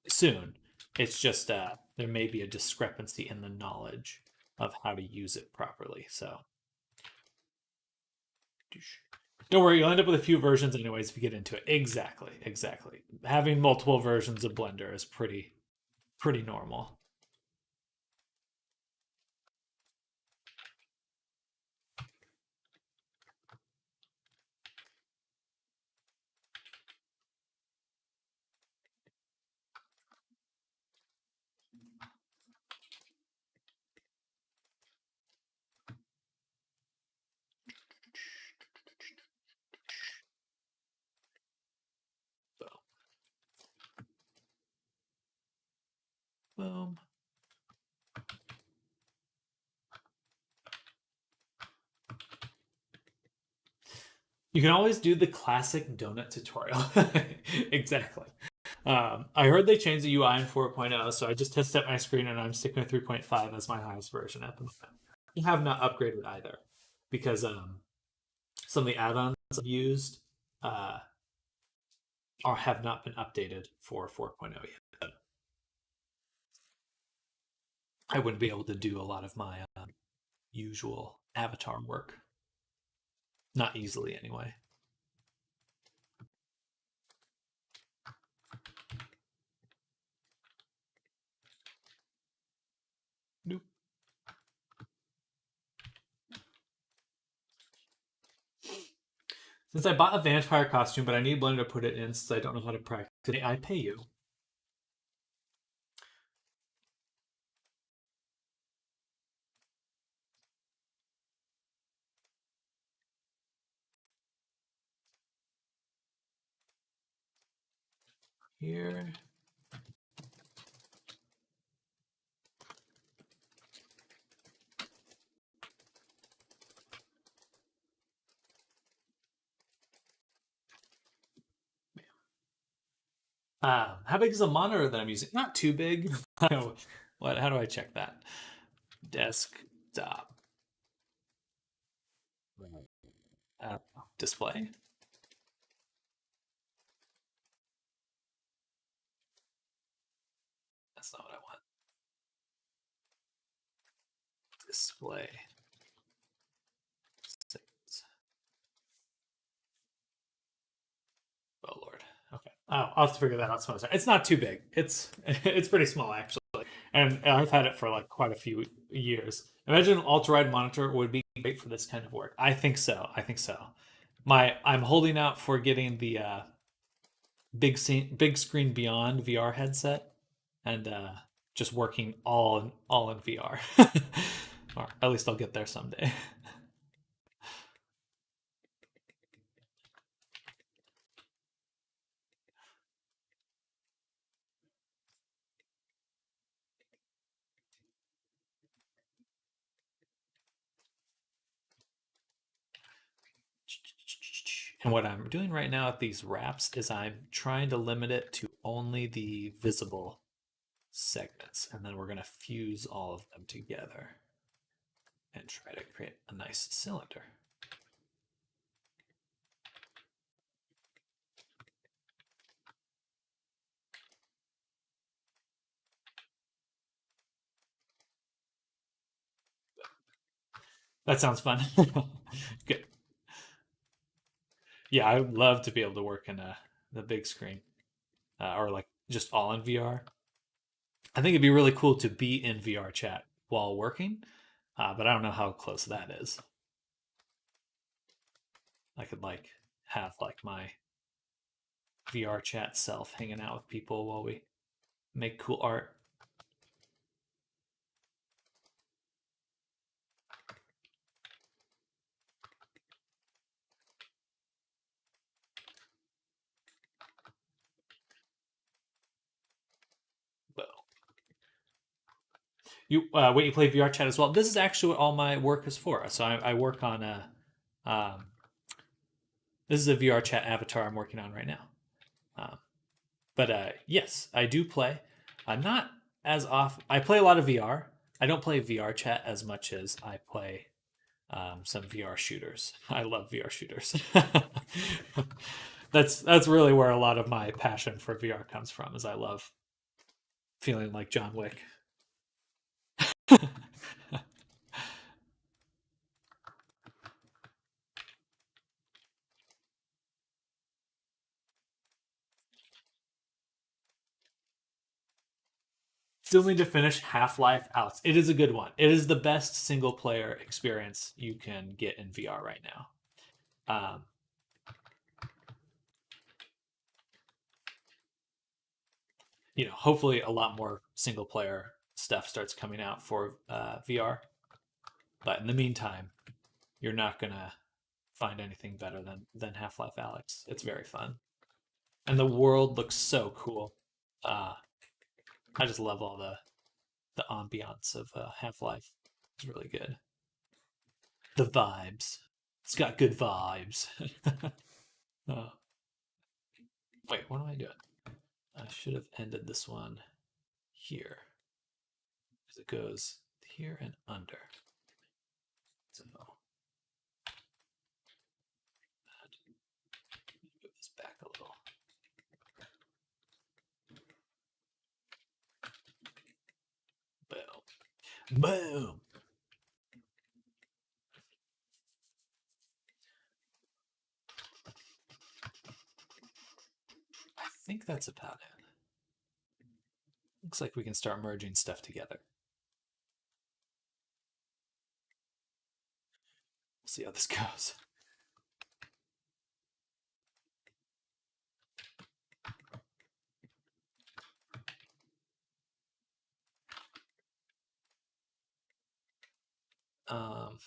soon. It's just there may be a discrepancy in the knowledge of how to use it properly. So don't worry, you'll end up with a few versions anyways if you get into it. Exactly. Having multiple versions of Blender is pretty normal. Boom. You can always do the classic donut tutorial. Exactly. I heard they changed the UI in 4.0, so I just tested my screen and I'm sticking with 3.5 as my highest version at the moment. I have not upgraded either because some of the add-ons I've used have not been updated for 4.0 yet. I wouldn't be able to do a lot of my usual avatar work. Not easily, anyway. Nope. Since I bought a vampire costume, but I need Blender to put it in since I don't know how to practice. Today I pay you. Here. How big is the monitor that I'm using? Not too big. What? How do I check that? Desktop. Display. That's not what I want. Display. Oh Lord. Okay. Oh, I'll have to figure that out some other time. It's not too big. It's pretty small actually, and I've had it for like quite a few years. Imagine an ultra-wide monitor would be great for this kind of work. I think so. I think so. I'm holding out for getting the big screen beyond VR headset, and just working all in VR, or at least I'll get there someday. And what I'm doing right now with these wraps is I'm trying to limit it to only the visible segments, and then we're going to fuse all of them together and try to create a nice cylinder. That sounds fun. Good. Yeah, I would love to be able to work in the big screen, or like just all in VR. I think it'd be really cool to be in VR chat while working, but I don't know how close that is. I could like have like my VR chat self hanging out with people while we make cool art. You wait, you play VR chat as well. This is actually what all my work is for. So I work on a this is a VR chat avatar I'm working on right now. But yes, I do play. Not as often. I play a lot of VR. I don't play VR chat as much as I play some VR shooters. I love VR shooters. That's really where a lot of my passion for VR comes from. Is I love feeling like John Wick. Still need to finish Half-Life Alyx. It is a good one. It is the best single player experience you can get in VR right now. Hopefully a lot more single player stuff starts coming out for VR. But in the meantime, you're not gonna find anything better than Half-Life Alyx. It's very fun, and the world looks so cool. I just love all the ambiance of Half-Life. It's really good. The vibes. It's got good vibes. Wait, what am I doing? I should have ended this one here, because it goes here and under. So move this back a little. Boom. Boom. I think that's about it. Looks like we can start merging stuff together. We'll see how this goes. Um,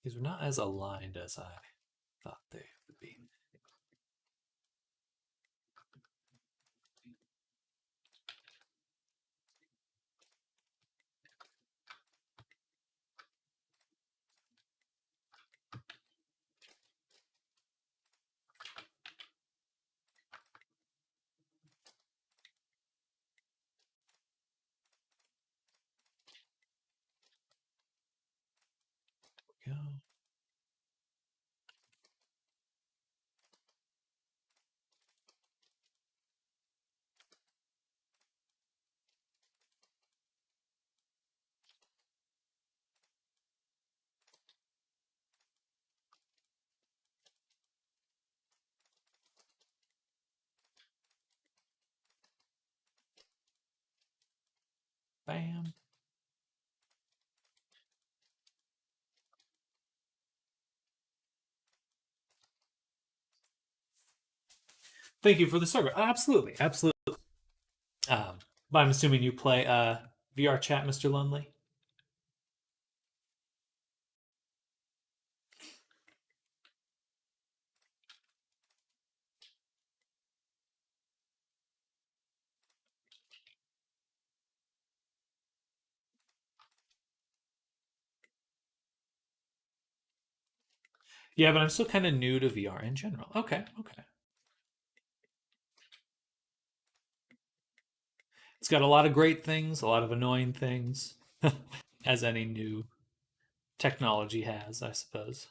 these were not as aligned as I thought they would be. Go. Bam. Thank you for the server. Absolutely, absolutely. But I'm assuming you play VR chat, Mr. Lonely. Yeah, but I'm still kind of new to VR in general. Okay, okay. It's got a lot of great things, a lot of annoying things, as any new technology has, I suppose.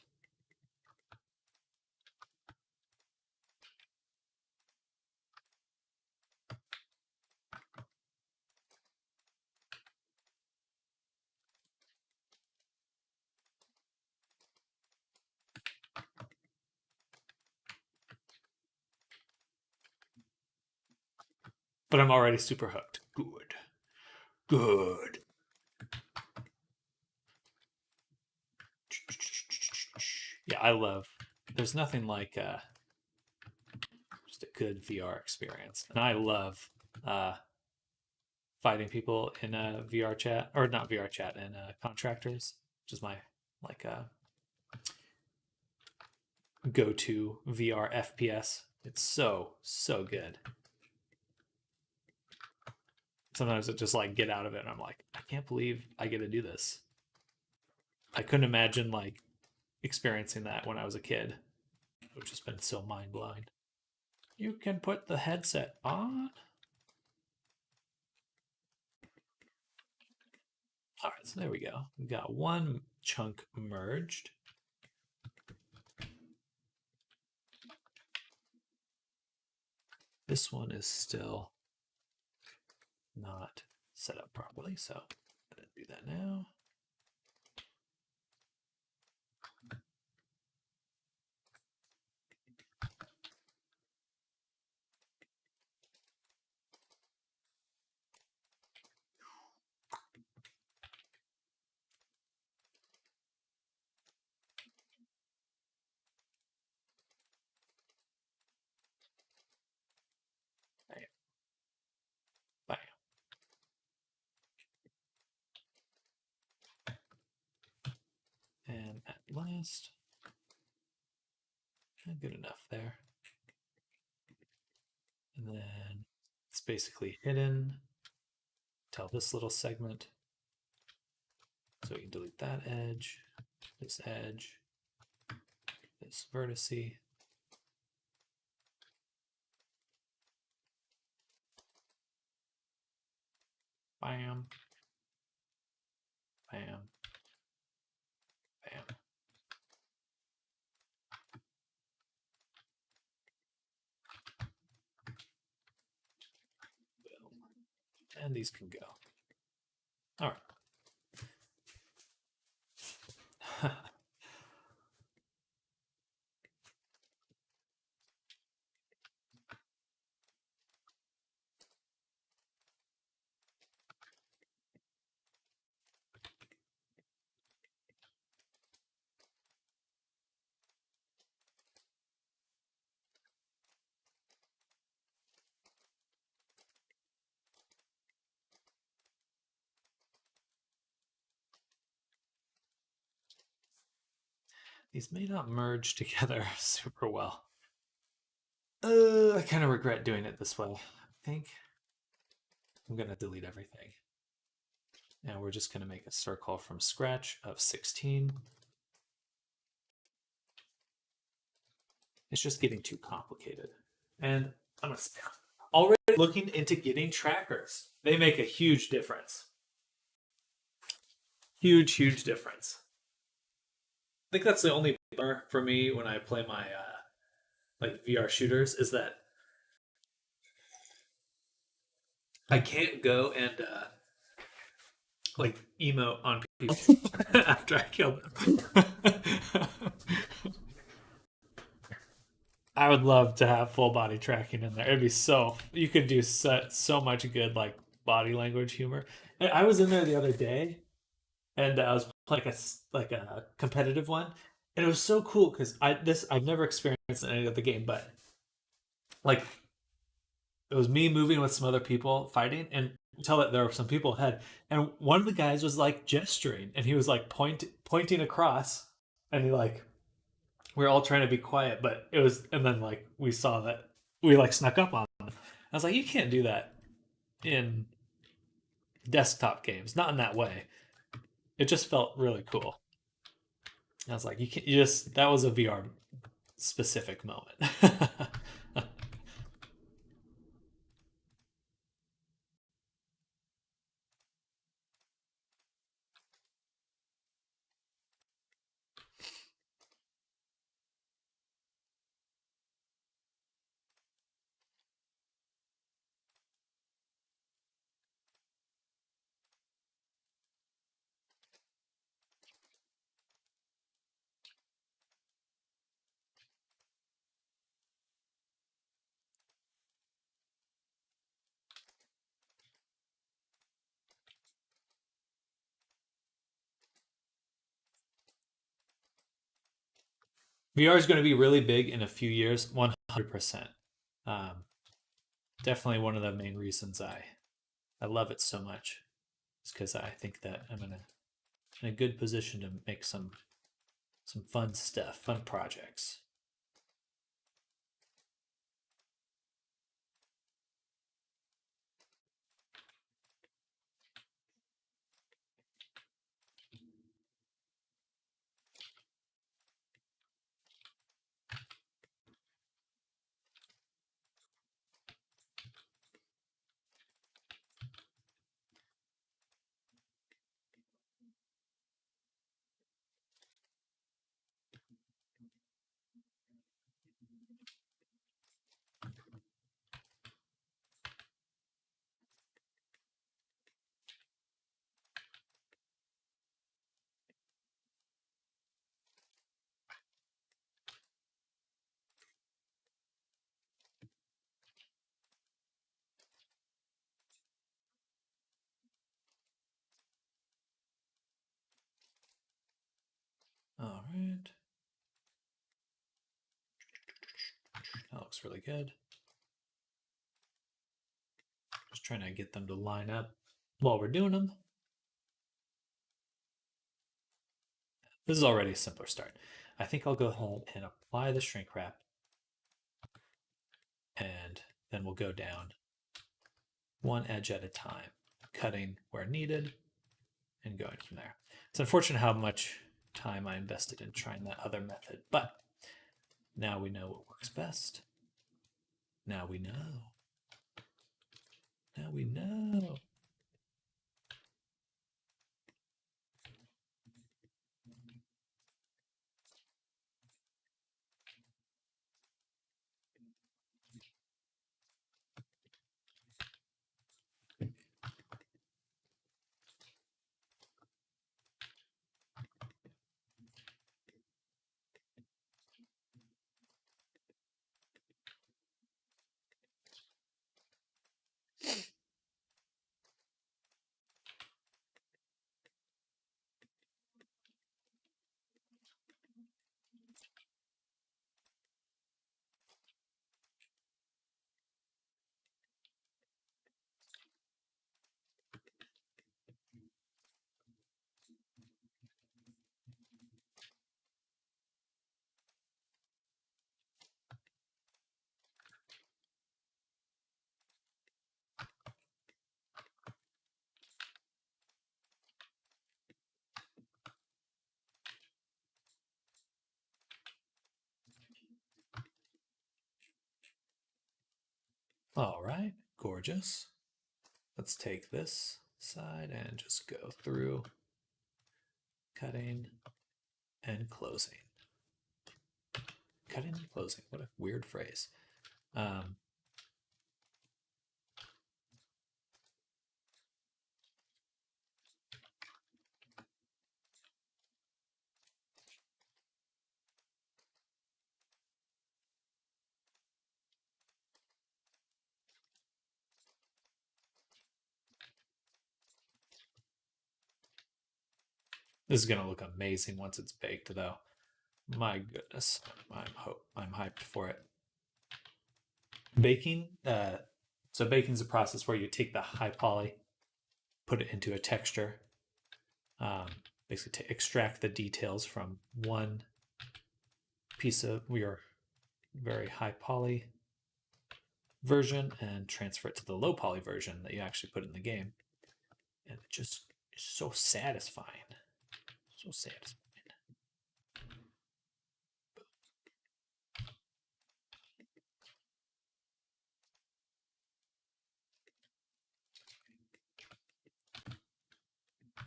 But I'm already super hooked. Good. Good. Yeah, I love. There's nothing like just a good VR experience, and I love uh, fighting people in a VR chat or not VR chat in contractors, which is my like go-to VR FPS. It's so good. Sometimes it just like get out of it, and I'm like, I can't believe I get to do this. I couldn't imagine like experiencing that when I was a kid. It would just been so mind blowing. You can put the headset on. All right, so there we go. We got one chunk merged. This one is still not set up properly, so I'm gonna do that now. Bam. Bam. And at last, good enough there. And then it's basically hidden. Tell this little segment. So we can delete that edge, this vertice. Bam. Bam. Bam. Boom. And these can go. All right. these may not merge together super well. I kind of regret doing it this way. I think I'm going to delete everything. And we're just going to make a circle from scratch of 16. It's just getting too complicated. And I'm already looking into getting trackers. They make a huge difference. Huge, huge difference. I think that's the only bummer for me when I play my like VR shooters is that I can't go and like emote on people after I kill them. I would love to have full body tracking in there. It'd be so you could do so much good like body language humor. And I was in there the other day, and I was playing like a competitive one, and it was so cool because I've never experienced in any of the game, but like it was me moving with some other people fighting, and tell that there were some people ahead, and one of the guys was like gesturing, and he was like pointing across, and he like we were all trying to be quiet, but it was, and then like we saw that we like snuck up on them. I was like, you can't do that in desktop games, not in that way. It just felt really cool. I was like, you can't. You just that was a VR specific moment. VR is going to be really big in a few years, 100%. Um, Definitely one of the main reasons I love it so much is because I think that I'm in a good position to make some fun stuff, fun projects. All right. That looks really good. Just trying to get them to line up while we're doing them. This is already a simpler start. I think I'll go ahead and apply the shrink wrap, and then we'll go down one edge at a time, cutting where needed and going from there. It's unfortunate how much time I invested in trying that other method, but now we know what works best. Now we know. Now we know. All right, gorgeous. Let's take this side and just go through cutting and closing. Cutting and closing. What a weird phrase. This is going to look amazing once it's baked, though. My goodness, I'm hyped for it. Baking, so baking is a process where you take the high poly, put it into a texture, basically to extract the details from one piece of your very high poly version and transfer it to the low poly version that you actually put in the game. And it just is so satisfying. So satisfying.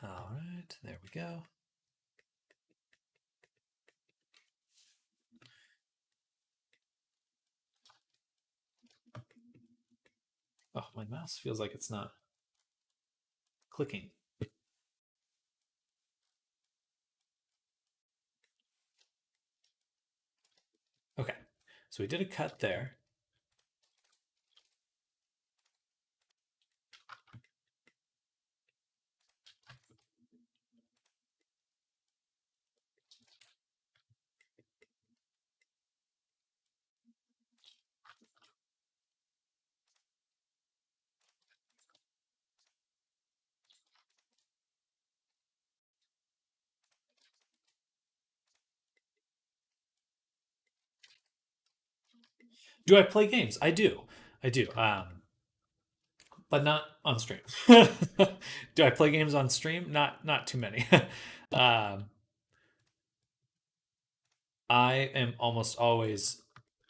All right, there we go. Oh, my mouse feels like it's not clicking. Okay, so we did a cut there. Do I play games? I do. I do. But not on stream. Do I play games on stream? Not too many. um, I am almost always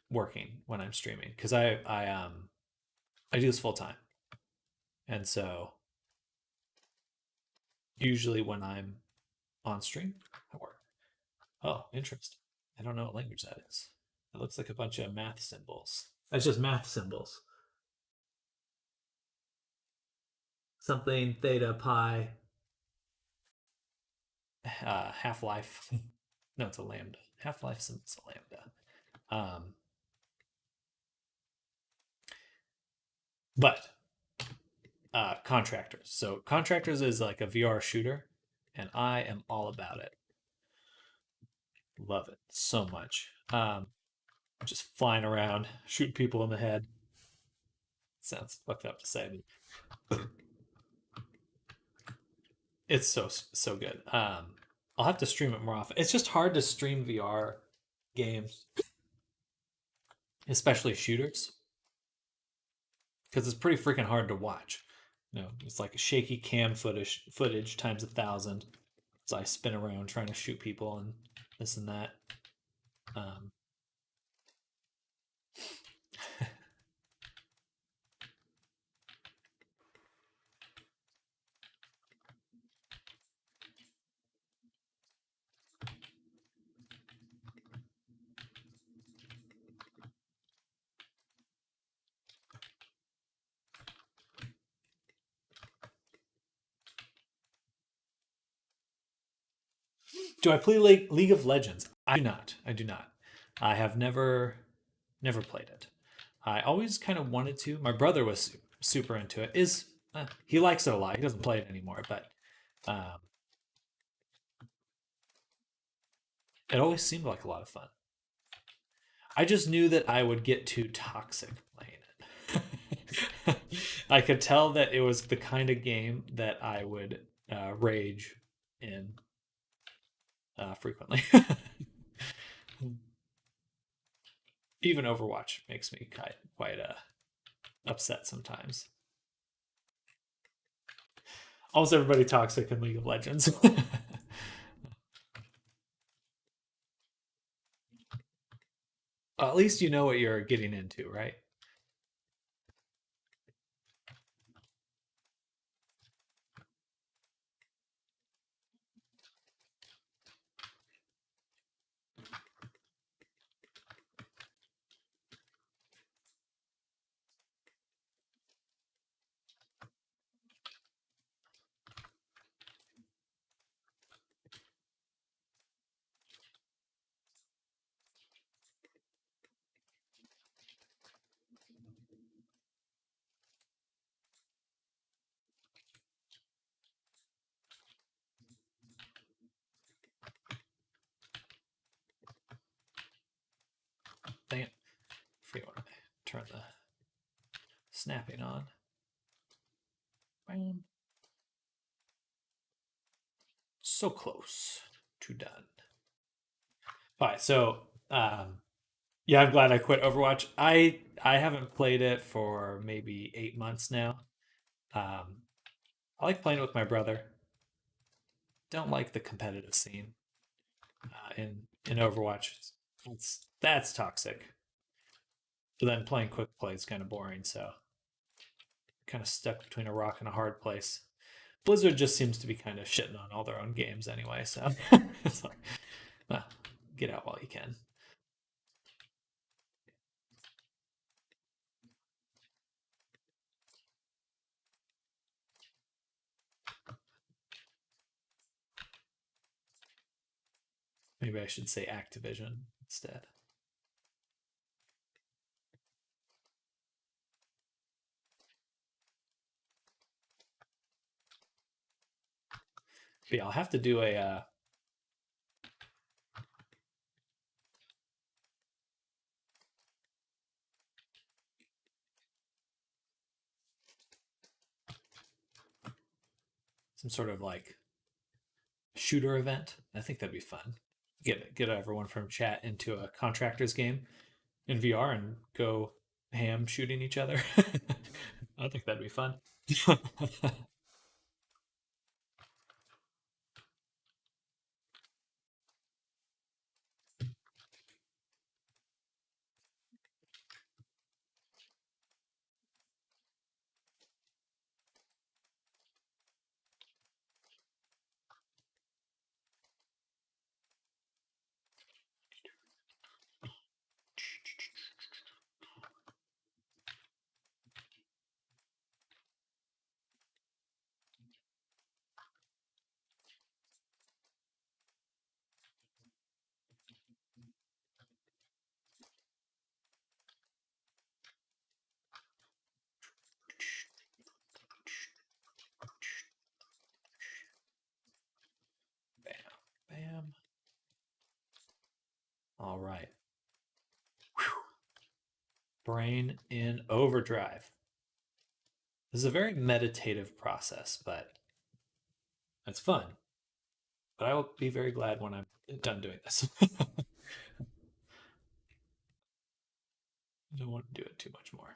working when I'm streaming because I do this full time, and so usually when I'm on stream, I work. Oh, interesting. I don't know what language that is. It looks like a bunch of math symbols. That's just math symbols. Something theta pi half life. No, it's a lambda. Half life symbol's a lambda. But Contractors. So Contractors is like a VR shooter, and I am all about it. Love it so much. Just flying around, shooting people in the head. Sounds fucked up to say, but it's so good. I'll have to stream it more often. It's just hard to stream VR games, especially shooters, because it's pretty freaking hard to watch. You know, it's like a shaky cam footage times 1,000. So I spin around trying to shoot people and this and that. Um, do I play League of Legends? I do not. I do not. I have never played it. I always kind of wanted to. My brother was super into it. He likes it a lot. He doesn't play it anymore, but um, it always seemed like a lot of fun. I just knew that I would get too toxic playing it. I could tell that it was the kind of game that I would rage in frequently. Even Overwatch makes me quite upset sometimes. Almost everybody toxic in League of Legends. At least you know what you're getting into, right? snapping on. Bam. So close to done. All right, so yeah, I'm glad I quit Overwatch. I haven't played it for maybe 8 months now. Um, I like playing it with my brother. Don't like the competitive scene in Overwatch. That's toxic. But then playing quick play is kind of boring, so kind of stuck between a rock and a hard place. Blizzard just seems to be kind of shitting on all their own games anyway, so it's like, well, get out while you can. Maybe I should say Activision instead. But yeah, I'll have to do a some sort of like shooter event. I think that'd be fun. Get everyone from chat into a contractors game in VR and go ham shooting each other. I think that'd be fun. Bam, bam. All right. Whew. Brain in overdrive. This is a very meditative process, but it's fun. But I will be very glad when I'm done doing this. I don't want to do it too much more.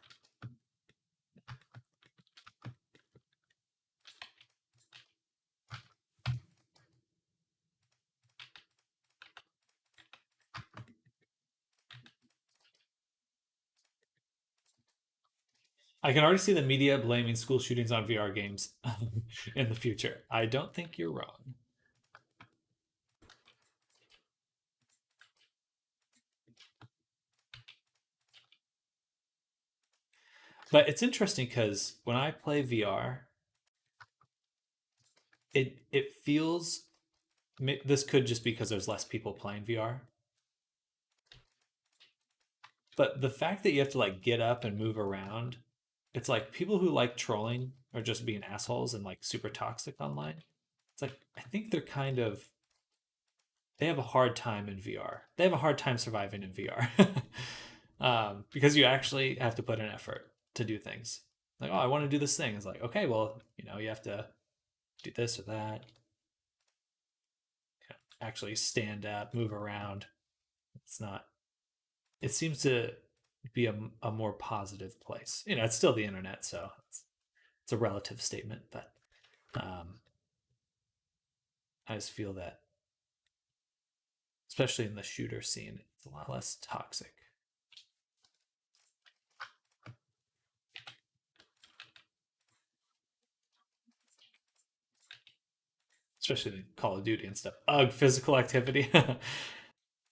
I can already see the media blaming school shootings on VR games in the future. I don't think you're wrong. But it's interesting because when I play VR, it feels this could just be because there's less people playing VR. But the fact that you have to like get up and move around, it's like people who like trolling or just being assholes and like super toxic online. It's like I think they're kind of they have a hard time in VR. They have a hard time surviving in VR because you actually have to put an effort to do things. Like, oh, I want to do this thing. It's like, okay, well, you have to do this or that. Actually stand up, move around. It's not. It seems to be a more positive place. It's still the internet, so it's a relative statement, but I just feel that, especially in the shooter scene, it's a lot less toxic. Especially in Call of Duty and stuff. Ugh, physical activity.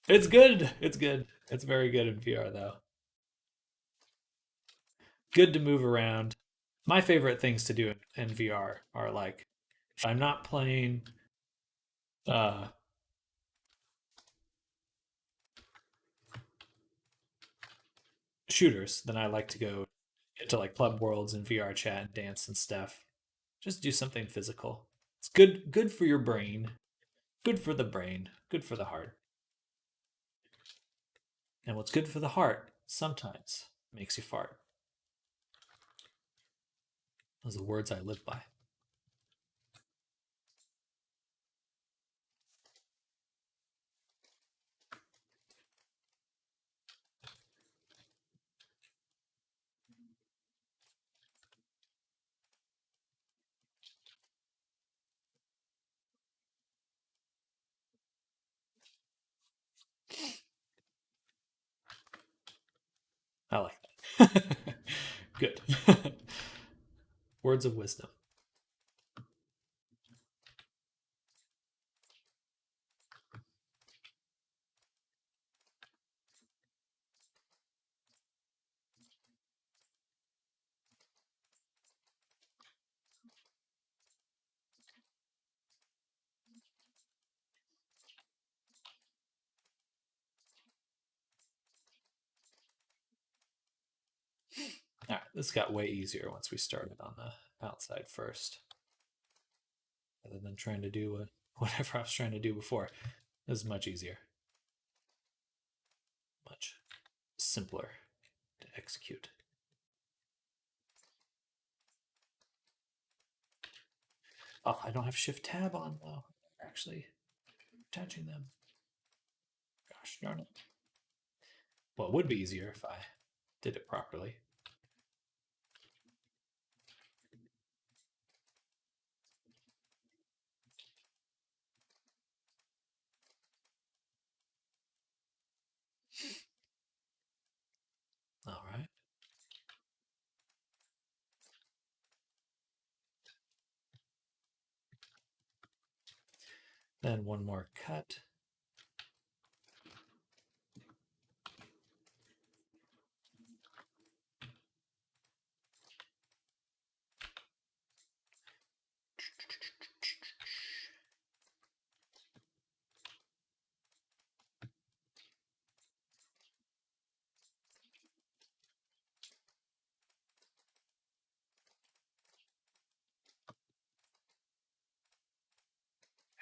It's good. It's good. It's very good in VR though. Good to move around. My favorite things to do in VR are like if I'm not playing uh shooters, then I like to go into like Club Worlds and VR chat and dance and stuff. Just do something physical. It's good for your brain. Good for the brain. Good for the heart. And what's good for the heart sometimes makes you fart. Those are the words I live by. I like that. Good. Words of wisdom. All right, this got way easier once we started on the outside first, rather than trying to do whatever I was trying to do before. This is much easier, much simpler to execute. Oh, I don't have Shift Tab on though. Actually, attaching them. Gosh darn it. Well, it would be easier if I did it properly. All right. Then one more cut.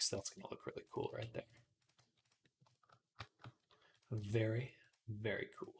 So that's going to look really cool right there. Very, very cool.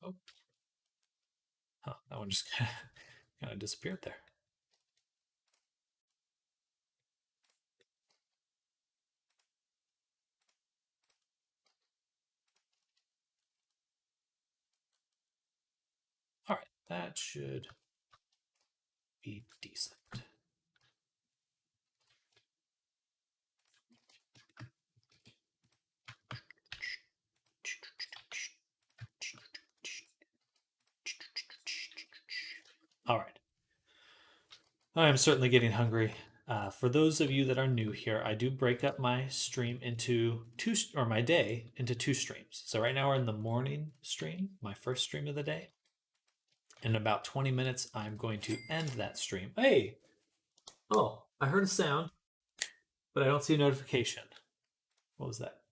Oh, huh, that one just kind of disappeared there. All right, that should be decent. All right. I am certainly getting hungry. For those of you that are new here, I do break up my stream into my day into two streams. So right now we're in the morning stream, my first stream of the day. In about 20 minutes, I'm going to end that stream. Hey! Oh, I heard a sound, but I don't see a notification. What was that?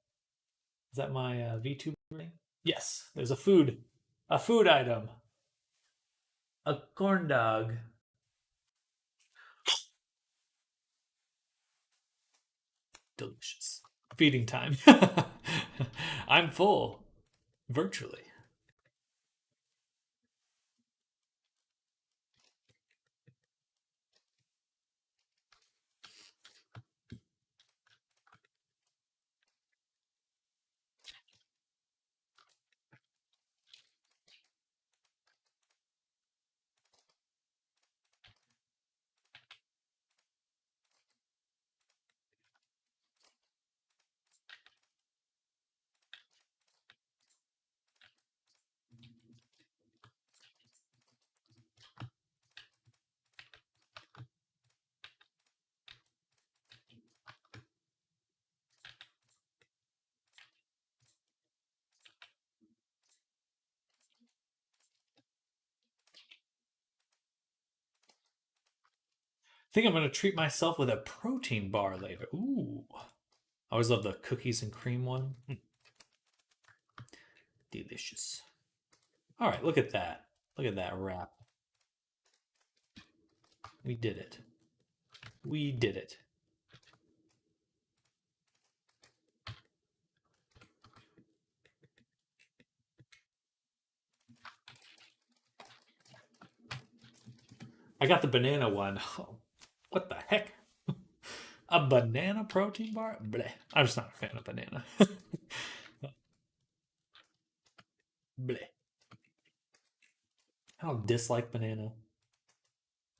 Is that my VTuber ring? Yes, there's a food item. A corn dog. Delicious. Feeding time. I'm full. Virtually. think I'm going to treat myself with a protein bar later. Ooh. I always love the cookies and cream one. Delicious. All right, look at that. Look at that wrap. We did it. We did it. I got the banana one. Oh, what the heck? A banana protein bar? Bleh. I'm just not a fan of banana. Bleh. I don't dislike banana.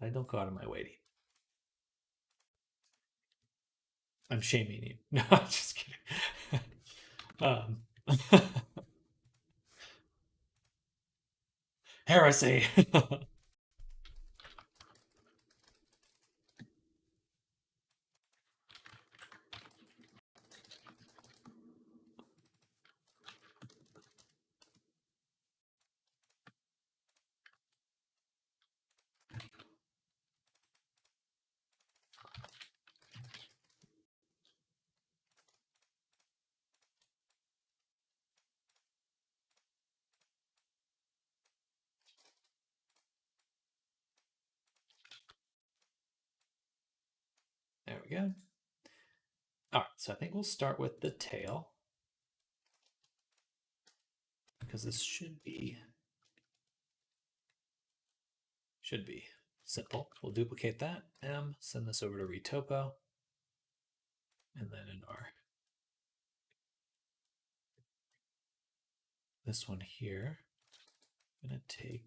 I don't go out of my way to eat. I'm shaming you. No, I'm just kidding. Heresy. There we go. All right, so I think we'll start with the tail because this should be simple. We'll duplicate that. Send this over to Retopo, and then in our this one here, I'm going to take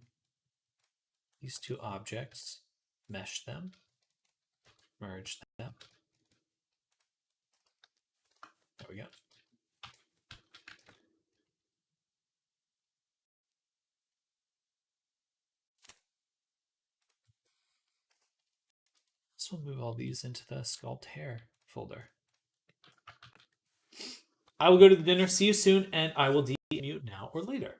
these two objects, mesh them, merge them. There we go. So we'll move all these into the sculpt hair folder. I will go to the dinner. See you soon, and I will mute now or later.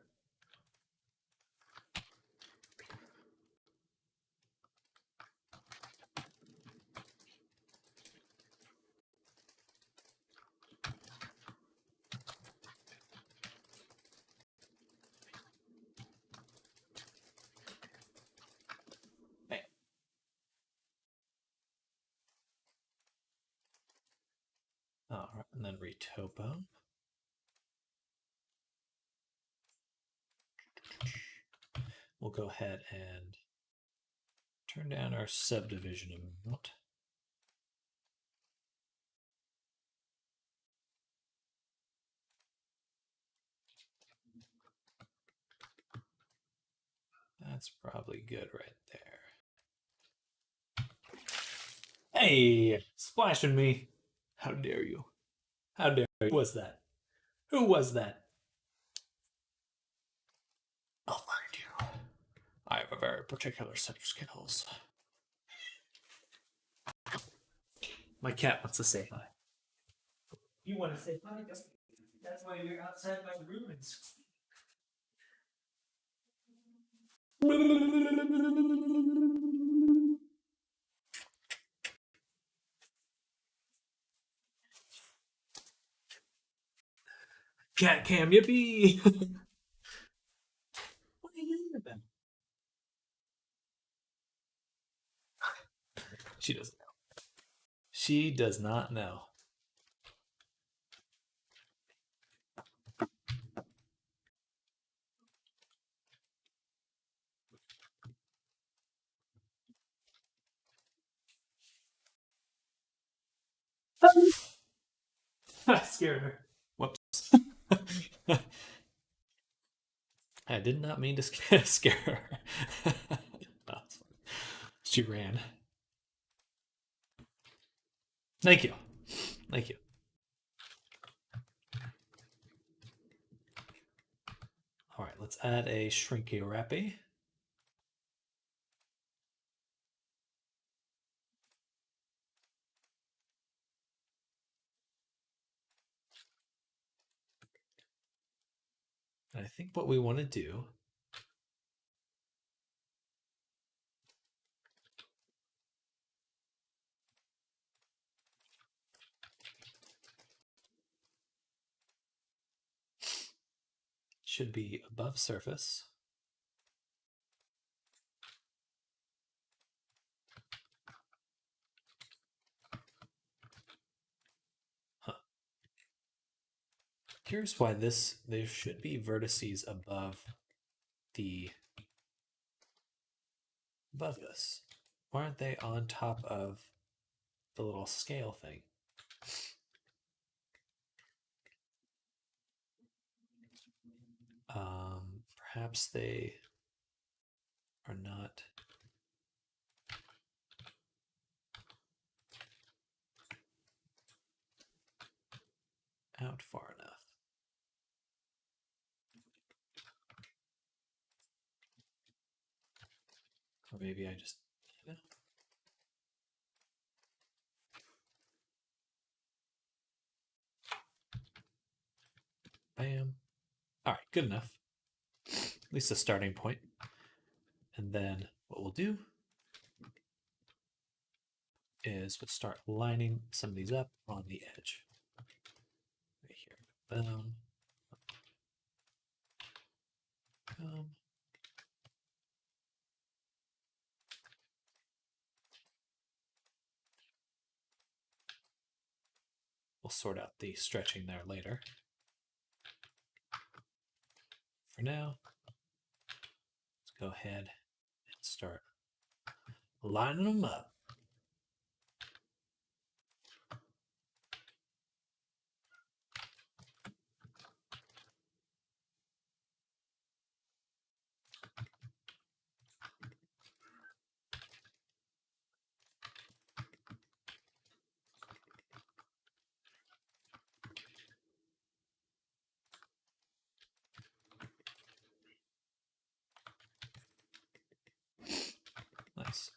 All right, and then Retopo. We'll go ahead and turn down our subdivision amount. That's probably good right there. Hey, splashing me. How dare you? How dare you? Who was that? Who was that? I'll find you. I have a very particular set of skills. My cat wants to say hi. You want to say hi? That's why you're outside my room and cat cam, yippee! What are you doing about? She doesn't know. She does not know. I scared her. Whoops. I did not mean to scare her. Oh, she ran. Thank you. Thank you. All right, let's add a shrinky wrappy. And I think what we want to do should be above surface. Curious why there should be vertices above this. Why aren't they on top of the little scale thing? Perhaps they are not out far enough. Or maybe I just, you know. Bam. All right, good enough. At least a starting point. And then what we'll do is we'll start lining some of these up on the edge. Right here. Boom. Boom. We'll sort out the stretching there later. For now, let's go ahead and start lining them up. Nice.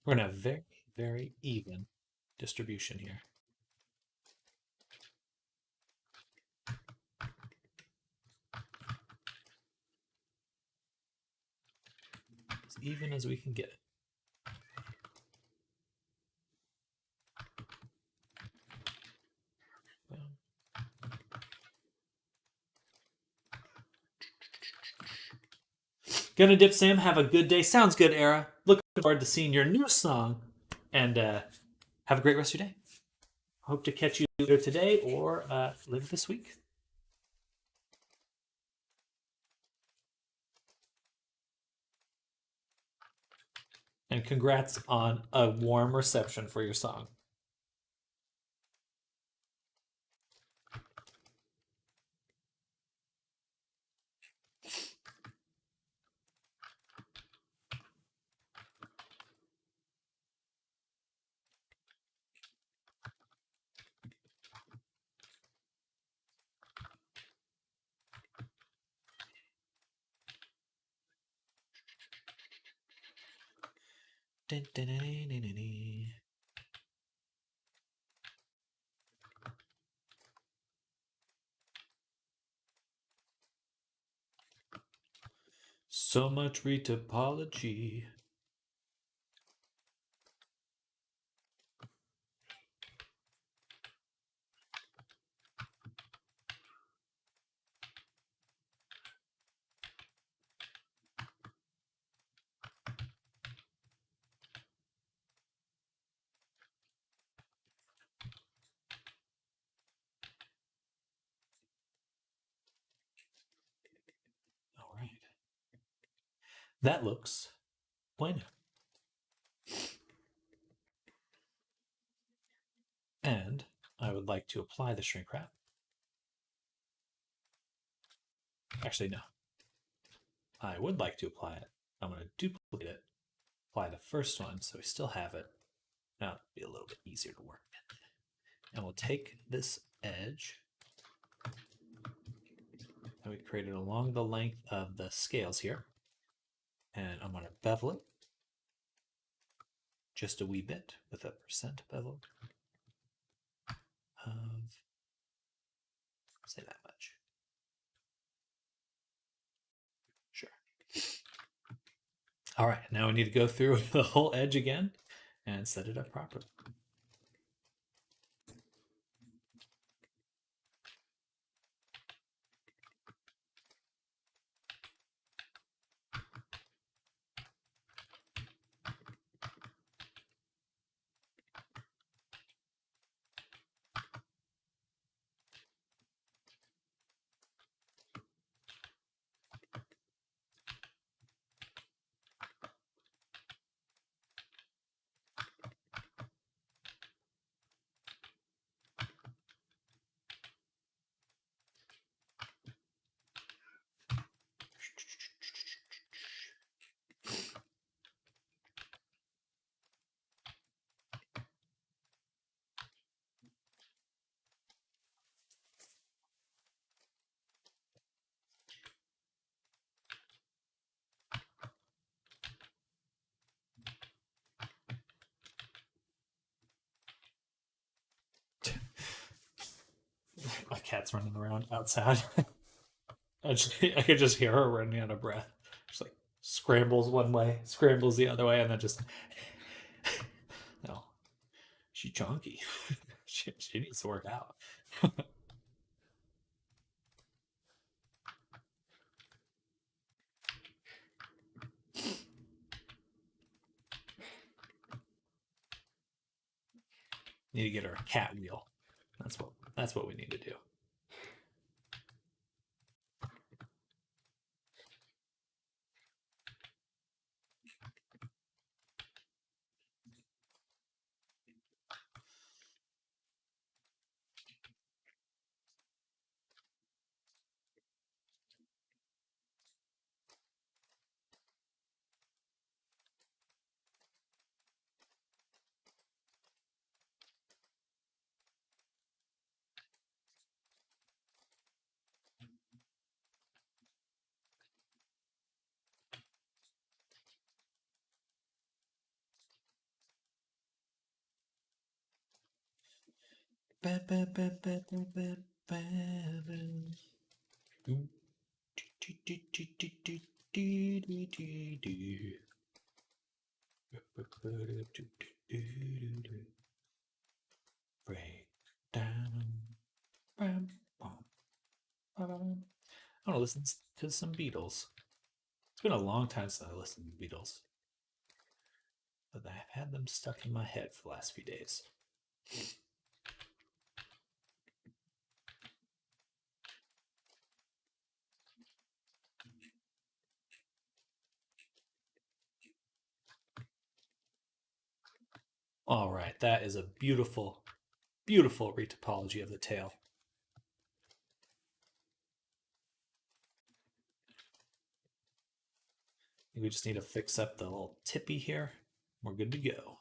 We're going to have very, very even distribution here. As even as we can get it. Gonna dip, Sam. Have a good day. Sounds good, Era. Looking forward to seeing your new song. And have a great rest of your day. Hope to catch you later today or later this week. And congrats on a warm reception for your song. So much retopology. All right. That looks bueno. And I would like to apply the shrink wrap. Actually, no. I would like to apply it. I'm going to duplicate it, apply the first one so we still have it. Now it'll be a little bit easier to work with. And we'll take this edge that we created along the length of the scales here. And I'm going to bevel it just a wee bit with a percent bevel of, say that much. Sure. All right, now we need to go through the whole edge again and set it up properly. cat's running around outside. I could just hear her running out of breath. She's like scrambles one way, scrambles the other way, and then just no. She's chunky. she needs to work out. Need to get her a cat wheel. That's what we need to do. Break down. I want to listen to some Beatles. It's been a long time since I listened to the Beatles, but I've had them stuck in my head for the last few days. All right, that is a beautiful, beautiful retopology of the tail. We just need to fix up the little tippy here. We're good to go.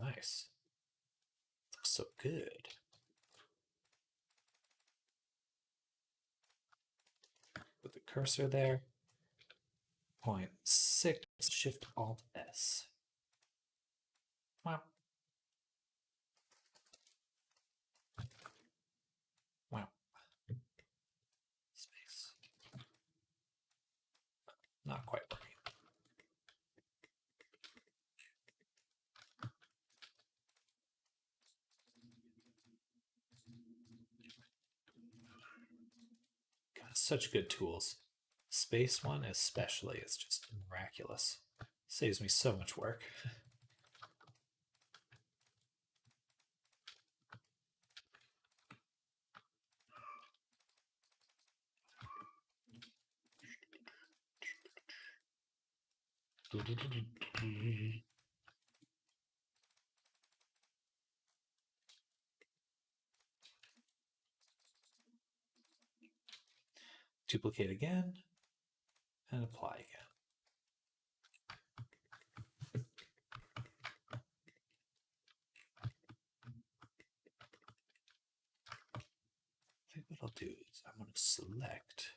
Nice. Looks so good. Put the cursor there. 0.6, Shift Alt S. Wow. Wow. Space. Not quite working. Got such good tools. Space one especially is just miraculous. Saves me so much work. Duplicate again and apply again. I think what I'll do is I'm going to select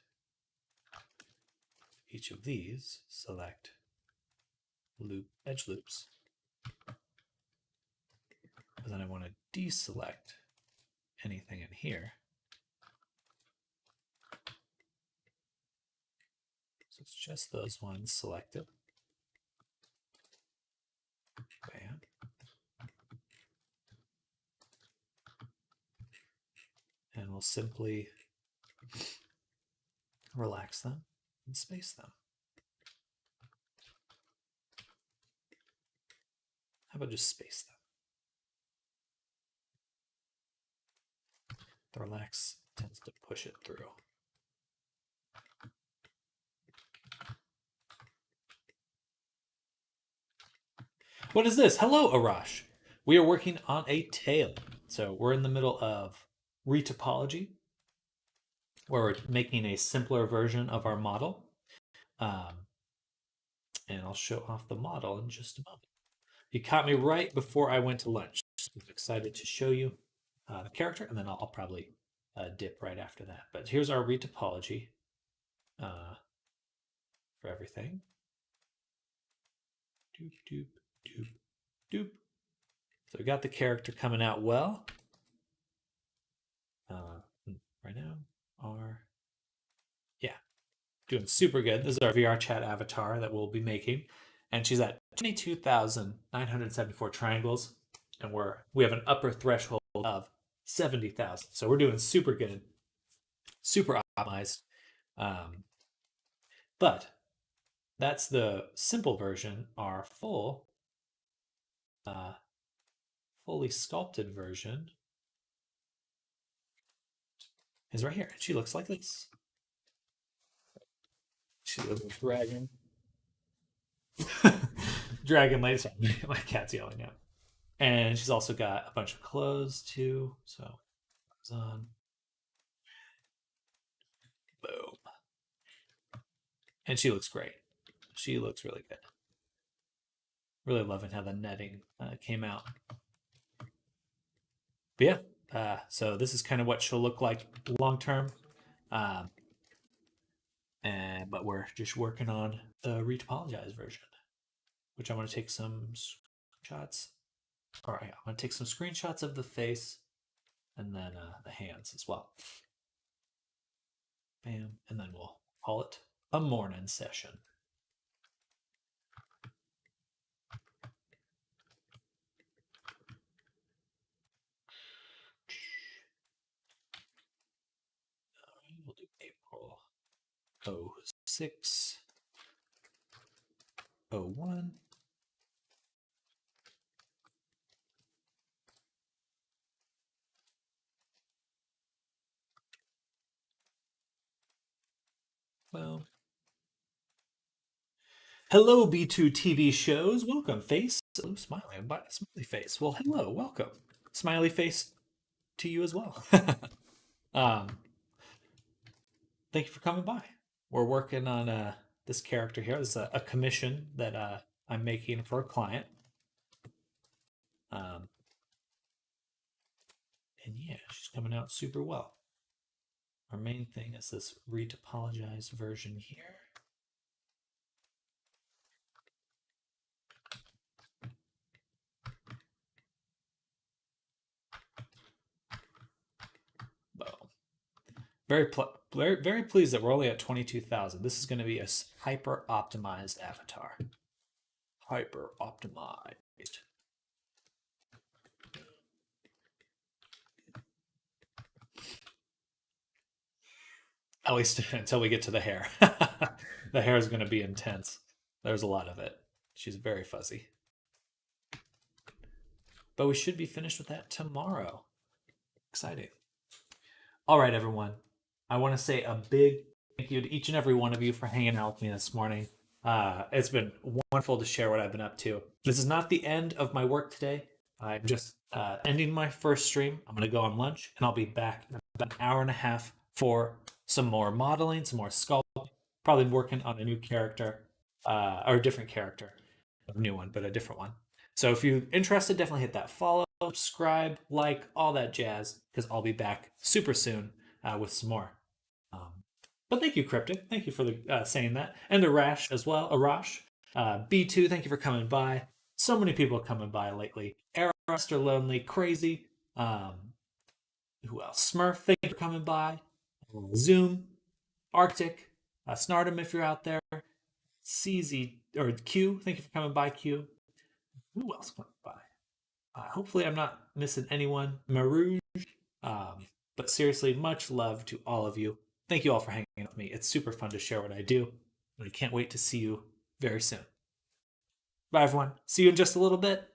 each of these, select loop edge loops, and then I want to deselect anything in here. So it's just those ones selected. Bam. And we'll simply relax them and space them. How about just space them? The relax tends to push it through. What is this? Hello, Arash. We are working on a tail. So we're in the middle of retopology, where we're making a simpler version of our model. And I'll show off the model in just a moment. You caught me right before I went to lunch. I'm excited to show you the character, and then I'll probably dip right after that. But here's our retopology for everything. Doop, doop, doop, doop. So we got the character coming out well. Right now, doing super good. This is our VR chat avatar that we'll be making, and she's at 22,974 triangles, and we have an upper threshold of 70,000. So we're doing super good, super optimized. But that's the simple version. Our fully sculpted version is right here. She looks like this. She's a little dragon. Dragon lady. Sorry, my cat's yelling out. And she's also got a bunch of clothes too. So goes on. Boom. And she looks great. She looks really good. Really loving how the netting came out. But yeah, so this is kind of what she'll look like long term. But we're just working on the retopologized version, which I'm going to take some shots. All right, I'm going to take some screenshots of the face and then the hands as well. Bam, and then we'll call it a morning session. We'll do April 06, 01. Well, hello, B2 TV shows. Welcome, face. Oh, smiling, smiley face. Well, hello, welcome, smiley face to you as well. Thank you for coming by. We're working on this character here. This is a commission that I'm making for a client. And yeah, she's coming out super well. Our main thing is this retopologized version here. Boom. Very pleased that we're only at 22,000. This is going to be a hyper optimized avatar. Hyper optimized. At least until we get to the hair. The hair is going to be intense. There's a lot of it. She's very fuzzy. But we should be finished with that tomorrow. Exciting. All right, everyone. I want to say a big thank you to each and every one of you for hanging out with me this morning. It's been wonderful to share what I've been up to. This is not the end of my work today. I'm just ending my first stream. I'm going to go on lunch, and I'll be back in about an hour and a half for some more modeling, some more sculpting, probably working on a new character, or a different character. A new one, but a different one. So if you're interested, definitely hit that follow, subscribe, like, all that jazz, because I'll be back super soon with some more. But thank you, Cryptic. Thank you for saying that. And Arash as well. Arash. B2, thank you for coming by. So many people coming by lately. Araster Lonely, Crazy. Who else? Smurf, thank you for coming by. Zoom, Arctic, Snardom if you're out there. CZ, or Q, thank you for coming by, Q. Who else coming by? Hopefully I'm not missing anyone. Marouge. But seriously, much love to all of you. Thank you all for hanging out with me. It's super fun to share what I do, and I can't wait to see you very soon. Bye, everyone. See you in just a little bit.